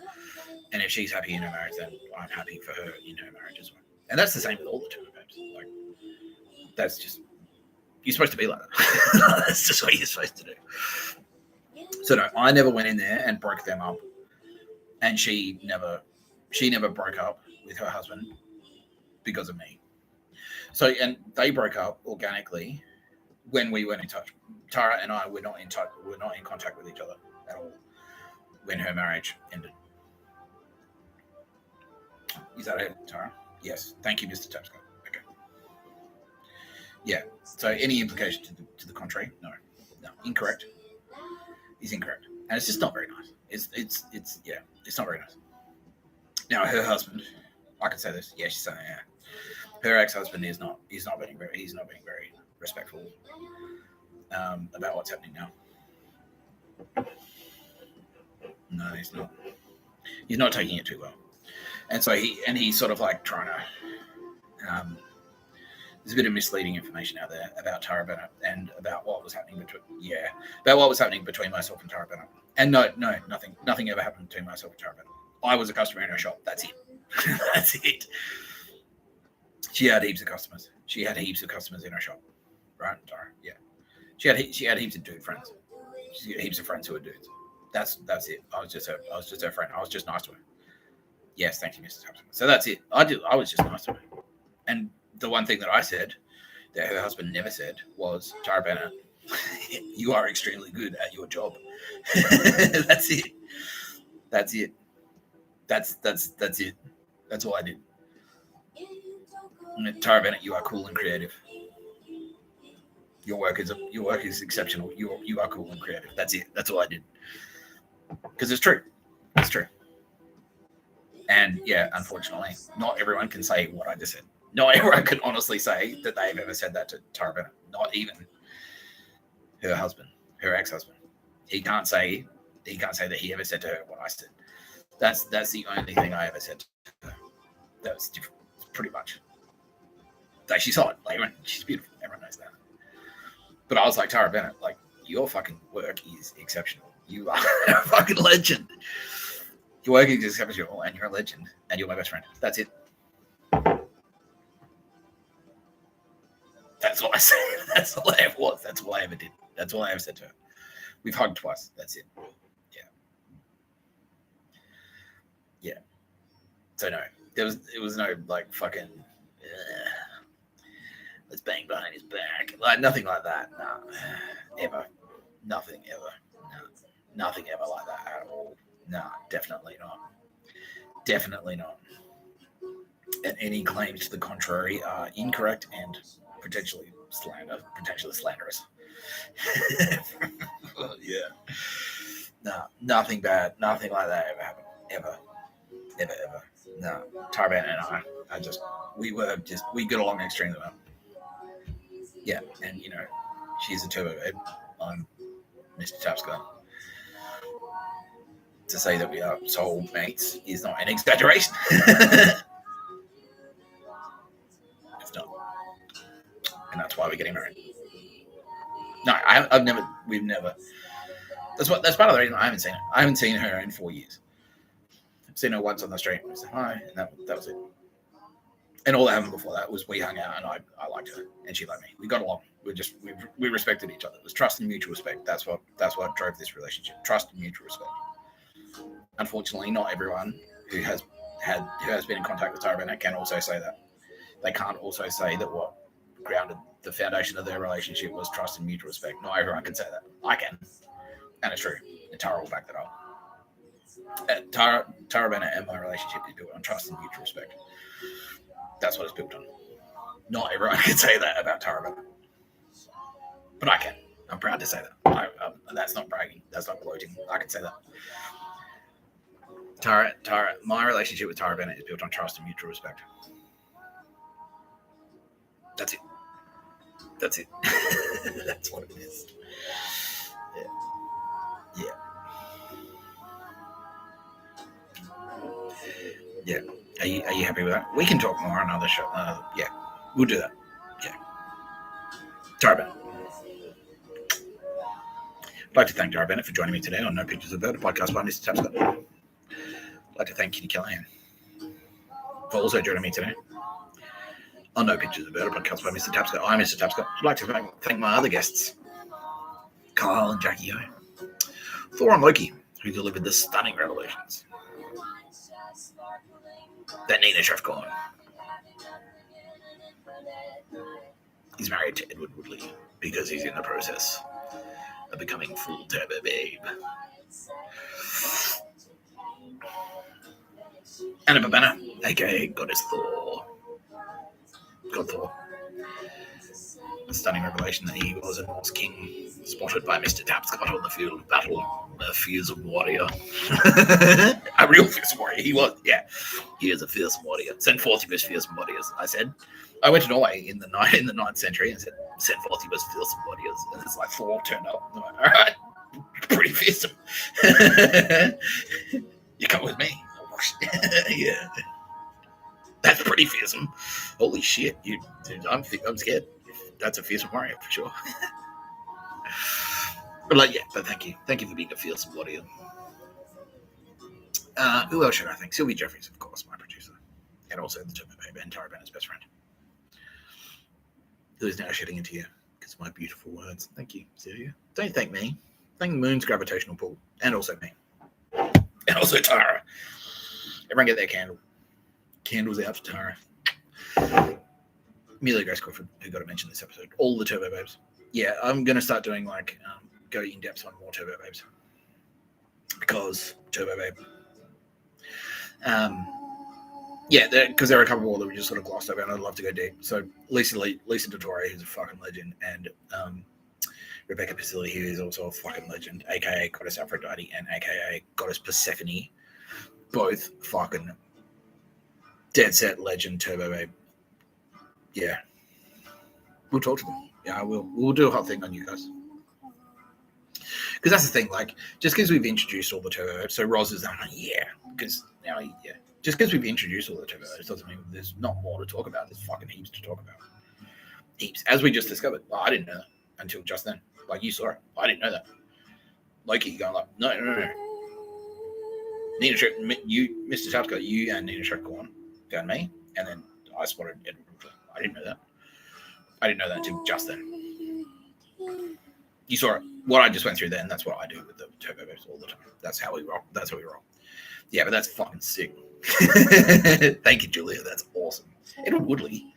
And if she's happy in her marriage, then I'm happy for her in her marriage as well. And that's the same with all the turbo babes. Like, that's just, you're supposed to be like that. That's just what you're supposed to do. So no, I never went in there and broke them up. And she never broke up with her husband because of me. So, and they broke up organically when we weren't in touch. Tara and I were not in touch. We're not in contact with each other at all when her marriage ended. Is that it, Tara? Yes. Thank you, Mr. Tapscott. Okay. Yeah. So any implication to the contrary? No. Incorrect. Is incorrect, and it's just not very nice. It's not very nice. Now her husband, I can say this. Yeah, she's saying yeah. Her ex-husband is not being very respectful about what's happening now. No, he's not. He's not taking it too well. And so he's sort of like trying to. There's a bit of misleading information out there about Tara Bennett and about what was happening between myself and Tara Bennett. And no, nothing ever happened between myself and Tara Bennett. I was a customer in her shop. That's it. That's it. She had heaps of customers. She had heaps of customers in her shop, right, Tara? Yeah. She had heaps of dude friends. She had heaps of friends who were dudes. That's it. I was just her friend. I was just nice to her. Yes, thank you, Mr. Thompson. So that's it. I was just nice to her. And the one thing that I said that her husband never said was, Tara Bennett, you are extremely good at your job. That's it. That's it. That's it. That's all I did. Tara Bennett, you are cool and creative. Your work is exceptional. You are cool and creative. That's it. That's all I did. Because it's true. It's true. And yeah, unfortunately, not everyone can say what I just said. Not everyone can honestly say that they've ever said that to Tara Bennett. Not even her husband, her ex-husband. He can't say that he ever said to her what I said. That's the only thing I ever said to her. That was different, pretty much. Like, she's hot. Like, she's beautiful. Everyone knows that. But I was like, Tara Bennett, like, your fucking work is exceptional. You are a fucking legend. Your work is exceptional, and you're a legend, and you're my best friend. That's it. That's all I said. That's all I ever was. That's all I ever did. That's all I ever said to her. We've hugged twice. That's it. Yeah. So no, it was no like fucking let's bang behind his back. Like nothing like that. No. Ever. Nothing ever. No. Nothing ever like that at all. No, definitely not. Definitely not. And any claims to the contrary are incorrect and potentially slanderous. Yeah. No, nothing bad. Nothing like that ever happened. Ever. No. Taraban and we got along extremely well. Yeah, and she's a turbo babe. I'm Mr. Tapscott. To say that we are soul mates is not an exaggeration. It's not. And that's why we're getting married. No, we've never. That's part of the reason I haven't seen her. I haven't seen her in 4 years. I've seen her once on the street. I said hi, and that was it. And all that happened before that was we hung out, and I liked her, and she liked me. We got along. We respected each other. It was trust and mutual respect. That's what drove this relationship. Trust and mutual respect. Unfortunately, not everyone who has been in contact with Tara can also say that. They can't also say that what grounded the foundation of their relationship was trust and mutual respect. Not everyone can say that. I can, and it's true. And Tara will back that up. Tara Bennett and my relationship is built on trust and mutual respect. That's what it's built on. Not everyone can say that about Tara Bennett, but I can. I'm proud to say that. That's not bragging. That's not gloating. I can say that. My relationship with Tara Bennett is built on trust and mutual respect. That's it. That's what it is. Yeah. Are you happy with that? We can talk more on another show. Yeah, we'll do that. Yeah. Tara Bennett. I'd like to thank Tara Bennett for joining me today on No Pictures of Bird, a podcast by Mr. Tapscott. I'd like to thank Kitty Callahan for also joining me today on No Pictures of Bird, a podcast by Mr. Tapscott. I'm Mr. Tapscott. I'd like to thank my other guests, Kyle and Jackie O, Thor and Loki, who delivered the stunning revelations that Nina Shefcorn is married to Edward Woodley because he's in the process of becoming full turbo babe. Anna Babana, aka Goddess Thor. God Thor. A stunning revelation that he was a Norse king spotted by Mr. Tapscott on the field of battle, a fearsome warrior. A real fearsome warrior. He was, yeah. He is a fearsome warrior. Send forth your most fearsome warriors, I said. I went to Norway in the 9th century and said, send forth your most fearsome warriors. And it's like Thor turned up. I'm like, all right, pretty fearsome. You come with me. Yeah. That's pretty fearsome. Holy shit. I'm scared. That's a fearsome warrior for sure. But thank you. Thank you for being a fearsome warrior. Who else should I thank? Sylvia Jeffries, of course, my producer. And also the Turbo Babe and Tara Bennett's best friend. Who is now shedding a tear because of my beautiful words. Thank you, Sylvia. Don't thank me. Thank the moon's gravitational pull. And also me. And also Tara. Everyone get their candle. Candles out for Tara. Amelia Grace Crawford, who got to mention this episode. All the Turbo Babes. Yeah, I'm going to start doing go in depth on more Turbo Babes. Because Turbo Babe. Because there are a couple more that we just sort of glossed over, and I'd love to go deep. So Lisa Dottore, who's a fucking legend, and Rebecca Pasilli, who is also a fucking legend, aka Goddess Aphrodite and aka Goddess Persephone. Both fucking dead set legend Turbo Babe. Yeah. We'll talk to them. Yeah, we'll do a whole thing on you guys. Because that's the thing, just because we've introduced all the Turbo Babes, so Roz is like, because now, just because we've introduced all the Turbo Babes doesn't mean there's not more to talk about. There's fucking heaps to talk about. Heaps. As we just discovered. Well, I didn't know that until just then. Like, you saw it. I didn't know that. Loki going like, no. Nina Shrek, you, Mr. Tapscott, you and Nina Shrek found me, and then I spotted Edward. I didn't know that. I didn't know that until just then. You saw it. What I just went through then, that's what I do with the turbo babes all the time. That's how we roll. That's how we roll. Yeah, but that's fucking sick. Thank you, Julia. That's awesome. Edward Woodley.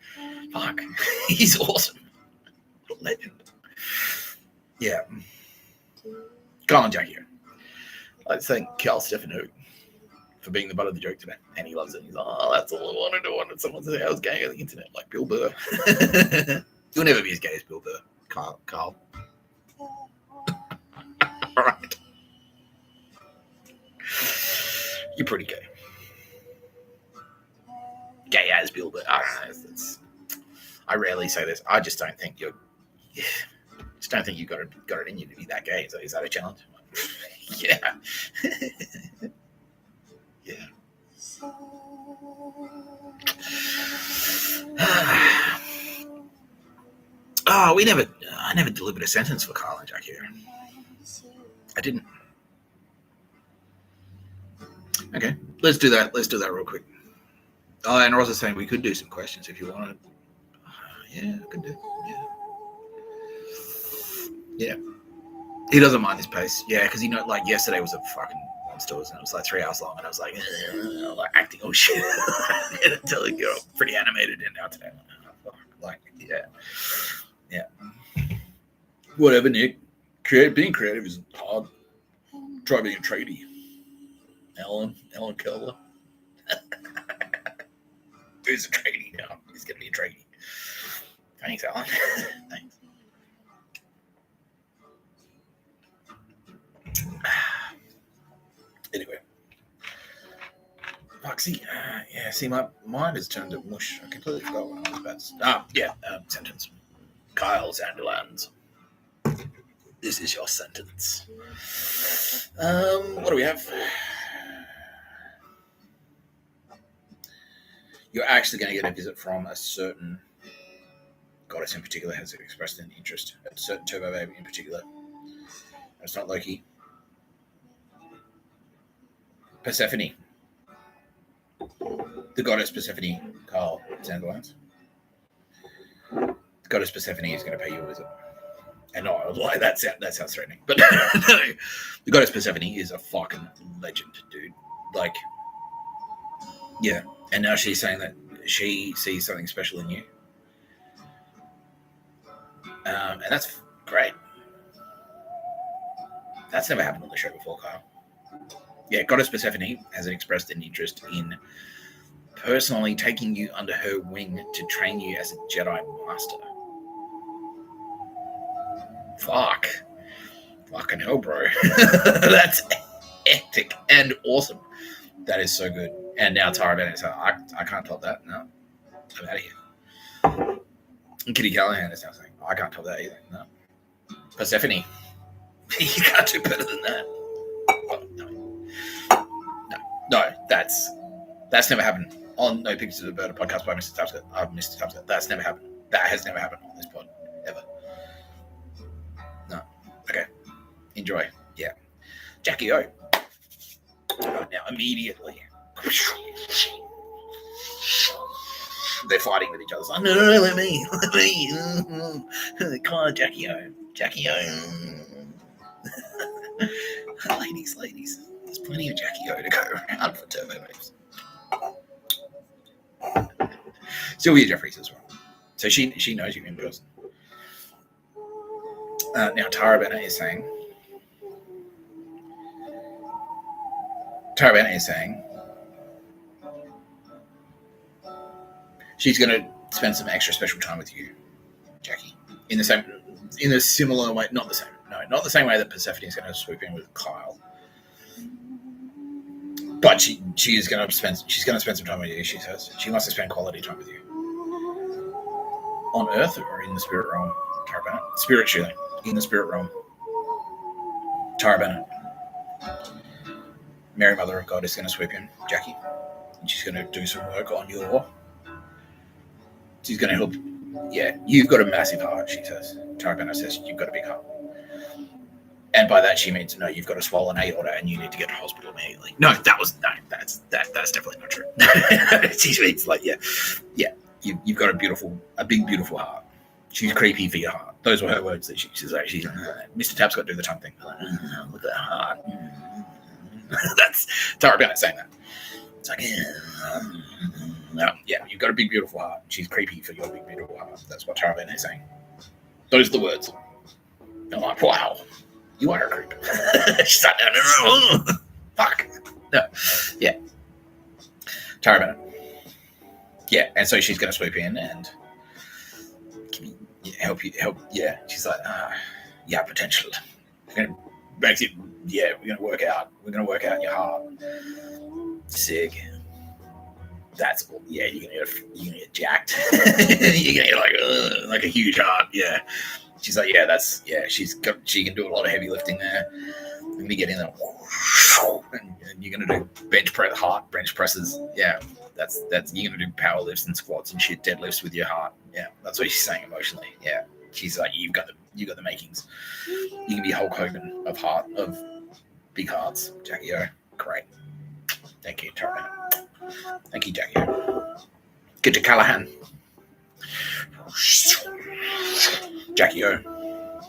Fuck. He's awesome. Legend. Yeah. Come on, Jackie. I'd thank Cal Stefano for being the butt of the joke today. And he loves it. He's like, oh, that's all I wanted. I wanted someone to say I was gay on the internet, like Bill Burr. You'll never be as gay as Bill Burr, Carl. All right. You're pretty gay. Gay as Bill Burr. I don't know. I rarely say this. I just don't think you're. Just don't think you've got it in you to be that gay. Is that a challenge? Yeah. Yeah. Oh, I never delivered a sentence for Carl and Jack here. I didn't. Okay, let's do that. Let's do that real quick. Oh, and Ross is saying we could do some questions if you wanted. Yeah, I could do. Yeah. He doesn't mind this pace. Yeah, because like yesterday was a fucking monster, and it was like 3 hours long, and I was like acting all shit until it got pretty animated. And now today, yeah. Whatever, Nick. Being creative is hard. Try being a tradie. Alan Keller. Who's a tradie now? He's gonna be a tradie. Thanks, Alan. Thanks. Anyway, fuck, see, my mind has turned to mush. I completely forgot what I was about to sentence. Kyle Sandilands. This is your sentence. What do we have? You're actually going to get a visit from a certain goddess in particular has expressed an interest. A certain turbo babe in particular. It's not Loki. Persephone. The goddess Persephone, Carl Sandilands. The goddess Persephone is going to pay you a visit. And no, like that sounds threatening. But no, the goddess Persephone is a fucking legend, dude. Like, yeah. And now she's saying that she sees something special in you. And that's great. That's never happened on the show before, Kyle. Yeah, Goddess Persephone has expressed an interest in personally taking you under her wing to train you as a Jedi Master. Fuck. Fucking hell, bro. That's hectic and awesome. That is so good. And now Tara Bennett is like, I can't top that. No. I'm out of here. And Kitty Callahan is now saying, I can't top that either. No. Persephone. You can't do better than that. Oh, no, that's never happened on No Pictures of a Bird, a podcast by Mr. Tapscott. Mr. Tapscott. That's never happened. That has never happened on this pod, ever. No. Okay. Enjoy. Yeah. Jackie O. Right now, immediately. They're fighting with each other. It's like, no, let me. Come on, Jackie O. Ladies. There's plenty of Jackie O to go around for turbo babes. Sylvia Jeffries as well. So she knows you in person. Now Tara Bennett is saying she's going to spend some extra special time with you, Jackie. In a similar way, not the same way that Persephone is going to swoop in with Kyle. But she's going to spend some time with you, she says. She wants to spend quality time with you. On Earth or in the spirit realm, Tara Bennett? Spiritually, in the spirit realm. Tara Bennett. Mary Mother of God is going to swoop in, Jackie. And she's going to do some work on your... She's going to help... Yeah, you've got a massive heart, she says. Tara Bennett says, you've got a big heart. And by that she means, no, you've got a swollen aorta and you need to get to hospital immediately. No, that's definitely not true. She means like, yeah, you've got a big beautiful heart. She's creepy for your heart. Those were her words that she's like, Mr. Tap's got to do the tongue thing. Like, look at that heart. That's Tara Bennett saying that. It's like, yeah, you've got a big beautiful heart. She's creepy for your big beautiful heart. That's what Tara Bennett is saying. Those are the words. I'm like, wow, you are a creep. She's like, no. Fuck. No. Yeah. Tara Bennett. Yeah, and so she's going to swoop in and help you. Yeah, she's like, yeah, potential. We're going to work out. We're going to work out your heart. Sick. That's all. Yeah, you're gonna get jacked. You're gonna get like a huge heart. Yeah. She's like, she can do a lot of heavy lifting there. I'm gonna get in there, and you're gonna do bench presses. Yeah, that's you're gonna do power lifts and squats and shit, deadlifts with your heart. Yeah, that's what she's saying emotionally. Yeah, she's like, you've got the makings. You can be Hulk Hogan of big hearts. Jackie O, great. Thank you, Tara. Thank you, Jackie. Get to Callahan. Jackie O.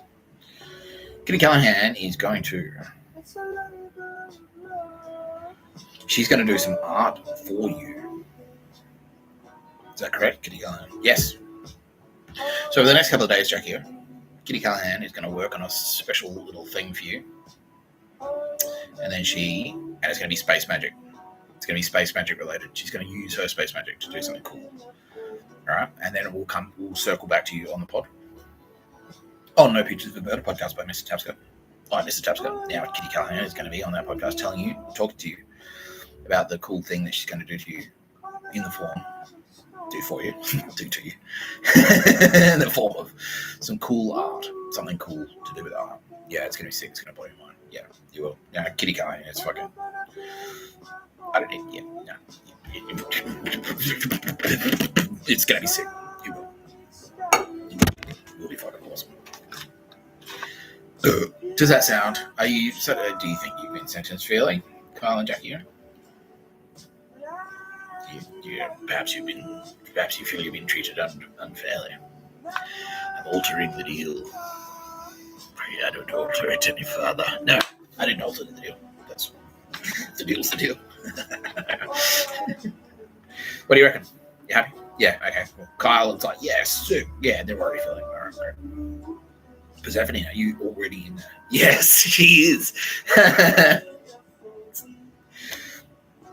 Kitty Callahan is going to... She's going to do some art for you. Is that correct, Kitty Callahan? Yes. So over the next couple of days, Jackie O, Kitty Callahan is going to work on a special little thing for you. And then it's going to be space magic. It's going to be space magic related. She's going to use her space magic to do something cool. All right. And then we'll circle back to you on the pod. On No Pictures of a Bird, a podcast by Mr. Tapscott. I'm Mr. Tapscott. Now Kitty Callahan is going to be on that podcast talking to you about the cool thing that she's going to do to you in the form. Do for you. Do to you. In the form of some cool art. Something cool to do with art. Yeah, it's going to be sick. It's going to blow your mind. Yeah, you will. Yeah, Kitty Callahan, it's fucking... I don't need... Yeah. It's going to be sick. You will. You'll be fucking awesome. Does that sound... do you think you've been sentenced fairly, Kyle and Jackie? Perhaps you feel you've been treated unfairly. I'm altering the deal. I don't alter it any further. No, I didn't alter the deal. The deal's the deal. What do you reckon? You happy? Yeah, okay. Well, Kyle is like, yeah, sick. Yeah, they're already feeling all right. Persephone, are you already in there? Yes, she is.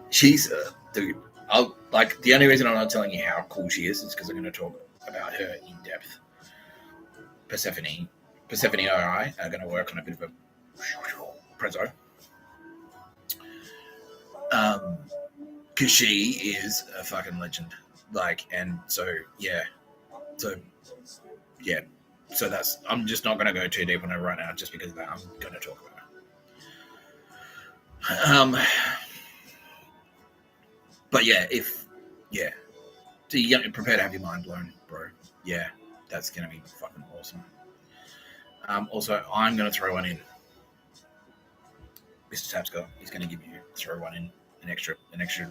She's dude. The only reason I'm not telling you how cool she is because I'm going to talk about her in depth. Persephone and I are going to work on a bit of a prezzo. Because she is a fucking legend. So that's, I'm just not going to go too deep on her right now just because of that. I'm going to talk about her. But yeah, so you prepare to have your mind blown, bro. Yeah, that's going to be fucking awesome. Also, I'm going to throw one in. Mr. Tapscott is going to throw one in, an extra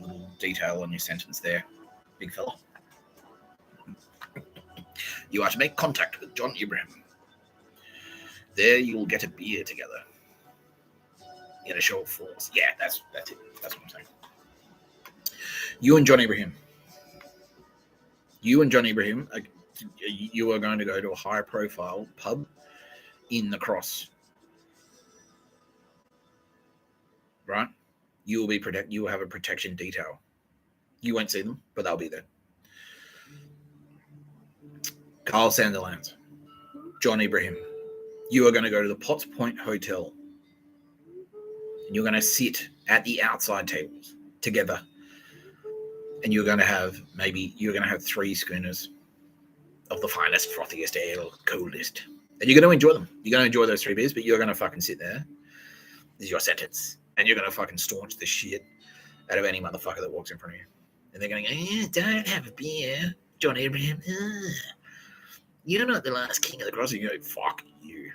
little detail on your sentence there, big fella. You are to make contact with John Ibrahim. There you'll get a beer together. Get a show of force. Yeah, that's it. That's what I'm saying. You and John Ibrahim, you are going to go to a high-profile pub in the Cross. Right? You will be You will have a protection detail. You won't see them, but they'll be there. Carl Sandilands, John Ibrahim. You are going to go to the Potts Point Hotel. And you're going to sit at the outside tables together. And you're going to have 3 schooners of the finest, frothiest ale, coldest. And you're going to enjoy them. You're going to enjoy those 3 beers, but you're going to fucking sit there. This is your sentence. And you're going to fucking staunch the shit out of any motherfucker that walks in front of you. And they're going, don't have a beer, John Abraham. You're not the last king of the cross. And you go, fuck you.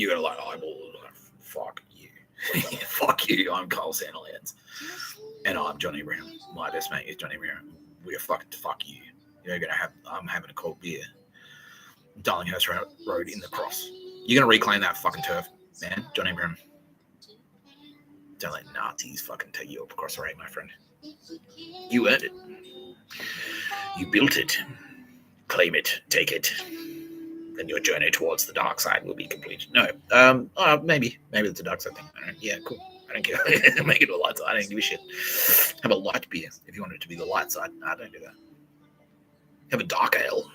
You got to like eyeball like, fuck you. Fuck you. I'm Carl Sandilands. And I'm John Ibrahim. My best mate is John Ibrahim. We're fucking fuck you. I'm having a cold beer. Darlinghurst Road in the Cross. You're gonna reclaim that fucking turf, man, John Ibrahim. Don't let Nazis fucking take you up across the road, my friend. You earned it. You built it. Claim it. Take it. Then your journey towards the dark side will be complete. No. Maybe it's a dark side thing. Yeah, cool. I don't care. Make it a light side. I don't give a shit. Have a light beer if you want it to be the light side. No, don't do that. Have a dark ale.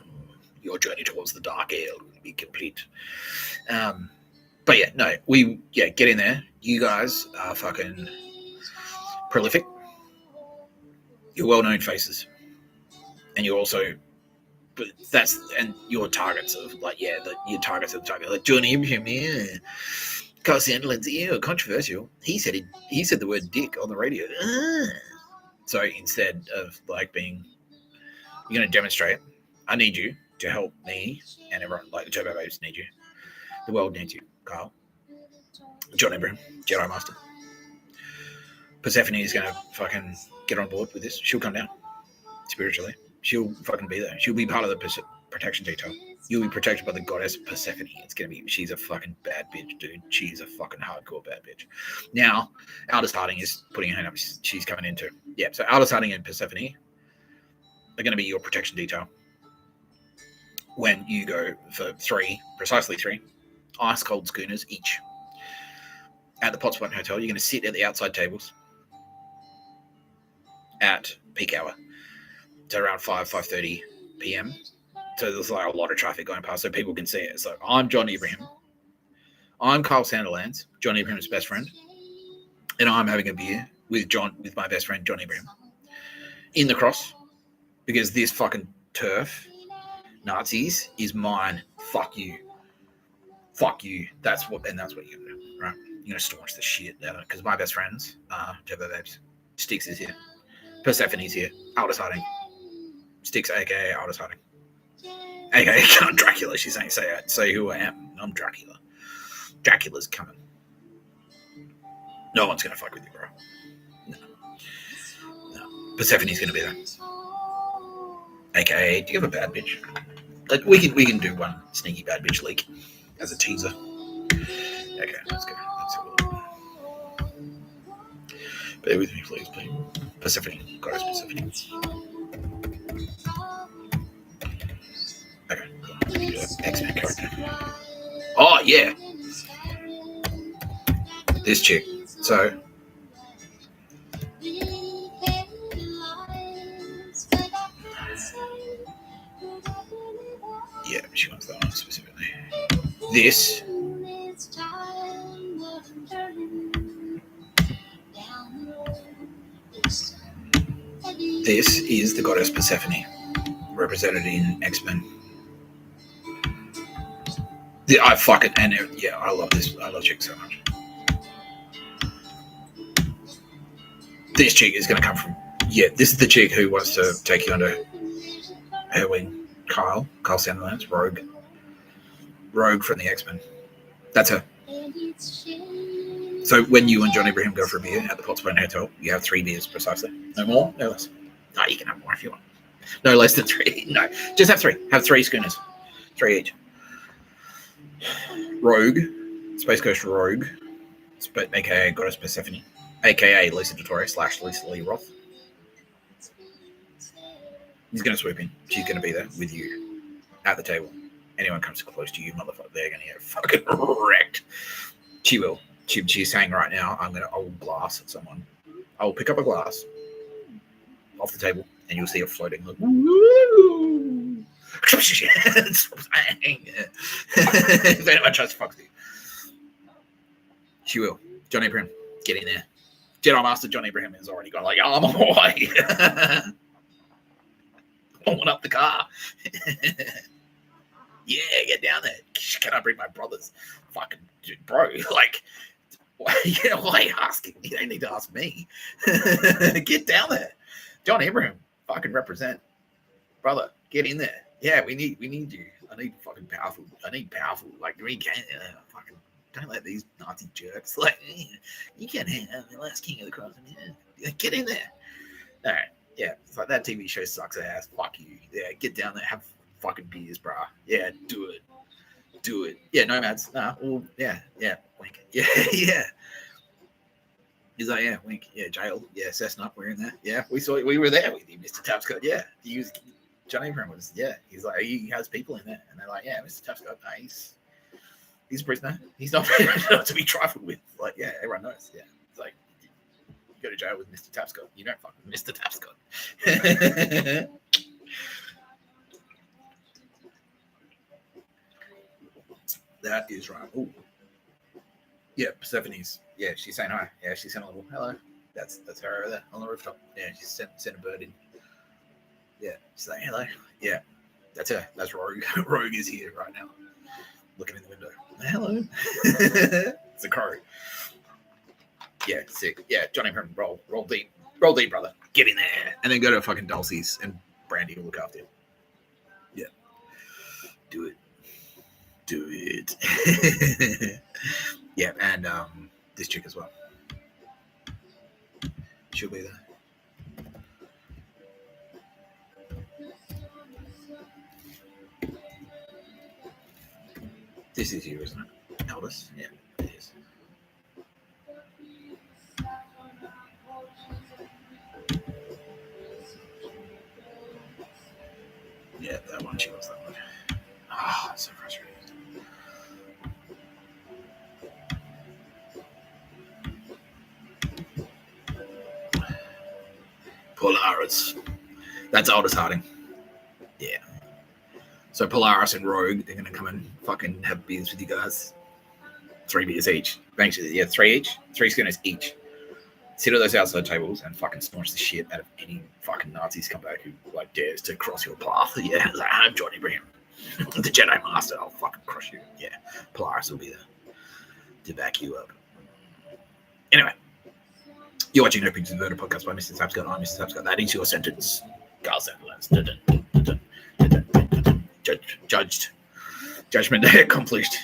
Your journey towards the dark ale will be complete. But yeah, no, get in there. You guys are fucking prolific. You're well-known faces, and you're also, and your targets of like, your targets of the target, like John Ibrahim, yeah, Carl Sandilands, yeah, controversial. He said the word dick on the radio. So instead of like you're going to demonstrate. I need you to help me and everyone, like the Turbo Babes need you. The world needs you, Carl. John Ibrahim, Jedi Master. Persephone is going to fucking get on board with this. She'll come down spiritually. She'll fucking be there. She'll be part of the protection detail. You'll be protected by the goddess Persephone. She's a fucking bad bitch, dude. She's a fucking hardcore bad bitch. Now, Aldous Harding is putting her hand up. She's coming in too. Yeah, so Aldous Harding and Persephone are going to be your protection detail when you go for precisely three ice cold schooners each at the Potts Point Hotel. You're going to sit at the outside tables at peak hour, so around 5:30 p.m. So there's like a lot of traffic going past, so people can see it. So I'm John Ibrahim. I'm Carl Sandilands, John Ibrahim's best friend, and I'm having a beer with my best friend John Ibrahim in the Cross, because this fucking turf, Nazis, is mine. Fuck you. That's what you're gonna do, right? You're gonna staunch the shit out of it, because my best friends are Turbo Babes. Styx is here. Persephone's here. Aldous Harding. Styx, aka Aldous Harding. Aka I'm Dracula. She's saying, say who I am. I'm Dracula. Dracula's coming. No one's gonna fuck with you, bro. No. Persephone's gonna be there. AKA, do you have a bad bitch? We can do one sneaky bad bitch leak as a teaser. Okay, let's go. Let's have a look. Bear with me, please. Persephone. Goddess Persephone. Okay, cool. X-Men character. Oh, yeah. This chick. So, yeah, she wants that one specifically. This is the goddess Persephone, represented in X-Men. I love this. I love chick so much. This chick is going to come from, this is the chick who wants to take you under her wing. Carl Sandilands, Rogue from the X-Men. That's her. So when you and John Ibrahim go for a beer at the Potts Point Hotel, you have 3 beers precisely. No more, no less. No, you can have more if you want. No less than 3. No, just have 3. Have 3 schooners. 3 each. Rogue, Space Coast Rogue, aka Goddess Persephone, aka Lisa Vittoria / Lisa Lee Roth. He's going to swoop in. She's going to be there with you at the table. Anyone comes close to you, motherfucker, they're going to get fucking wrecked. She will. She's saying right now, I will glass at someone. I will pick up a glass off the table, and you'll see it floating. Like, if anyone tries to fuck with you, she will. John Ibrahim, get in there. Jedi Master John Ibrahim has already gone like, I'm on my way. Pulling up the car. Yeah, get down there. Can I bring my brothers? Fucking bro, like, why are you asking? You don't need to ask me. Get down there. John Ibrahim, fucking represent. Brother, get in there. Yeah, we need you. I need powerful, like, we can't, fucking don't let these Nazi jerks, like, you can't have the last king of the cross. Yeah, get in there. All right. Yeah, it's like that TV show sucks ass. Fuck you. Yeah, get down there, have fucking beers, brah. Yeah, do it. Yeah, nomads. Nah, well, yeah, wink. Yeah, yeah. He's like, yeah, wink. Yeah, jail. Yeah, Cessna, we're in there. Yeah, we were there with you, Mr. Tapscott. Yeah, John Ibrahim was, yeah. He's like, he has people in there. And they're like, yeah, Mr. Tapscott, he's a prisoner. He's not to be trifled with. Like, yeah, everyone knows. Yeah. It's like, you go to jail with Mr. Tapscott. You don't fuck with Mr. Tapscott. That is right. Ooh. Yeah, Persephone's. Yeah, she's saying hi. Yeah, she's saying a little hello. That's her over there on the rooftop. Yeah, she's sent a bird in. Yeah, she's like hello. Yeah, that's her. That's Rogue. Rogue is here right now, looking in the window. Hello. It's a crow. Yeah, sick. Yeah, Johnny Herman, roll deep, brother. Get in there, and then go to fucking Dulcie's, and Brandy will look after you. Yeah, do it. Yeah, and this chick as well. She'll be there. This is you, isn't it? Elvis? Yeah, it is. Yeah, that one. She loves that one. Ah, it's so frustrating. Polaris. That's Aldous Harding. Yeah. So Polaris and Rogue, they're gonna come and fucking have beers with you guys. 3 beers each. Basically, yeah, 3 each. 3 schooners each. Sit at those outside tables and fucking smash the shit out of any fucking Nazis come back who like dares to cross your path. Yeah, like, I'm Johnny Ibrahim, the Jedi Master. I'll fucking crush you. Yeah, Polaris will be there to back you up. Anyway, you're watching No Pictures Inverted podcast by Mr. Tapscott. I'm Mr. Tapscott. That is your sentence. Carl Sandilands. Judged. Judgment accomplished.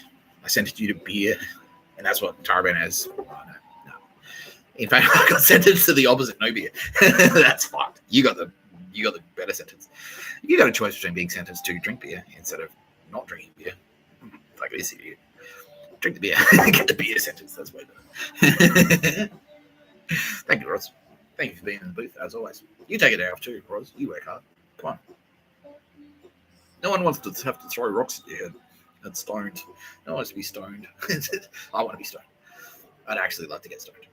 I sent you to beer, and that's what Taraban has. Oh, no. In fact, I got sentenced to the opposite, no beer. That's fucked. You got the better sentence. You got a choice between being sentenced to drink beer instead of not drinking beer. Like this idiot. Drink the beer. Get the beer sentence. That's way better. Thank you, Roz. Thank you for being in the booth, as always. You take a day off too, Roz. You work hard. Come on. No one wants to have to throw rocks at your head. That's stoned. No one wants to be stoned. I want to be stoned. I'd actually like to get stoned.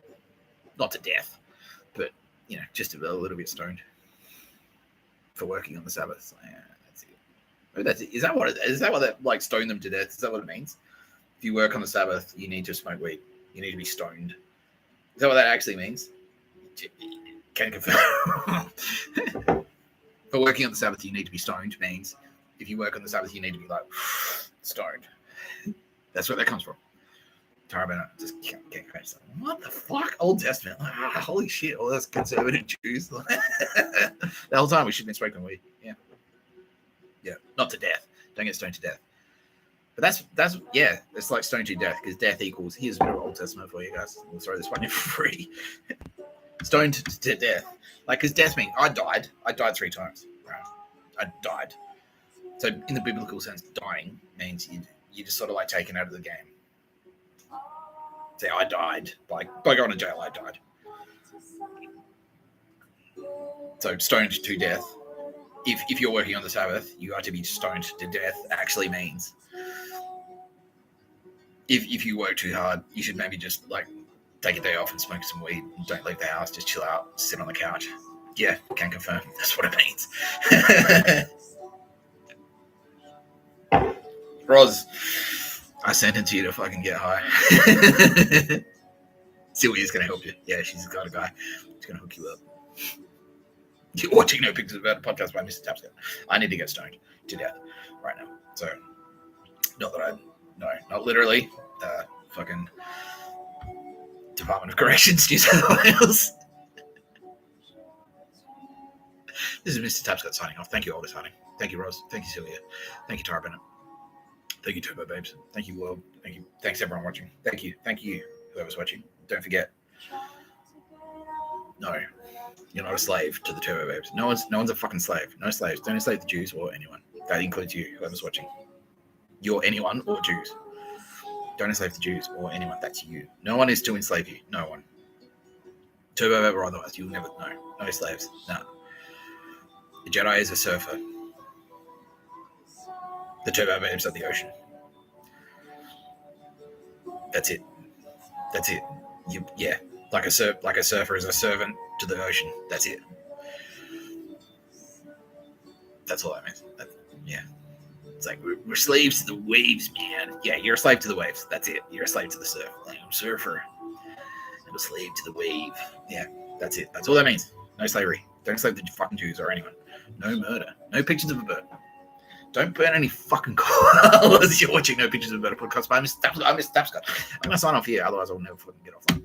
Not to death, but, just a little bit stoned. For working on the Sabbath. Yeah, that's it. Maybe that's it. Is that what that, like, stone them to death? Is that what it means? If you work on the Sabbath, you need to smoke weed. You need to be stoned. Is that what that actually means? Can confirm. For working on the Sabbath, you need to be stoned means if you work on the Sabbath, you need to be like stoned. That's where that comes from. Taraban just can't catch that. What the fuck? Old Testament. Holy shit. All those conservative Jews. The whole time we shouldn't have spoken weed. Yeah. Yeah. Not to death. Don't get stoned to death. But that's it's like stoned to death because death equals, here's a bit of Old Testament for you guys. We'll throw this one in for free. Stoned to death. Like, because death means I died 3 times. Right? I died. So in the biblical sense, dying means you just sort of like taken out of the game. Say I died. By going to jail, I died. So stoned to death. If you're working on the Sabbath, you are to be stoned to death actually means if you work too hard, you should maybe just like take a day off and smoke some weed. Don't leave the house. Just chill out. Sit on the couch. Yeah, can confirm. That's what it means. Roz, I sentence you to fucking get high. Sylvia's going to help you. Yeah, she's the kind of guy who's going to hook you up. You're watching No Pictures About a podcast by Mr. Tapscott. I need to get stoned to death right now. So, not that not literally. Fucking Department of Corrections, New South Wales. This is Mr. Tapscott signing off. Thank you, Aldous Harding. Thank you, Roz. Thank you, Sylvia. Thank you, Tara Bennett. Thank you, Turbo Babes. Thank you, world. Thank you. Thanks, everyone watching. Thank you. Thank you, whoever's watching. Don't forget. No, you're not a slave to the Turbo Babes. No one's a fucking slave. No slaves. Don't enslave the Jews or anyone. That includes you, whoever's watching. You're anyone or Jews. Don't enslave the Jews or anyone. That's you. No one is to enslave you. No one. Turbo Babe or otherwise. You'll never know. No slaves. No. The Jedi is a surfer. The Turbo Babes are the ocean. That's it. That's it. Like a surfer is a servant to the ocean. That's it. That's all that means. It's like we're slaves to the waves, man. Yeah, you're a slave to the waves. That's it. You're a slave to the surf. Like, I'm a surfer. I'm a slave to the wave. Yeah, that's it. That's all that means. No slavery. Don't enslave the fucking Jews or anyone. No murder. No pictures of a bird. Don't burn any fucking cars. You're watching No Pictures of a Bird podcast by Mr. Tapscott. I'm going to sign off here, otherwise I'll never fucking get offline.